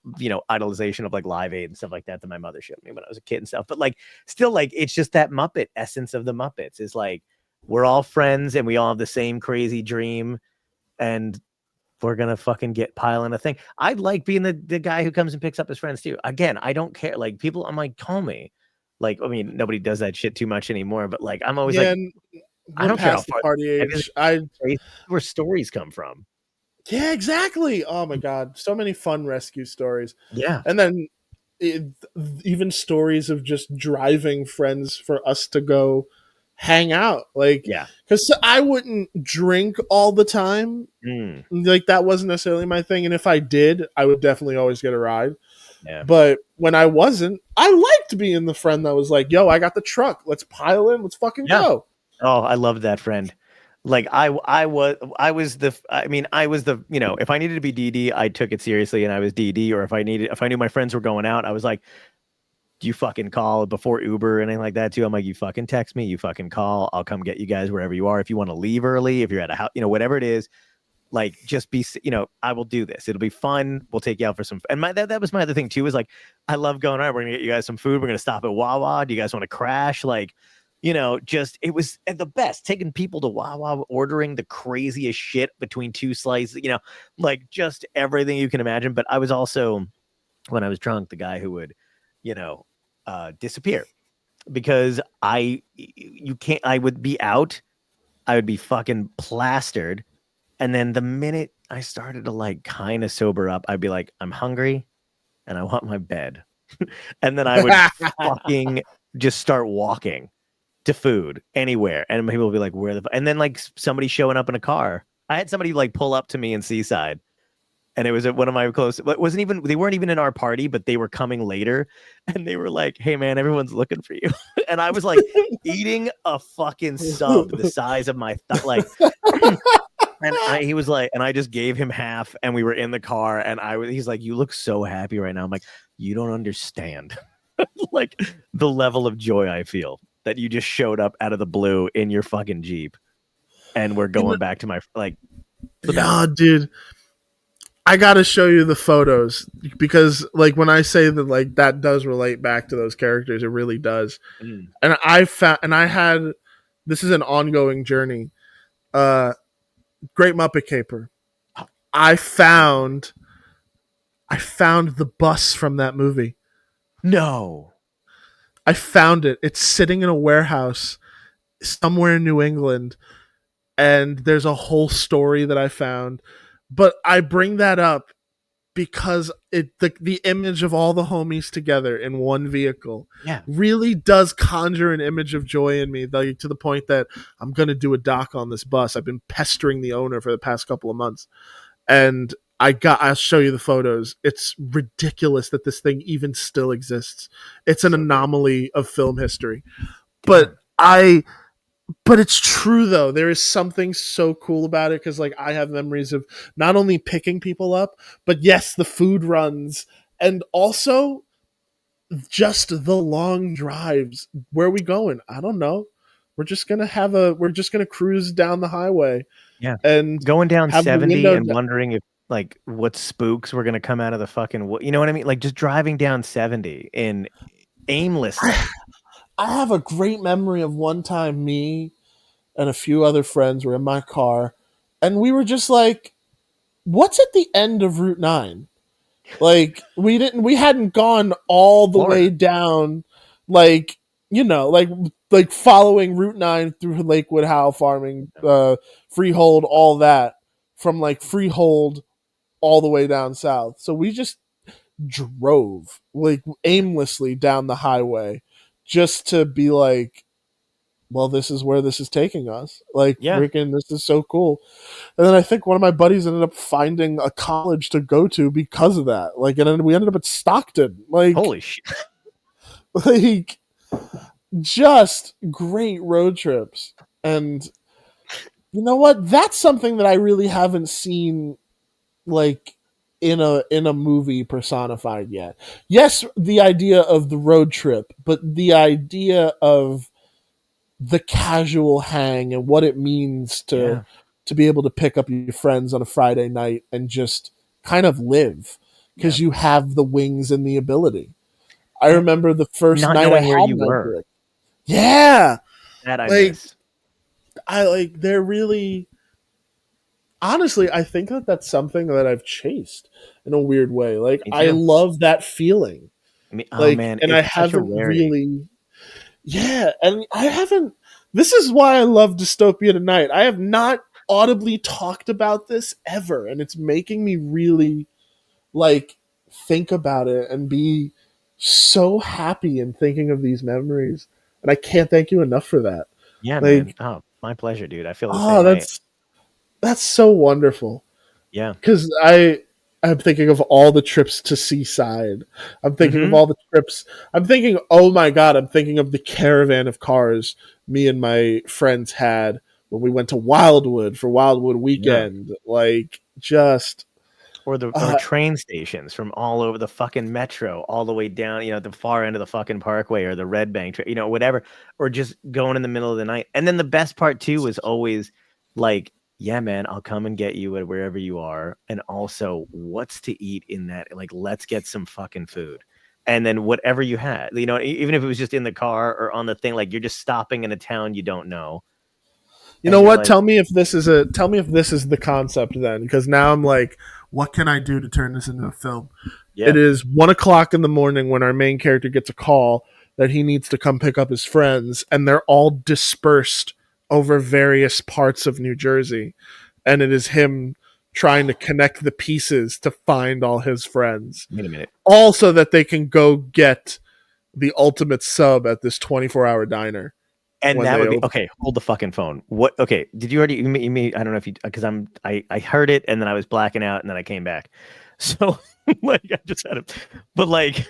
Speaker 2: idolization of like Live Aid and stuff like that my mother showed me when I was a kid and stuff. But like still like it's just that Muppet essence of the Muppets is like we're all friends and we all have the same crazy dream and we're gonna fucking piling a thing. I'd like being the guy who comes and picks up his friends too. Again, I don't care. Like people, I'm like, call me. Like, I mean, nobody does that shit too much anymore. But like, I'm always like, I
Speaker 3: we're
Speaker 2: don't care how
Speaker 3: past the
Speaker 2: far
Speaker 3: party age.
Speaker 2: where stories come from.
Speaker 3: Yeah, exactly. Oh my god, so many fun rescue stories.
Speaker 2: Yeah,
Speaker 3: and then even stories of just driving friends for us to go hang out. Like,
Speaker 2: yeah,
Speaker 3: because I wouldn't drink all the time. Like that wasn't necessarily my thing, and if I did, I would definitely always get a ride.
Speaker 2: yeah.
Speaker 3: But when I wasn't, I liked being the friend that was like, "Yo, I got the truck. Let's pile in. Let's fucking go."
Speaker 2: Oh, I loved that friend. Like I was the if I needed to be DD, I took it seriously and I was DD. Or if I knew my friends were going out, I was like, do you fucking call before Uber or anything like that too? I'm like, you fucking text me, you fucking call, I'll come get you guys wherever you are. If you want to leave early, if you're at a house, whatever it is, like just be, I will do this. It'll be fun. We'll take you out for some. And that was my other thing too, is like, I love going, all right, we're gonna get you guys some food. We're gonna stop at Wawa. Do you guys want to crash? Like, just it was the best. Taking people to Wawa, ordering the craziest shit between two slices, like just everything you can imagine. But I was also, when I was drunk, the guy who would, disappear because I would be out, I would be fucking plastered. And then the minute I started to like kind of sober up, I'd be like, I'm hungry and I want my bed. And then I would fucking just start walking to food anywhere. And people would be like, and then like somebody showing up in a car. I had somebody like pull up to me in Seaside. And it was at one of my close. They weren't even in our party, but they were coming later. And they were like, hey man, everyone's looking for you. And I was like eating a fucking sub the size of my like and he was like, and I just gave him half and we were in the car and he's like, you look so happy right now. I'm like, you don't understand like the level of joy I feel that you just showed up out of the blue in your fucking Jeep and we're going back to my like.
Speaker 3: Yeah, dude. I gotta show you the photos because like when I say that like that does relate back to those characters, it really does. And I had this is an ongoing journey. Great Muppet Caper. I found the bus from that movie.
Speaker 2: No.
Speaker 3: I found it. It's sitting in a warehouse somewhere in New England, and there's a whole story that I found. But I bring that up because the image of all the homies together in one vehicle really does conjure an image of joy in me, like, to the point that I'm going to do a doc on this bus. I've been pestering the owner for the past couple of months, and I'll show you the photos. It's ridiculous that this thing even still exists. It's an anomaly of film history. But it's true though. There is something so cool about it because like I have memories of not only picking people up, but yes, the food runs and also just the long drives. Where are we going? I don't know. We're just gonna cruise down the highway.
Speaker 2: Yeah.
Speaker 3: And
Speaker 2: going down 70 and
Speaker 3: down.
Speaker 2: wondering if like what spooks were gonna come out of the fucking, you know what I mean? Like just driving down 70 in aimlessly.
Speaker 3: I have a great memory of one time me and a few other friends were in my car and we were just like, what's at the end of Route 9? Like we hadn't gone all the way down, like, like following Route 9 through Lakewood, Howe Farming, Freehold, all that, from like Freehold all the way down south. So we just drove like aimlessly down the highway just to be like, well, this is where this is taking us. Like, freaking, this is so cool. And then I think one of my buddies ended up finding a college to go to because of that. Like, and then we ended up at Stockton. Like,
Speaker 2: holy shit.
Speaker 3: Like, just great road trips. And you know what? That's something that I really haven't seen, like, in a movie personified yet. Yes, the idea of the road trip, but the idea of the casual hang and what it means
Speaker 2: Yeah.
Speaker 3: to be able to pick up your friends on a Friday night and just kind of live
Speaker 2: Yeah.
Speaker 3: because you have the wings and the ability. I
Speaker 2: And
Speaker 3: remember the first
Speaker 2: not
Speaker 3: night I
Speaker 2: knowing where
Speaker 3: had
Speaker 2: you
Speaker 3: my
Speaker 2: were.
Speaker 3: drink. Yeah,
Speaker 2: That I
Speaker 3: like
Speaker 2: miss.
Speaker 3: they're really honestly, I think that that's something that I've chased in a weird way. Like
Speaker 2: Me
Speaker 3: I
Speaker 2: too.
Speaker 3: love that feeling.
Speaker 2: I mean, oh
Speaker 3: Like,
Speaker 2: man,
Speaker 3: and I
Speaker 2: it's such a
Speaker 3: haven't
Speaker 2: rarity.
Speaker 3: really. Yeah, and I haven't. This is why I love Dystopia Tonight. I have not audibly talked about this ever, and it's making me really like think about it and be so happy and thinking of these memories. And I can't thank you enough for that.
Speaker 2: Yeah, man.
Speaker 3: Like,
Speaker 2: Oh, my pleasure, dude. I feel the
Speaker 3: oh,
Speaker 2: same way.
Speaker 3: that's so wonderful.
Speaker 2: Yeah.
Speaker 3: Because I'm thinking of all the trips to Seaside. I'm thinking of
Speaker 2: Mm-hmm.
Speaker 3: all the trips. I'm thinking, oh my god, I'm thinking of the caravan of cars me and my friends had when we went to Wildwood for Wildwood
Speaker 2: Yeah.
Speaker 3: weekend. Like, just
Speaker 2: Or train stations from all over the fucking metro, all the way down, the far end of the fucking parkway or the Red Bank, whatever, or just going in the middle of the night. And then the best part too was always like, yeah, man, I'll come and get you at wherever you are. And also, what's to eat in that? Like, let's get some fucking food. And then whatever you had, even if it was just in the car or on the thing, like you're just stopping in a town you don't know.
Speaker 3: you
Speaker 2: And
Speaker 3: know
Speaker 2: you're
Speaker 3: what?
Speaker 2: like,
Speaker 3: Tell me if this is the concept then, because now I'm like, what can I do to turn this into a film?
Speaker 2: yeah,
Speaker 3: It is 1 o'clock in the morning when our main character gets a call that he needs to come pick up his friends, and they're all dispersed over various parts of New Jersey. And it is him trying to connect the pieces to find all his friends.
Speaker 2: wait a minute.
Speaker 3: All so that they can go get the ultimate sub at this 24-hour diner.
Speaker 2: And
Speaker 3: When
Speaker 2: that
Speaker 3: they
Speaker 2: would be
Speaker 3: open.
Speaker 2: okay. Hold the fucking phone. What? Okay. Did you already? I don't know if you, because I heard it and then I was blacking out and then I came back. So like I just had it, but like,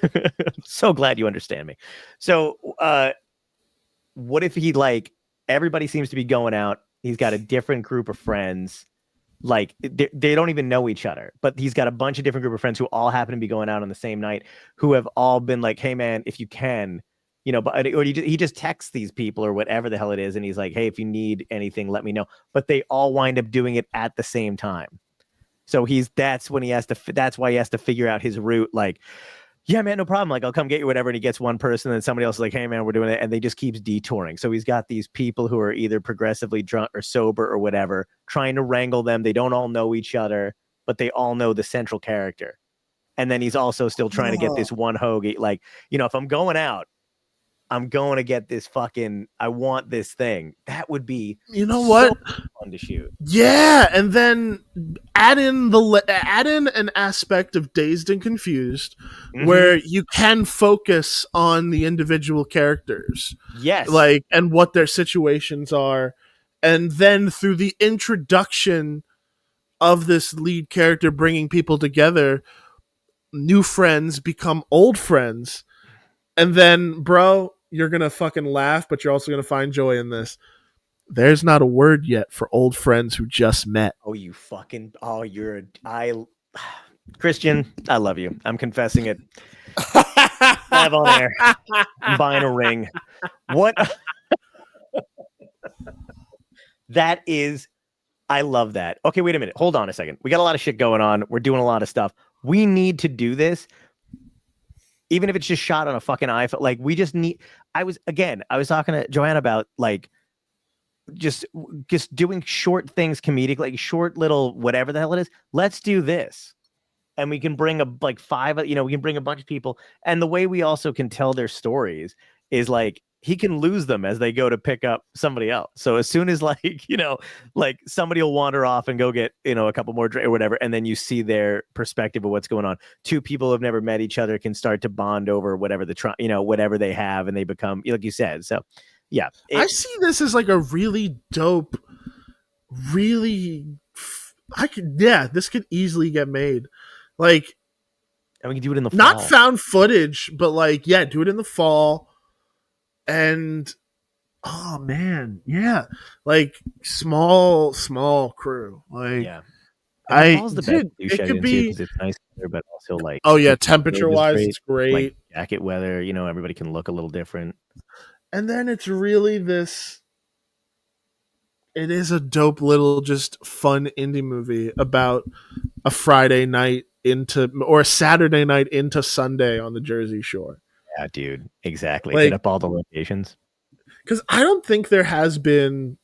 Speaker 2: so glad you understand me. So, what if he like everybody seems to be going out? He's got a different group of friends. Like they don't even know each other, but he's got a bunch of different group of friends who all happen to be going out on the same night, who have all been like, hey man, if you can, but or he just texts these people or whatever the hell it is, and he's like, hey, if you need anything, let me know. But they all wind up doing it at the same time. So that's why he has to figure out his route. Like, yeah, man, no problem. Like, I'll come get you, whatever. And he gets one person, and somebody else is like, hey, man, we're doing it. And they just keeps detouring. So he's got these people who are either progressively drunk or sober or whatever, trying to wrangle them. They don't all know each other, but they all know the central character. And then he's also still trying to get this one hoagie. Like, if I'm going out, I'm going to get this I want this thing. That would be
Speaker 3: What?
Speaker 2: Fun to shoot.
Speaker 3: Yeah, and then add in an aspect of Dazed and Confused, where you can focus on the individual characters,
Speaker 2: Yes,
Speaker 3: like, and what their situations are, and then through the introduction of this lead character bringing people together, new friends become old friends, and then, bro, you're gonna fucking laugh, but you're also gonna find joy in this. There's not a word yet for old friends who just met.
Speaker 2: Oh, Christian, I love you. I'm confessing it. Live on air. I'm buying a ring. What? That is, I love that. Okay, wait a minute. Hold on a second. We got a lot of shit going on. We're doing a lot of stuff. We need to do this. Even if it's just shot on a fucking iPhone. Like, we just need, I was talking to Joanna about like, just doing short things comedic, like short little whatever the hell it is. Let's do this, and we can bring we can bring a bunch of people. And the way we also can tell their stories is like he can lose them as they go to pick up somebody else. So as soon as like somebody will wander off and go get a couple more or whatever, and then you see their perspective of what's going on. Two people who have never met each other can start to bond over whatever whatever they have, and they become, like you said. So yeah,
Speaker 3: I see this as like a really dope, this could easily get made. Like,
Speaker 2: and we can do it in the fall.
Speaker 3: Not found footage, but like, yeah, do it in the fall. And oh man, yeah. Like small crew. Like,
Speaker 2: yeah. And the fall's the best
Speaker 3: dude,
Speaker 2: do
Speaker 3: it
Speaker 2: shed
Speaker 3: could
Speaker 2: into
Speaker 3: be.
Speaker 2: because it's nice weather, but also like
Speaker 3: Oh yeah,
Speaker 2: the
Speaker 3: temperature
Speaker 2: weather is
Speaker 3: wise,
Speaker 2: great.
Speaker 3: it's great.
Speaker 2: Like jacket weather, you know, everybody can look a little different.
Speaker 3: And then it's really this. It is a dope little, just fun indie movie about a Friday night into or a Saturday night into Sunday on the Jersey Shore.
Speaker 2: Yeah, dude, exactly. Hit
Speaker 3: Like,
Speaker 2: up all the locations.
Speaker 3: because I don't think there has been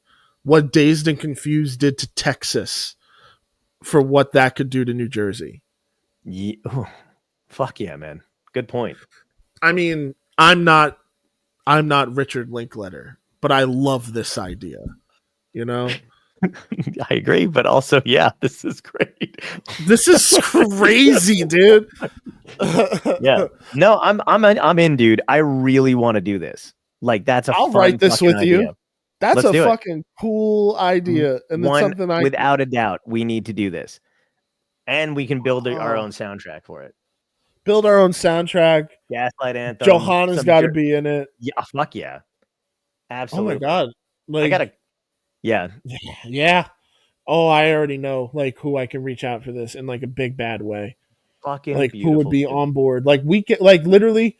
Speaker 3: what Dazed and Confused did to Texas for what that could do to New Jersey.
Speaker 2: Yeah, fuck yeah, man. Good point.
Speaker 3: I mean, I'm not Richard Linklater, but I love this idea. You know,
Speaker 2: I agree, but also, yeah, this is great.
Speaker 3: this is crazy, dude.
Speaker 2: Yeah. No, I'm in, dude. I really want to do this. Like, that's a
Speaker 3: I'll
Speaker 2: fun
Speaker 3: write this
Speaker 2: fucking
Speaker 3: with
Speaker 2: idea.
Speaker 3: you. That's
Speaker 2: Let's
Speaker 3: a
Speaker 2: do it.
Speaker 3: fucking cool idea, and it's
Speaker 2: One,
Speaker 3: something I
Speaker 2: without a doubt, we need to do this, and we can build our
Speaker 3: Oh.
Speaker 2: own soundtrack for it.
Speaker 3: build our own soundtrack.
Speaker 2: Gaslight Anthem.
Speaker 3: Johanna's got to be in it.
Speaker 2: Yeah, fuck yeah. Absolutely.
Speaker 3: Oh my god! Like,
Speaker 2: I gotta. Yeah.
Speaker 3: yeah. Oh, I already know like who I can reach out for this in like a big bad way.
Speaker 2: Fucking
Speaker 3: Like
Speaker 2: beautiful.
Speaker 3: who would be
Speaker 2: dude.
Speaker 3: on board? Like we get like literally.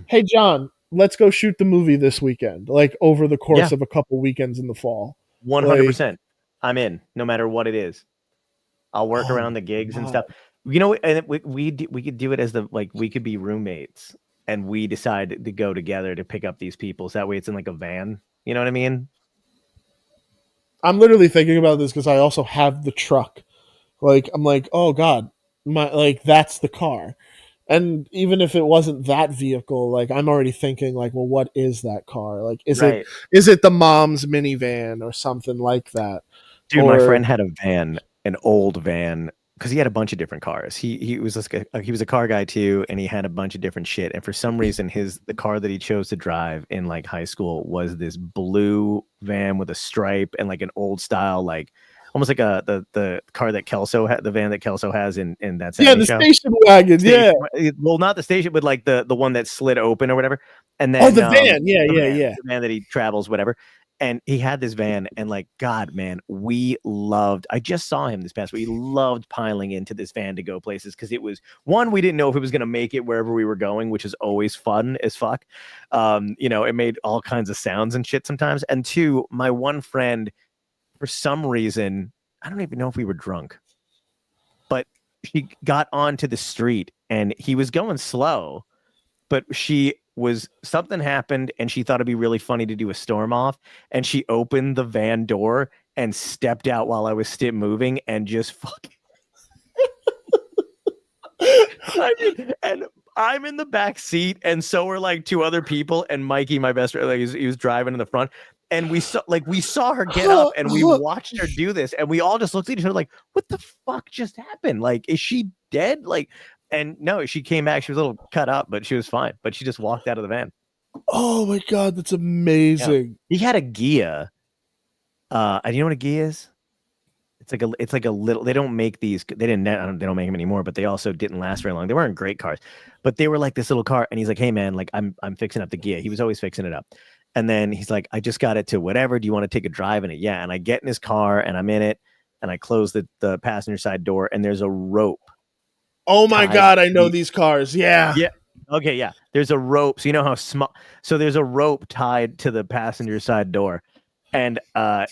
Speaker 3: Hey John, let's go shoot the movie this weekend. Like over the course of a couple weekends in the fall.
Speaker 2: 100%. I'm in, no matter what it is. I'll work around the gigs and stuff. You know, and we could do it as we could be roommates, and we decide to go together to pick up these people. So that way, it's in like a van. You know what I mean?
Speaker 3: I'm literally thinking about this because I also have the truck. Like I'm like, oh god, that's the car. And even if it wasn't that vehicle, like I'm already thinking like, well, what is that car? Like is it the mom's minivan or something like that?
Speaker 2: Dude, my friend had a van, an old van, because he had a bunch of different cars. He was he was a car guy too, and he had a bunch of different shit. And for some reason, the car that he chose to drive in like high school was this blue van with a stripe and like an old style, like almost like the car that Kelso had, the van that Kelso has in that show.
Speaker 3: Station wagon,
Speaker 2: Well, not the station, but like the one that slid open or whatever. And then
Speaker 3: the van,
Speaker 2: the van that he travels, whatever. And he had this van, and like, God, man, I just saw him this past week. We loved piling into this van to go places because it was one, we didn't know if it was going to make it wherever we were going, which is always fun as fuck. You know, it made all kinds of sounds and shit sometimes. And two, my one friend, for some reason, I don't even know if we were drunk, but she got onto the street and he was going slow, but something happened and she thought it'd be really funny to do a storm off, and she opened the van door and stepped out while I was still moving and just fucking and I'm in the back seat, and so are like two other people, and Mikey, my best friend, like he was driving in the front, and we saw her get up and we watched her do this, and we all just looked at each other like, what the fuck just happened? Like, is she dead? Like, and no, she came back. She was a little cut up, but she was fine. But she just walked out of the van.
Speaker 3: Oh my god, that's amazing.
Speaker 2: Yeah. He had a Gia. Do you know what a Gia is? It's like a little. They don't make these. They don't make them anymore. But they also didn't last very long. They weren't great cars, but they were like this little car. And he's like, "Hey man, like I'm fixing up the Gia." He was always fixing it up. And then he's like, "I just got it to whatever. Do you want to take a drive in it?" Yeah. And I get in his car and I'm in it, and I close the passenger side door, and there's a rope.
Speaker 3: Oh my god, I know these cars. Yeah.
Speaker 2: Yeah. Okay, yeah. There's a rope. So you know how small. So there's a rope tied to the passenger side door. And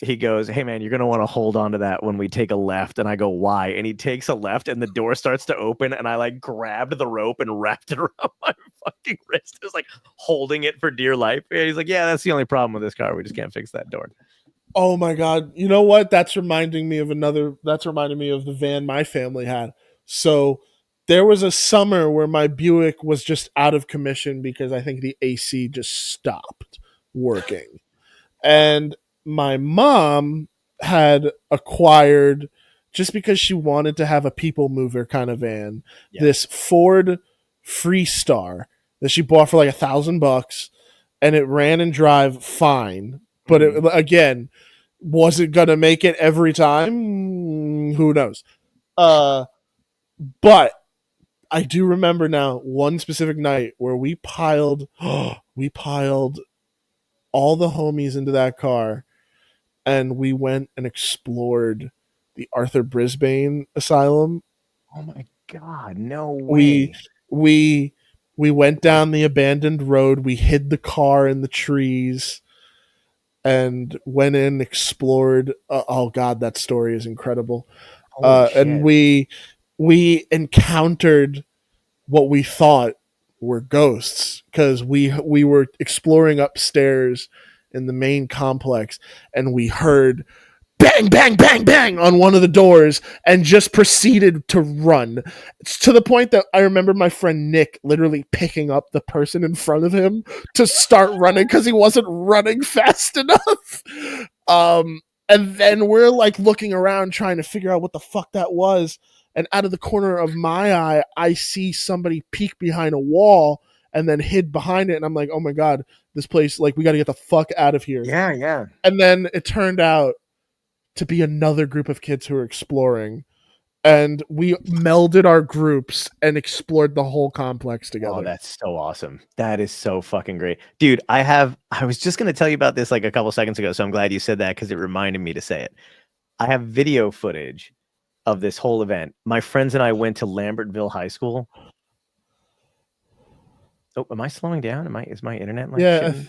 Speaker 2: he goes, "Hey man, you're gonna want to hold on to that when we take a left." And I go, "Why?" And he takes a left, and the door starts to open, and I like grabbed the rope and wrapped it around my fucking wrist. It was like holding it for dear life. And he's like, "Yeah, that's the only problem with this car. We just can't fix that door."
Speaker 3: Oh my god. You know what? That's reminding me of the van my family had. So there was a summer where my Buick was just out of commission because I think the AC just stopped working. And my mom had acquired, just because she wanted to have a people mover kind of van, this Ford Freestar that she bought for like $1,000, and it ran and drive fine. But it, again, was it gonna make it every time? Who knows? But I do remember now one specific night where we piled all the homies into that car, and we went and explored the Arthur Brisbane Asylum.
Speaker 2: Oh my God, no
Speaker 3: We
Speaker 2: way.
Speaker 3: we we went down the abandoned road. We hid the car in the trees and went in, explored. Oh God, that story is incredible.
Speaker 2: Holy
Speaker 3: And
Speaker 2: shit.
Speaker 3: we encountered what we thought were ghosts because we were exploring upstairs in the main complex, and we heard bang, bang, bang, bang on one of the doors and just proceeded to run. It's to the point that I remember my friend Nick literally picking up the person in front of him to start running because he wasn't running fast enough. And then we're like looking around trying to figure out what the fuck that was. And out of the corner of my eye, I see somebody peek behind a wall and then hid behind it. And I'm like, oh my God, this place, like, we got to get the fuck out of here.
Speaker 2: Yeah, yeah.
Speaker 3: And then it turned out to be another group of kids who were exploring, and we melded our groups and explored the whole complex together.
Speaker 2: Oh, that's so awesome. That is so fucking great. Dude, I was just going to tell you about this like a couple seconds ago, so I'm glad you said that because it reminded me to say it. I have video footage of this whole event. My friends and I went to Lambertville High School. Oh, am I slowing down? Is my internet like shitting?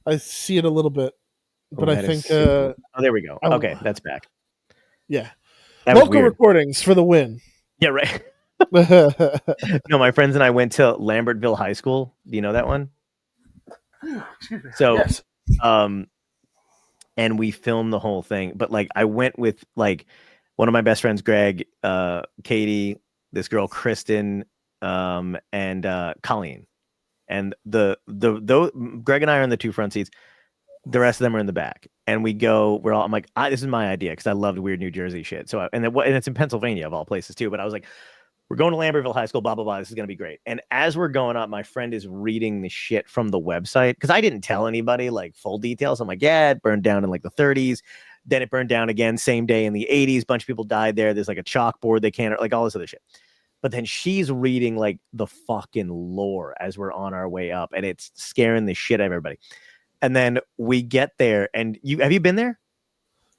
Speaker 3: I see it a little bit, but I think
Speaker 2: oh, there we go. Okay, that's back.
Speaker 3: Yeah.
Speaker 2: That was
Speaker 3: local
Speaker 2: weird.
Speaker 3: recordings for the win.
Speaker 2: Yeah, right. No, my friends and I went to Lambertville High School. Do you know that one? So,
Speaker 3: yes.
Speaker 2: And we filmed the whole thing. But like, I went with like one of my best friends, Greg, Katie, this girl, Kristen, and Colleen. And the Greg and I are in the two front seats. The rest of them are in the back, and I'm like, this is my idea because I loved weird New Jersey shit. So, and it's in Pennsylvania of all places too. But I was like, we're going to Lambertville High School, blah, blah, blah. This is going to be great. And as we're going up, my friend is reading the shit from the website because I didn't tell anybody like full details. I'm like, yeah, it burned down in like the 30s. Then it burned down again same day in the 80s. Bunch of people died there. There's like a chalkboard they can't, like all this other shit. But then she's reading like the fucking lore as we're on our way up, and it's scaring the shit out of everybody. And then we get there, and have you been there?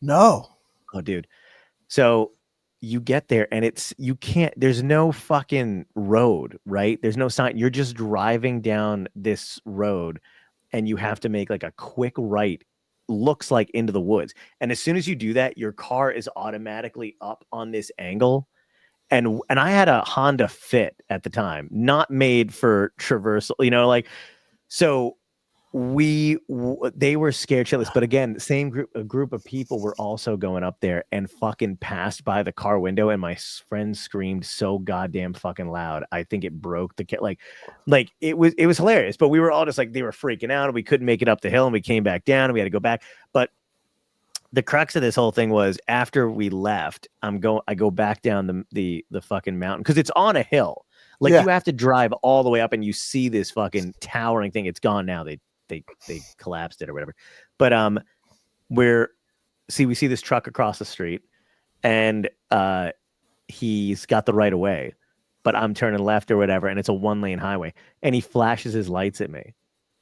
Speaker 3: No.
Speaker 2: Oh, dude. So you get there, and there's no fucking road, right? There's no sign. You're just driving down this road, and you have to make like a quick right, looks like into the woods. And as soon as you do that, your car is automatically up on this angle. And I had a Honda Fit at the time, not made for traversal, like, so they were scared shitless. But again, a group of people were also going up there and fucking passed by the car window, and my friend screamed so goddamn fucking loud. I think it broke the like it was hilarious. But we were all just like, they were freaking out, and we couldn't make it up the hill, and we came back down, and we had to go back. But the crux of this whole thing was after we left, I go back down the fucking mountain because it's on a hill. Like, you have to drive all the way up, and you see this fucking towering thing. It's gone now. They collapsed it or whatever. But we see this truck across the street, and he's got the right of way, but I'm turning left or whatever, and it's a 1-lane highway, and he flashes his lights at me.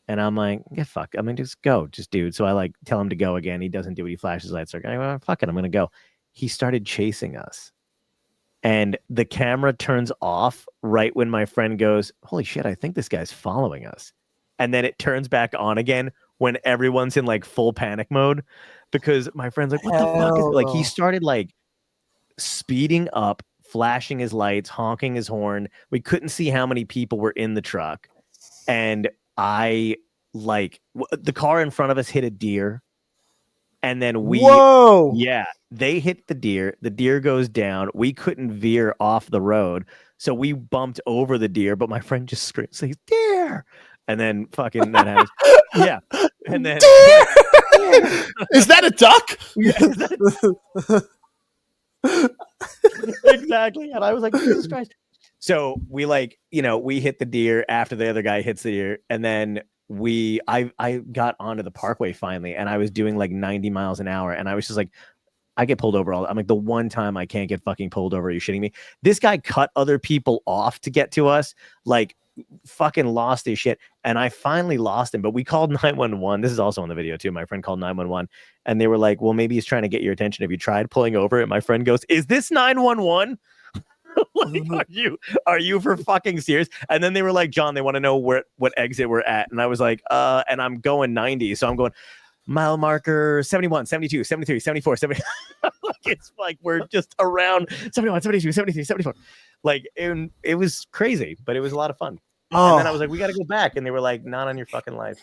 Speaker 2: And I'm like, yeah, fuck. I mean, just go, dude. So I like tell him to go again. He doesn't do it. He flashes lights. Like, well, fuck it, I'm gonna go. He started chasing us, and the camera turns off right when my friend goes, "Holy shit, I think this guy's following us." And then it turns back on again when everyone's in like full panic mode because my friend's like, "What the fuck is it?" Like, he started like speeding up, flashing his lights, honking his horn. We couldn't see how many people were in the truck, and the car in front of us hit a deer, and then they hit the deer goes down. We couldn't veer off the road, so we bumped over the deer, but my friend just screamed, says, "Deer!" And then fucking that happens. Yeah. And then
Speaker 3: deer! Is that a duck?
Speaker 2: Exactly. And I was like, Jesus Christ. So we we hit the deer after the other guy hits the deer, and then I got onto the parkway finally, and I was doing like 90 miles an hour, and I was just like, I get pulled over I'm like, the one time I can't get fucking pulled over, are you shitting me? This guy cut other people off to get to us, like fucking lost his shit. And I finally lost him, but we called 911. This is also on the video too. My friend called 911 and they were like, well, maybe he's trying to get your attention. Have you tried pulling over? And my friend goes, is this 911? Like, are you for fucking serious? And then they were like, John, they want to know what exit we're at. And I was like, and I'm going 90. So I'm going mile marker 71, 72, 73, 74, 70. Like, it's like we're just around 71, 72, 73, 74. Like, it was crazy, but it was a lot of fun. And then I was like, we got to go back. And they were like, not on your fucking life.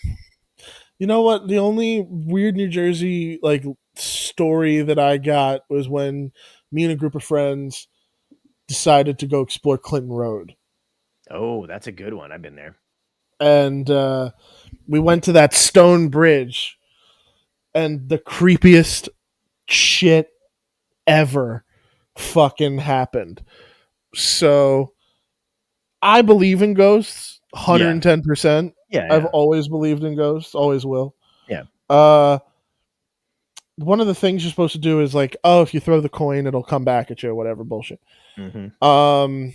Speaker 3: You know what? The only weird New Jersey like story that I got was when me and a group of friends decided to go explore Clinton Road.
Speaker 2: Oh, that's a good one. I've been there.
Speaker 3: And we went to that stone bridge, and the creepiest shit ever fucking happened. So I believe in ghosts 110%.
Speaker 2: Yeah.
Speaker 3: I've always believed in ghosts, always will.
Speaker 2: Yeah.
Speaker 3: One of the things you're supposed to do is like, oh, if you throw the coin, it'll come back at you or whatever bullshit.
Speaker 2: Mm-hmm.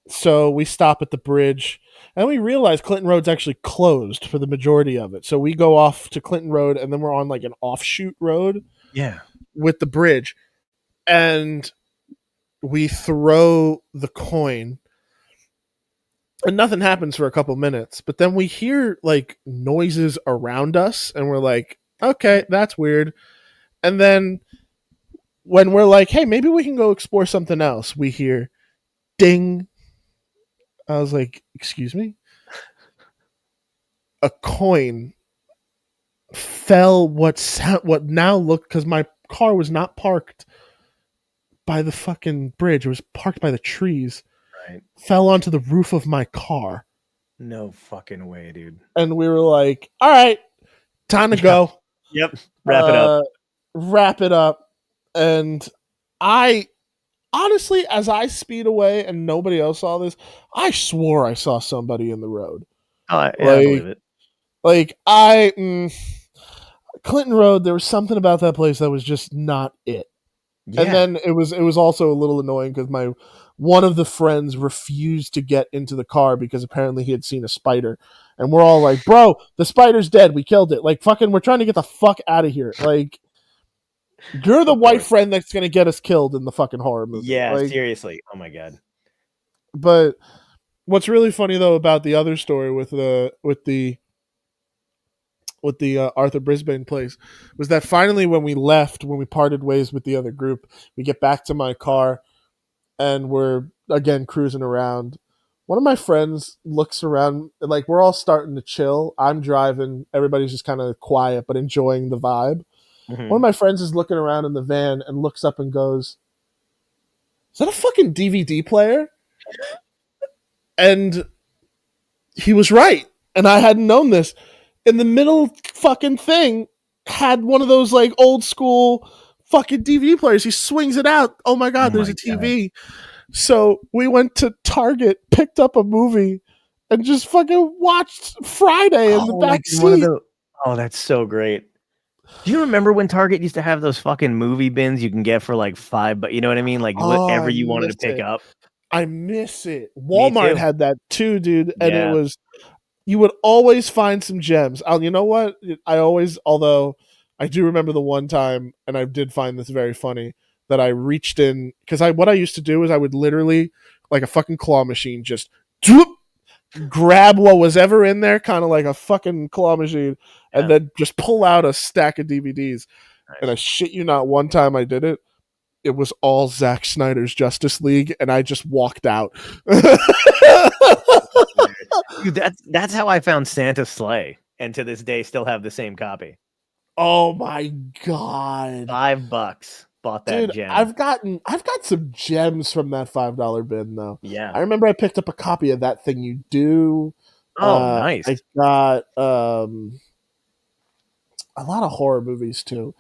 Speaker 3: So we stop at the bridge and we realize Clinton Road's actually closed for the majority of it. So we go off to Clinton Road and then we're on like an offshoot road.
Speaker 2: Yeah.
Speaker 3: With the bridge. And we throw the coin and nothing happens for a couple minutes, but then we hear like noises around us and we're like, okay, that's weird. And then when we're like, hey, maybe we can go explore something else, we hear ding. I was like, excuse me? A coin fell what now looked, because my car was not parked by the fucking bridge. It was parked by the trees.
Speaker 2: Right.
Speaker 3: Fell onto the roof of my car.
Speaker 2: No fucking way, dude.
Speaker 3: And we were like, all right, time to go.
Speaker 2: Yep. Wrap it up.
Speaker 3: And I honestly, as I speed away and nobody else saw this, I swore I saw somebody in the road.
Speaker 2: Oh, yeah, I believe it.
Speaker 3: Like, Clinton Road, there was something about that place that was just not it. Yeah. And then it was also a little annoying because one of the friends refused to get into the car because apparently he had seen a spider. And we're all like, bro, the spider's dead. We killed it. Like, fucking, we're trying to get the fuck out of here. Like, you're the white friend that's going to get us killed in the fucking horror movie.
Speaker 2: Yeah,
Speaker 3: like,
Speaker 2: seriously. Oh, my God.
Speaker 3: But what's really funny, though, about the other story with the Arthur Brisbane place was that finally when we parted ways with the other group, we get back to my car and we're again cruising around. One of my friends looks around, like we're all starting to chill. I'm driving. Everybody's just kind of quiet, but enjoying the vibe. Mm-hmm. One of my friends is looking around in the van and looks up and goes, is that a fucking DVD player? And he was right. And I hadn't known this. In the middle fucking thing had one of those like old school fucking DVD players. He swings it out. Oh my God, there's a TV. God. So we went to Target, picked up a movie, and just fucking watched Friday in the back seat.
Speaker 2: Oh, that's so great. Do you remember when Target used to have those fucking movie bins you can get for like $5, but you know what I mean? Like whatever you wanted to pick up.
Speaker 3: I miss it. Walmart had that too, dude. And it was, you would always find some gems. You know what? Although I do remember the one time, and I did find this very funny, that I reached in, because what I used to do is I would literally, like a fucking claw machine, just grab what was ever in there, kind of like a fucking claw machine, and then just pull out a stack of DVDs. Nice. And I shit you not, one time I did it, it was all Zack Snyder's Justice League, and I just walked out.
Speaker 2: Dude, that's how I found Santa's Sleigh, and to this day still have the same copy.
Speaker 3: Oh my God.
Speaker 2: $5. Bought that gem.
Speaker 3: I've got some gems from that $5 bin though.
Speaker 2: Yeah.
Speaker 3: I remember I picked up a copy of That Thing You Do.
Speaker 2: Oh, nice.
Speaker 3: I got a lot of horror movies too.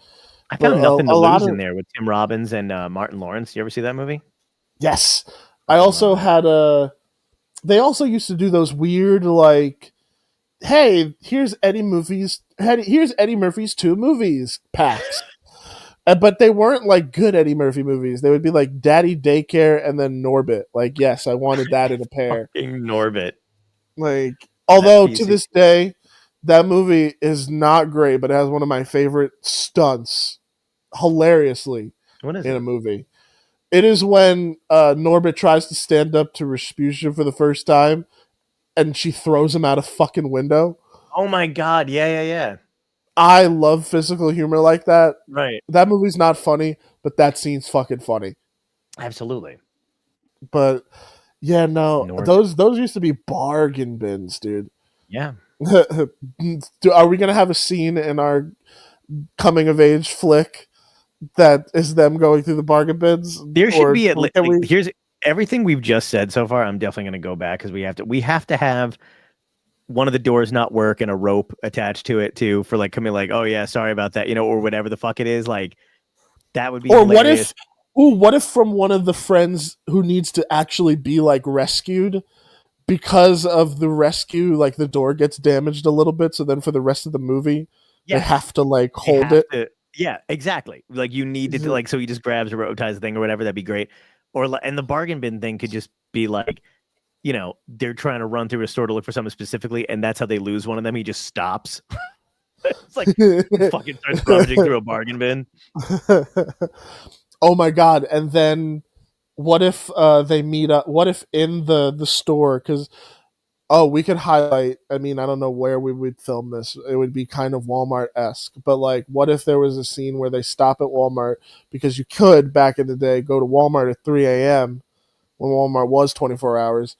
Speaker 2: I found Nothing to Lose in there with Tim Robbins and Martin Lawrence. You ever see that movie?
Speaker 3: Yes. I also had they also used to do those weird like, hey, here's Eddie Murphy's 2 movies packs. But they weren't like good Eddie Murphy movies. They would be like Daddy Daycare and then Norbit. Like, yes, I wanted that in a pair.
Speaker 2: Fucking Norbit.
Speaker 3: Like, although to this day, that movie is not great, but it has one of my favorite stunts, hilariously, in a movie. It is when Norbit tries to stand up to Rasputia for the first time, and she throws him out a fucking window.
Speaker 2: Oh my god! Yeah.
Speaker 3: I love physical humor like that.
Speaker 2: Right.
Speaker 3: That movie's not funny, but that scene's fucking funny.
Speaker 2: Absolutely.
Speaker 3: But yeah, no, those used to be bargain bins, dude.
Speaker 2: Yeah.
Speaker 3: Are we gonna have a scene in our coming of age flick that is them going through the bargain bins?
Speaker 2: There should be here's everything we've just said so far. I'm definitely gonna go back because we have to have one of the doors not work and a rope attached to it too for like coming like, oh yeah, sorry about that, or whatever the fuck it is. Like that would be hilarious.
Speaker 3: What if from one of the friends who needs to actually be like rescued, because of the rescue, like the door gets damaged a little bit, so then for the rest of the movie, they have to like hold it.
Speaker 2: Yeah, exactly. Like you need to like, so he just grabs a rope, ties the thing or whatever. That'd be great. And the bargain bin thing could just be like, they're trying to run through a store to look for something specifically, and that's how they lose one of them. He just stops. It's like fucking starts rummaging through a bargain bin.
Speaker 3: Oh my god! And then what if they meet up? What if in the store? Because we could highlight. I mean, I don't know where we would film this. It would be kind of Walmart-esque. But like, what if there was a scene where they stop at Walmart because you could back in the day go to Walmart at 3 a.m. when Walmart was 24 hours,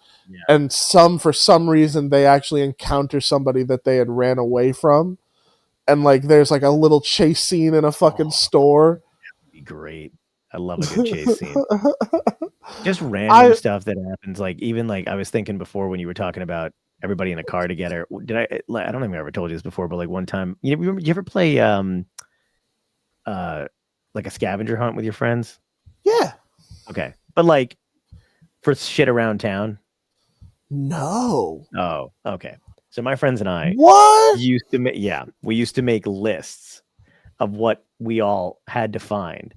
Speaker 3: and for some reason they actually encounter somebody that they had ran away from, and like there's like a little chase scene in a fucking store.
Speaker 2: That would be great. I love a good chase scene. Just random stuff that happens. Like even like I was thinking before when you were talking about everybody in a car together. I don't think I ever told you this before, but like one time, you ever play like a scavenger hunt with your friends?
Speaker 3: Yeah.
Speaker 2: Okay, but like for shit around town.
Speaker 3: No.
Speaker 2: Oh, okay. So my friends and I used to make lists of what we all had to find.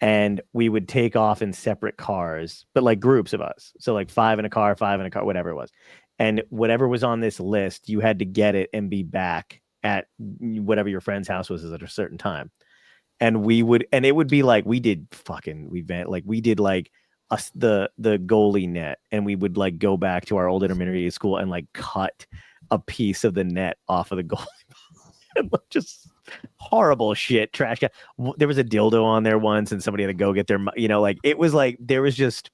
Speaker 2: And we would take off in separate cars, but like groups of us. So like 5 in a car, whatever it was. And whatever was on this list, you had to get it and be back at whatever your friend's house was at a certain time. And it would be like, we did like the goalie net, and we would like go back to our old intermediate school and like cut a piece of the net off of the goalie. And just horrible shit, trash. There was a dildo on there once, and somebody had to go get their, like it was like there was just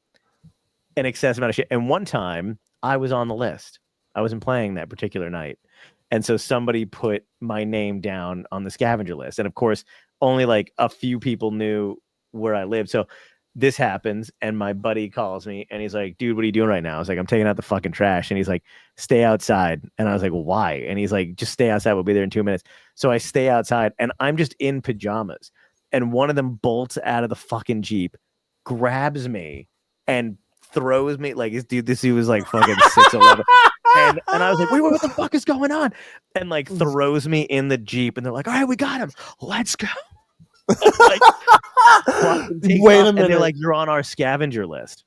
Speaker 2: an excessive amount of shit. And one time, I was on the list. I wasn't playing that particular night, and so somebody put my name down on the scavenger list. And of course, only like a few people knew where I lived. So this happens, and my buddy calls me, and he's like, dude, what are you doing right now? I was like, I'm taking out the fucking trash. And he's like, stay outside. And I was like, well, why? And he's like, just stay outside. We'll be there in 2 minutes. So I stay outside, and I'm just in pajamas. And one of them bolts out of the fucking Jeep, grabs me, and throws me. Like, this dude was like fucking 6'11". And I was like, wait, what the fuck is going on? And like throws me in the Jeep, and they're like, all right, we got him. Let's go. Like, wait a minute. And they're like, you're on our scavenger list.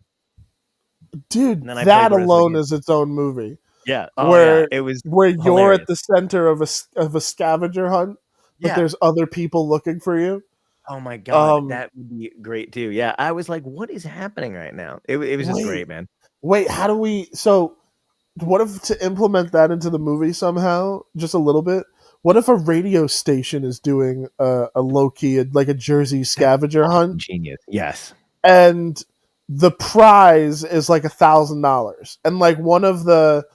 Speaker 3: Dude, that alone is its own movie.
Speaker 2: Yeah.
Speaker 3: It was where you're at the center of a scavenger hunt, but there's other people looking for you.
Speaker 2: Oh my god, that would be great too. Yeah, I was like, what is happening right now? It was just great, man.
Speaker 3: Wait, how do we? So, what if to implement that into the movie somehow, just a little bit? What if a radio station is doing a low key, like a Jersey scavenger hunt?
Speaker 2: Genius, yes.
Speaker 3: And the prize is like $1,000, and like one of the,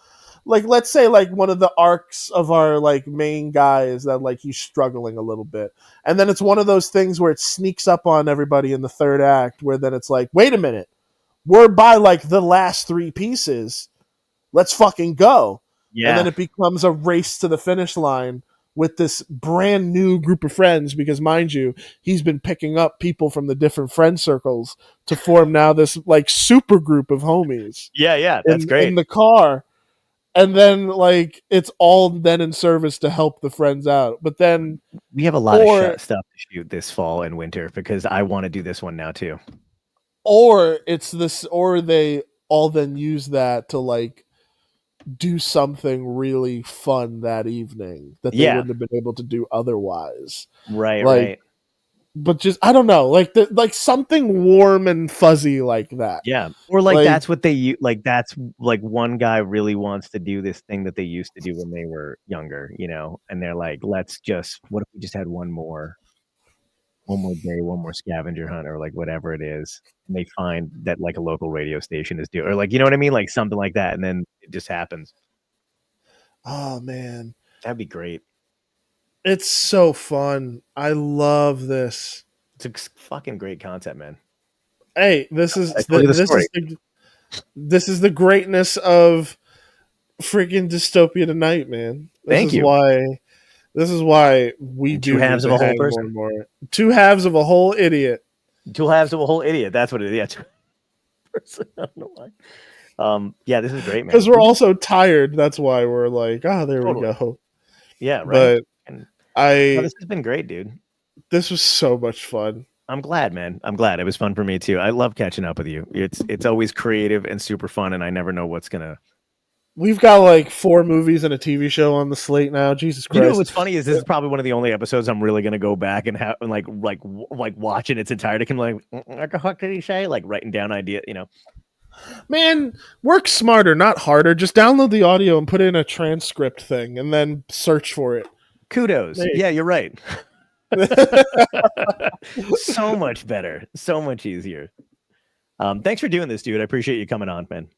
Speaker 3: like let's say like one of the arcs of our like main guy is that like he's struggling a little bit, and then it's one of those things where it sneaks up on everybody in the third act, where then it's like, wait a minute, we're by like the last 3 pieces, let's fucking go. Yeah. And then it becomes a race to the finish line with this brand new group of friends, because mind you, he's been picking up people from the different friend circles to form now this like super group of homies.
Speaker 2: Yeah, that's great.
Speaker 3: In the car. and then like it's all then in service to help the friends out. But then
Speaker 2: we have a lot of stuff to shoot this fall and winter because I want to do this one now too.
Speaker 3: Or it's this, or they all then use that to like do something really fun that evening that they wouldn't have been able to do otherwise.
Speaker 2: Right,
Speaker 3: like,
Speaker 2: right.
Speaker 3: But just I don't know, like something warm and fuzzy like that.
Speaker 2: Yeah, or like that's what they like. That's like one guy really wants to do this thing that they used to do when they were younger, you know. And they're like, let's just. What if we just had one more day, one more scavenger hunt, or like whatever it is. And they find that like a local radio station is doing, or like, you know what I mean, like something like that, and then it just happens.
Speaker 3: Oh man,
Speaker 2: that'd be great.
Speaker 3: It's so fun. I love this.
Speaker 2: It's a fucking great concept, man.
Speaker 3: Hey, this is the greatness of freaking Dystopia Tonight, man. This is why we do
Speaker 2: two halves of a whole person.
Speaker 3: More. Two halves of a whole idiot.
Speaker 2: Two halves of a whole idiot. That's what it is. Yeah. Person. I don't know why. Yeah, this is great, man.
Speaker 3: Because we're also tired. That's why we're like, there we go.
Speaker 2: Yeah, right.
Speaker 3: But
Speaker 2: this has been great, dude.
Speaker 3: This was so much fun.
Speaker 2: I'm glad, man. I'm glad. It was fun for me too. I love catching up with you. It's always creative and super fun, and I never know what's gonna.
Speaker 3: We've got like 4 movies and a TV show on the slate now. Jesus Christ!
Speaker 2: You know what's funny is this is probably one of the only episodes I'm really gonna go back and have and like watch in its entirety. Can like, what the fuck did he say? Like writing down idea, you know.
Speaker 3: Man, work smarter, not harder. Just download the audio and put in a transcript thing, and then search for it.
Speaker 2: Kudos. Yeah, you're right. So much better, so much easier. Thanks for doing this, dude. I appreciate you coming on, man.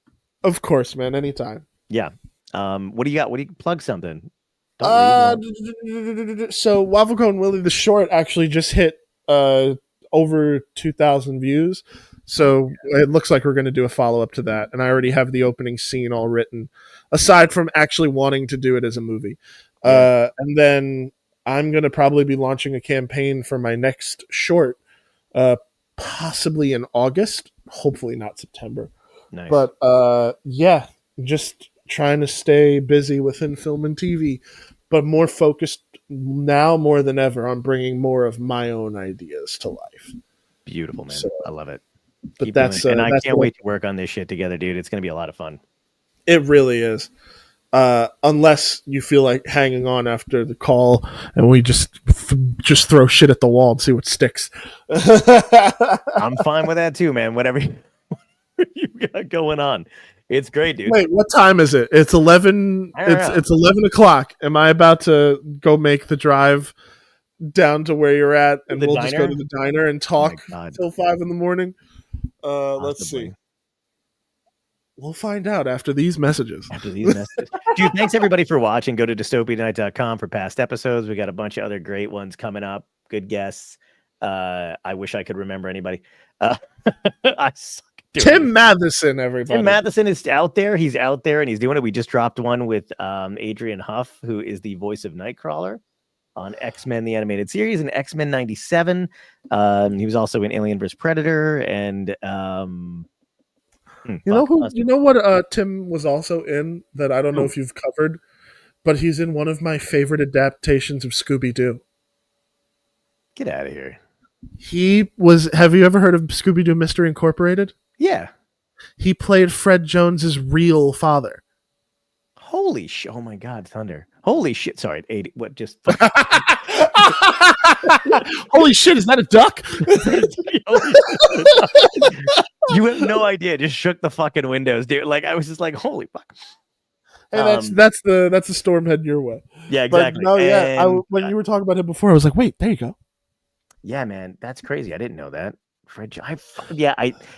Speaker 3: Of course, man. Anytime.
Speaker 2: Yeah. What do you got? What do you plug something?
Speaker 3: So Waffle Cone Willie the short actually just hit over 2,000 views. So it looks like we're going to do a follow-up to that. And I already have the opening scene all written, aside from actually wanting to do it as a movie. Yeah. And then I'm going to probably be launching a campaign for my next short, possibly in August, hopefully not September.
Speaker 2: Nice.
Speaker 3: But yeah, just trying to stay busy within film and TV, but more focused now more than ever on bringing more of my own ideas to life.
Speaker 2: Beautiful, man. So, I love it.
Speaker 3: But that's
Speaker 2: and I can't wait to work on this shit together, dude. It's going to be a lot of fun.
Speaker 3: It really is. Unless you feel like hanging on after the call and we just throw shit at the wall and see what sticks.
Speaker 2: I'm fine with that too, man. Whatever you got going on. It's great, dude.
Speaker 3: Wait, what time is it? It's 11. It's 11 o'clock. Am I about to go make the drive down to where you're at, and we'll just go to the diner and talk till 5 in the morning? Let's see. We'll find out after these messages.
Speaker 2: Dude, thanks everybody for watching. Go to dystopiatonight.com for past episodes. We got a bunch of other great ones coming up. Good guests. I wish I could remember anybody. I suck.
Speaker 3: Tim Matheson, everybody.
Speaker 2: Tim Matheson is out there. He's out there and he's doing it. We just dropped one with Adrian Huff, who is the voice of Nightcrawler on X-Men the Animated Series and X-Men 97. He was also in Alien vs. Predator and
Speaker 3: you know what Tim was also in that I don't know if you've covered, but he's in one of my favorite adaptations of Scooby-Doo.
Speaker 2: Get out of here.
Speaker 3: Have you ever heard of Scooby-Doo Mystery Incorporated?
Speaker 2: Yeah.
Speaker 3: He played Fred Jones's real father.
Speaker 2: Holy shit. Oh my God, Thunder. Holy shit. Sorry. 80. What just
Speaker 3: Holy shit, is that a duck?
Speaker 2: You have no idea. Just shook the fucking windows, dude. Like I was just like, holy fuck.
Speaker 3: Hey, that's the storm heading your way.
Speaker 2: Yeah, exactly.
Speaker 3: But no, yeah. When you were talking about him before, I was like, wait, there you go.
Speaker 2: Yeah, man, that's crazy. I didn't know that.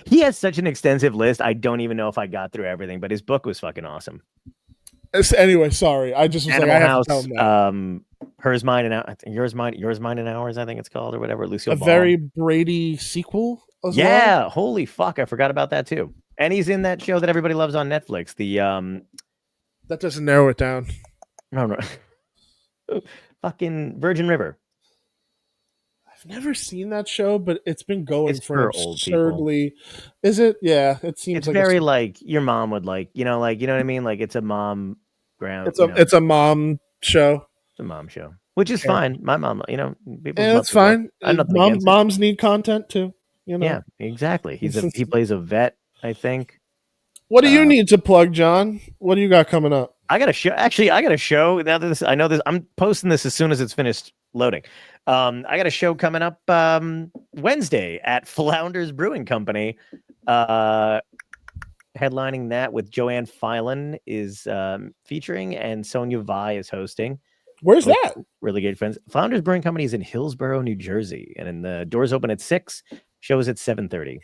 Speaker 2: He has such an extensive list. I don't even know if I got through everything, but his book was fucking awesome.
Speaker 3: Anyway, sorry. I just was
Speaker 2: Animal
Speaker 3: like, I
Speaker 2: House,
Speaker 3: have to tell him that.
Speaker 2: Hers, Mine, and Yours, Mine and Ours, I think it's called, or whatever. Lucille Ball.
Speaker 3: Very Brady sequel as well?
Speaker 2: Holy fuck, I forgot about that too. And he's in that show that everybody loves on Netflix.
Speaker 3: That doesn't narrow it down.
Speaker 2: No. Fucking Virgin River.
Speaker 3: I've never seen that show, but it's been going
Speaker 2: for
Speaker 3: absurdly. Is it? Yeah, it seems
Speaker 2: it's very like your mom would like, you know what I mean? Like it's a mom ground.
Speaker 3: It's a mom show.
Speaker 2: It's a mom show, which is fine. My mom, people.
Speaker 3: Yeah, that's fine.
Speaker 2: I'm nothing against it.
Speaker 3: Moms need content too.
Speaker 2: Yeah, exactly. He plays a vet, I think.
Speaker 3: What do you need to plug, John? What do you got coming up?
Speaker 2: I got a show. Actually, I got a show. Now that I know this, I'm posting this as soon as it's finished loading. I got a show coming up Wednesday at Flounders Brewing Company. Headlining that with Joanne Filan is featuring, and Sonia Vai is hosting.
Speaker 3: Where's that?
Speaker 2: Really good friends. Flounders Brewing Company is in Hillsborough, New Jersey, and the doors open at 6. Shows at 7:30.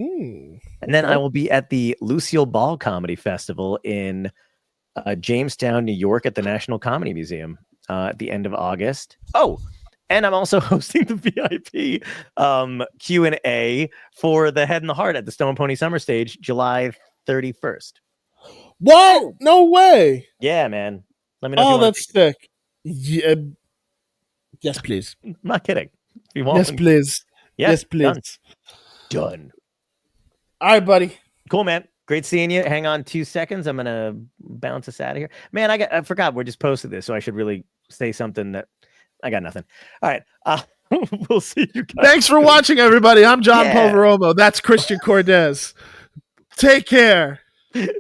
Speaker 2: And then I will be at the Lucille Ball Comedy Festival in Jamestown, New York, at the National Comedy Museum at the end of August. Oh, and I'm also hosting the VIP Q&A for the Head and the Heart at the Stone Pony Summer Stage, July 31st.
Speaker 3: What? No way.
Speaker 2: Yeah, man. Let me know.
Speaker 3: Oh, that's sick. Yeah. Yes, please.
Speaker 2: I'm not kidding. If you want,
Speaker 3: yes, please. Yes, please.
Speaker 2: Done.
Speaker 3: All right, buddy.
Speaker 2: Cool, man. Great seeing you. Hang on 2 seconds. I'm gonna bounce us out of here. Man, I forgot we just posted this, so I should really say something that I got nothing. All right. We'll see you guys.
Speaker 3: Thanks for watching, everybody. I'm John Poveromo. That's Christian Cordes. Take care.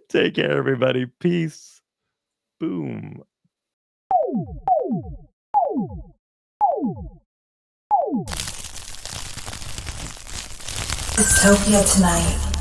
Speaker 2: Take care, everybody. Peace. Boom.
Speaker 1: Dystopia tonight.